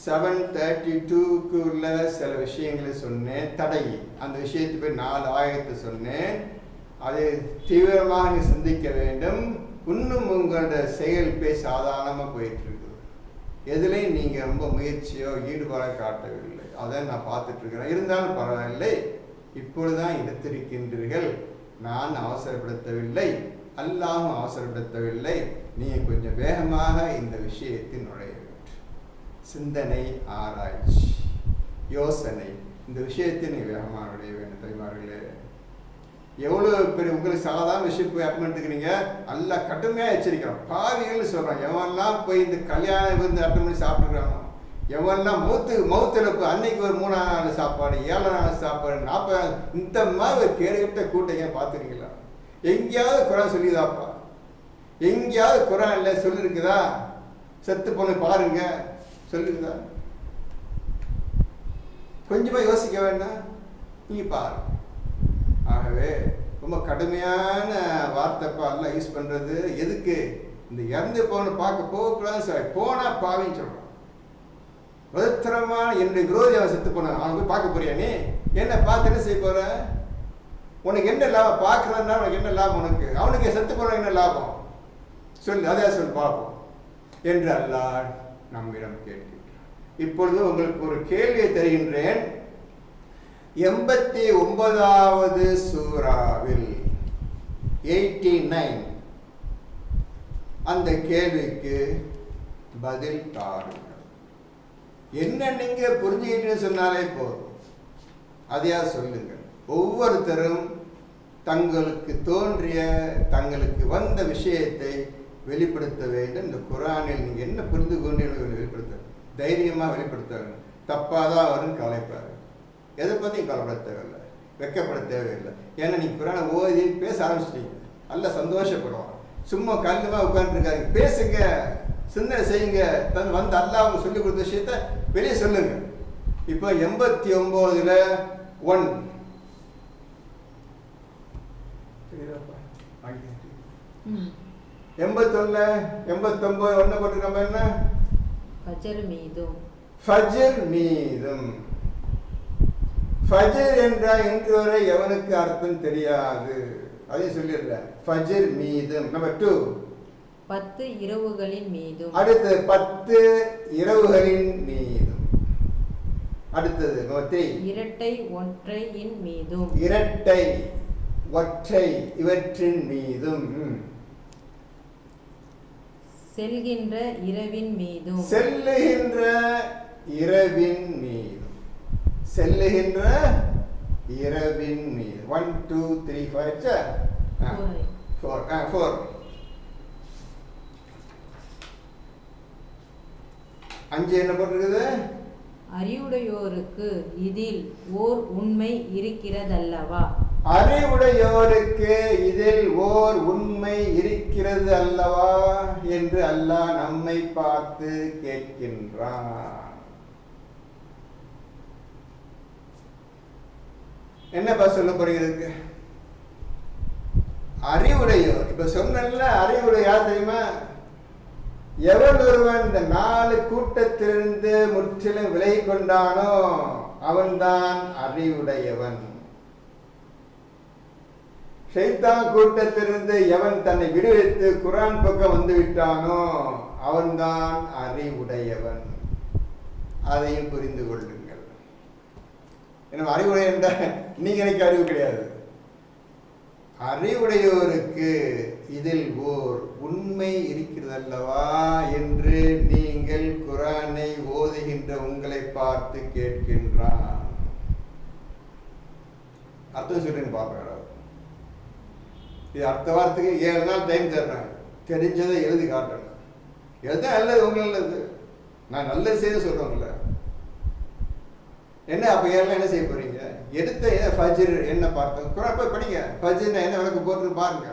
732க்கு உள்ள சில விஷயங்களை சொன்னேன், தடை. அந்த விஷயத்துக்கு போய் 4 ஆயத்தை சொன்னேன். அதை தீவிரமாக நீ சிந்திக்க வேண்டும். இன்னும் உங்களோட செயல் போய் சாதாரணமாக போயிட்டு இருக்குது. எதுலையும் நீங்கள் ரொம்ப முயற்சியோ ஈடுபாடோ காட்டவில்லை. அதை நான் பார்த்துட்டு இருக்கிறேன். இருந்தாலும் பரவாயில்லை, இப்பொழுதுதான் எடுத்திருக்கின்றீர்கள். நான் அவசரப்படுத்தவில்லை, அல்லாஹ்வும் அவசரப்படுத்தவில்லை. நீங்கள் கொஞ்சம் வேகமாக இந்த விஷயத்தில் நுழைய வேண்டும். சிந்தனை, ஆராய்ச்சி, யோசனை, இந்த விஷயத்தில் நீங்கள் வேகமாக நுழைய வேண்டும். தைமார்களே, எவ்வளோ பெரிய உங்களுக்கு சாதாரண விஷயம் போய் அட்டன் பண்ணிக்கிறீங்க. நல்லா கடுமையாக எச்சரிக்கிறோம். பாவிகள்னு சொல்கிறான். எவன்லாம் போய் இந்த கல்யாணம் விருந்து அட்டன் பண்ணி சாப்பிட்டுக்கிறானோ, எவன்லாம் மௌத்திழப்பு அன்னைக்கு ஒரு 3 நாள் சாப்பாடு, 7 நாள் சாப்பாடு, 40 இந்த மாதிரி ஒரு கேடுகிட்ட கூட்டம் ஏன் பார்த்துருக்கீங்களா? எங்கேயாவது குரான் சொல்லிதாப்பா? எங்கேயாவது குரான் இல்லை சொல்லியிருக்குதா? செத்து போன பாருங்க சொல்லியிருக்குதா? கொஞ்சமாக யோசிக்க வேண்டாம், நீங்கள் பாருங்க. ஆகவே ரொம்ப கடுமையான வார்த்தைப்பா எல்லாம் யூஸ் பண்ணுறது எதுக்கு? இந்த இறந்து போன பார்க்க போகக்கூடாதுன்னு சொல்ல, போனால் பாவின்னு சொல்கிறான். பவித்திரமான என்னுடைய விரோதி அவன் செத்து போனான், அவன் போய் பார்க்க போறியா? நீ என்ன பார்த்து என்ன செய்ய போற? உனக்கு என்ன லாபம்? பார்க்கறதுனா உனக்கு என்ன லாபம்? உனக்கு அவனுக்கு செத்து போன என்ன லாபம் சொல்லு, அதே சொல்லு பார்ப்போம் என்று அல்லாஹ் நம்மிடம் கேட்கின்றான். இப்பொழுது உங்களுக்கு ஒரு கேள்வியை தருகின்றேன். 89வது சூராவில் 89 அந்த கேள்விக்கு பதில் தாருங்கள். என்ன நீங்க புரிஞ்சுக்கிட்டீங்கன்னு சொன்னாலே போதும், அதையா சொல்லுங்கள். ஒவ்வொருத்தரும் தங்களுக்கு தோன்றிய தங்களுக்கு வந்த விஷயத்தை வெளிப்படுத்த வேண்டும். இந்த குரானில் நீங்க என்ன புரிந்து கொண்டீர்கள் வெளிப்படுத்த தைரியமாக வெளிப்படுத்த வேண்டும். தப்பாதான் வரும் கவலைப்பாரு, எதை பற்றியும் கவலைப்பட தேவையில்லை, வெக்கப்பட தேவையில்லை. ஏன்னா நீங்கள் குரானை ஓதி பேச ஆரம்பிச்சிட்டீங்க, நல்லா சந்தோஷப்படுவான். சும்மா கல்லுமாக உட்காந்துருக்காங்க, பேசுங்க, சிந்தனை செய்யுங்க. வந்து அல்லாஹ் அவங்க சொல்லிக் கொடுத்த விஷயத்த வெளியே சொல்லுங்க. இப்போ 89ல் 1 89 ஒன்றை போட்டுருக்க என்ன? ஃபஜ்ர் மீதும். ஃபஜ்ர் மீதும். ஃபஜ்ர் என்றால் இன்று வரை எவனுக்கு அர்த்தம் தெரியாது, அதையும் சொல்லிடுறேன். ஃபஜ்ர் மீதும். நம்பர் 2 10 இரவுகளின் மீதும். அடுத்து 10 இரவுகளின் மீதும். அடுத்தது நம்பர் 3 இரட்டை ஒற்றையின் மீதும். இரட்டை ஒற்றை இவற்றின் மீதும். செல்கின்ற இரவின் மீதும். செல்லுகின்ற இரவின் மீதும். செல்லுகின்ற இரவின் மீது. 1 2 3 4 5 என்ன போட்டிருக்குது? அறிவுடையோருக்கு இதில் ஓர் உண்மை இருக்கிறதல்லவா? அறிவுடையோருக்கு இதில் ஓர் உண்மை இருக்கிறது அல்லவா என்று அல்லாஹ் நம்மை பார்த்து கேட்கின்றான். என்னப்பா சொல்ல போறீங்க? அறிவுடையோர். இப்ப சொன்ன அறிவுடைய யார் தெரியுமா? எவன் ஒருவன் இந்த 4 கூட்டத்திலிருந்து முற்றிலும் விலகி கொண்டானோ அவன்தான் அறிவுடையவன். ஷைத்தான் கூட்டத்திலிருந்து எவன் தன்னை விடுவித்து குர்ஆன் பக்கம் வந்து விட்டானோ அவன்தான் அறிவுடையவன். அதையும் புரிந்து கொள்ளுங்கள். என்ன அறிவுடைய என்றால் நீங்க எனக்கு அறிவு கிடையாது. அறிவுடையோருக்கு இதில் ஓர் உண்மை இருக்கிறதல்லவா என்று நீங்கள் குர்ஆனை ஓதுகின்ற உங்களை பார்த்து கேட்கின்றான். அர்த்தம் சொல்றேன்னு பார்ப்பேன். இது அடுத்த வாரத்துக்கு 7 நாள் டைம் தர்றேன். தெரிஞ்சதை எழுதி காட்டணும். எழுத நல்லது, உங்க நல்லது. நான் நல்லது செய்ய சொல்றோம்ல. என்ன அப்ப 7 நாள் என்ன செய்ய போறீங்க? எடுத்த ஃபஜ்ர் என்ன பார்த்தோம் குர்ஆன் போய் படிங்க. ஃபஜ்ர்னா என்ன விளக்கு போட்டு பாருங்க.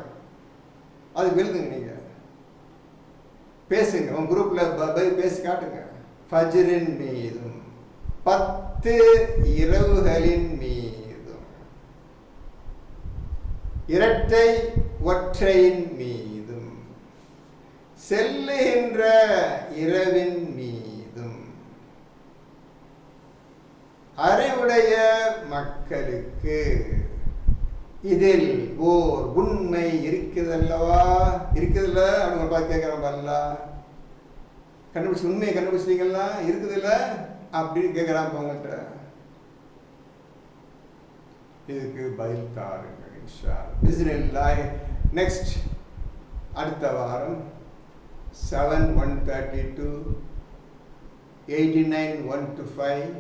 அது எழுதுங்க. நீங்க பேசுங்க. உங்க குரூப்ல பேசி காட்டுங்க. ஃபஜ்ரின் மீதும் 10 இரவுகளின் மீதும் இரட்டை ஒற்றையின் மீதும் செல்லுகின்ற இரவின் மீதும் அறிவுடைய மக்களுக்கு இதில் ஓர் உண்மை இருக்கிறதல்லவா? இருக்குதுல்ல? அவங்க பார்த்து கேட்குறான் பாருல. கண்டுபிடிச்சி உண்மையை கண்டுபிடிச்சிட்டீங்களா? இருக்குதுல்ல அப்படின்னு கேட்குறான் அவங்கள்ட்ட. இதுக்கு பதில் தாருங்க. பிஸ்மில்லாஹ். நெக்ஸ்ட் அடுத்த வாரம் 7:132 89:1-5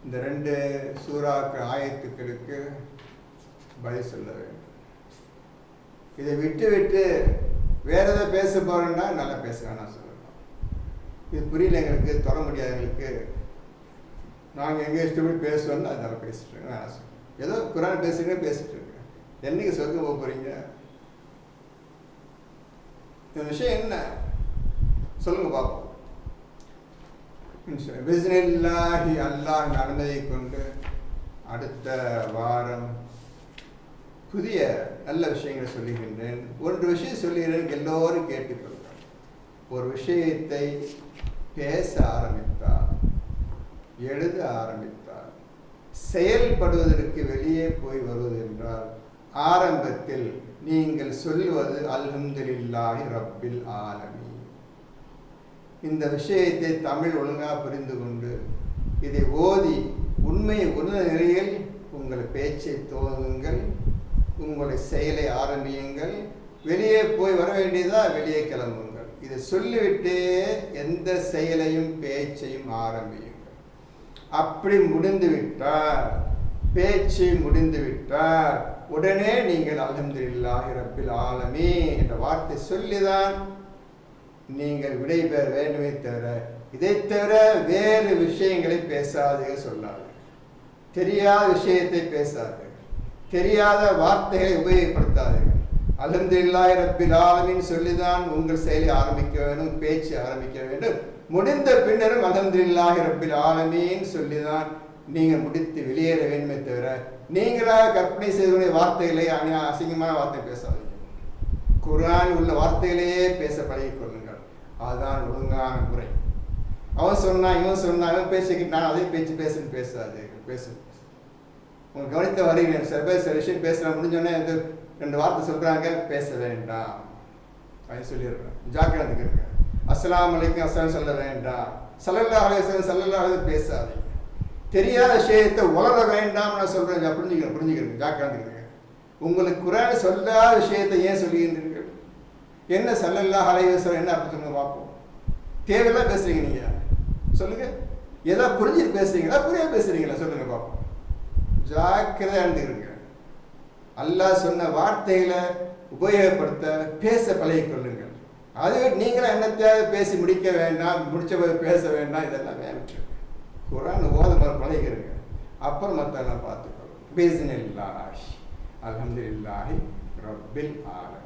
இந்த 2 சூறாக்கு ஆயத்துக்களுக்கு பதில் சொல்ல வேண்டும். இதை விட்டு வேற எதாவது பேச போறேன்னா நல்லா பேசுகிறேன். நான் சொல்லலாம். இது புரியல எங்களுக்கு, தொட முடியாது எங்களுக்கு. நாங்கள் எங்கே இஷ்டப்படி பேசுவோம்னா அதனால பேசிட்டு இருக்கேன். நான் சொல்லுவேன் ஏதோ குர்ஆன் பேசுறீங்க பேசிட்டு இருக்கேன். என்னைக்கு சொர்க்கம் போக போறீங்க? இந்த விஷயம் என்ன சொல்லுங்க பார்ப்போம். பிஸ்மில்லாஹி அல்லாஹ் அனுமதியை கொண்டு அடுத்த வாரம் புதிய நல்ல விஷயங்களை சொல்லுகின்றேன். ஒரு விஷயம் சொல்லுகிறேன், எல்லோரும் கேட்டுக்கொள்ளுங்கள். ஒரு விஷயத்தை பேச ஆரம்பித்தால், எழுத ஆரம்பித்தால், செயல்படுவதற்கு வெளியே போய் வருவது என்றால் ஆரம்பத்தில் நீங்கள் சொல்லுவது அல்ஹம்துலில்லாஹி ரப்பில் ஆலமீன். இந்த விஷயத்தை தமிழ் ஒழுங்காக புரிந்து கொண்டு இதை ஓதி உண்மையை உணர்ந்த நிலையில் உங்கள் பேச்சை துவங்குங்கள், உங்களுடைய செயலை ஆரம்பியுங்கள். வெளியே போய் வர வேண்டியதா வெளியே கிளம்புங்கள். இதை சொல்லிவிட்டு எந்த செயலையும் பேச்சையும் ஆரம்பியுங்கள். அப்படி முடிந்துவிட்டால், பேச்சு முடிந்துவிட்டால் உடனே நீங்கள் அல்ஹம்துலில்லாஹி ரப்பில் ஆலமீன் என்ற வார்த்தை சொல்லிதான் நீங்கள் விடைபெற வேண்டுமே தவிர இதை தவிர வேறு விஷயங்களை பேசாதீர்கள், சொல்லாது. தெரியாத விஷயத்தை பேசாதீர்கள், தெரியாத வார்த்தைகளை உபயோகப்படுத்தாதீர்கள். அல்ஹம்துலில்லாஹி ரப்பில் ஆலமீன் சொல்லிதான் உங்கள் செயலை ஆரம்பிக்க வேண்டும், பேச்சு ஆரம்பிக்க வேண்டும். முடிந்த பின்னரும் அல்ஹம்துலில்லாஹி ரப்பில் ஆலமீன் சொல்லிதான் நீங்கள் முடித்து வெளியேற வேண்டுமே தவிர நீங்களாக கற்பனை செய்த வார்த்தைகளை அசிங்கமான வார்த்தை பேசாதீங்க. குர்ஆன் உள்ள வார்த்தைகளையே பேச பழகிக் கொள்ளுங்கள். அதுதான் ஒழுங்கான முறை. அவன் சொன்னா இவன் சொன்னா இவன் பேசிக்கிட்டு நான் அதே பேச்சு பேசுன்னு பேசாது. உங்களுக்கு கவனித்த வருகிறேன். சில பேர் சில விஷயம் பேசுகிறேன், முடிஞ்சோடனே 2 வார்த்தை சொல்கிறாங்க, பேச வேண்டாம் அப்படின்னு சொல்லிடுறேன். ஜாக்கிரதைக்கு இருங்க. அஸ்ஸலாமு அலைக்கும் அஸ்ஸலாம் சொல்ல வேண்டாம். ஸல்லல்லாஹு அலைஹி வஸல்லம் ஸல்லல்லாஹு அலைஹி வஸல்லம் பேசாதீங்க. தெரியாத விஷயத்தை உளர வேண்டாம் நான் சொல்கிறேன். புரிஞ்சுக்கிறேன். ஜாக்கிரதைக்கு. உங்களுக்கு குர்ஆன் சொல்லாத விஷயத்தை ஏன் சொல்லுகின்றீர்கள்? என்ன ஸல்லல்லாஹு அலைஹி வஸல்லம் என்ன அர்த்தம் சொல்லுங்க பார்ப்போம். தேவையெல்லாம் பேசுறீங்க. நீங்கள் சொல்லுங்க, எதா புரிஞ்சுட்டு பேசுறீங்களா புரியாத பேசுறீங்களா சொல்லுங்க பார்ப்போம். ஜாக்கிரதையா இருந்துருங்க. அல்லாஹ் சொன்ன வார்த்தைகளை உபயோகப்படுத்த பேச பழகிக் கொள்ளுங்கள். அது நீங்களும் என்னத்தையாவது பேசி முடிக்க வேண்டாம், முடிச்ச பேச வேண்டாம், இதெல்லாம் வேண்டாம். குர்ஆன் ஓத பழகிக்கிறங்க. அப்புறம் மற்றெல்லாம் பார்த்துக்கொள்ளுங்க. பிஸ்மில்லாஹி அல்ஹம்துலில்லாஹி ரப்பில் ஆலமீன்.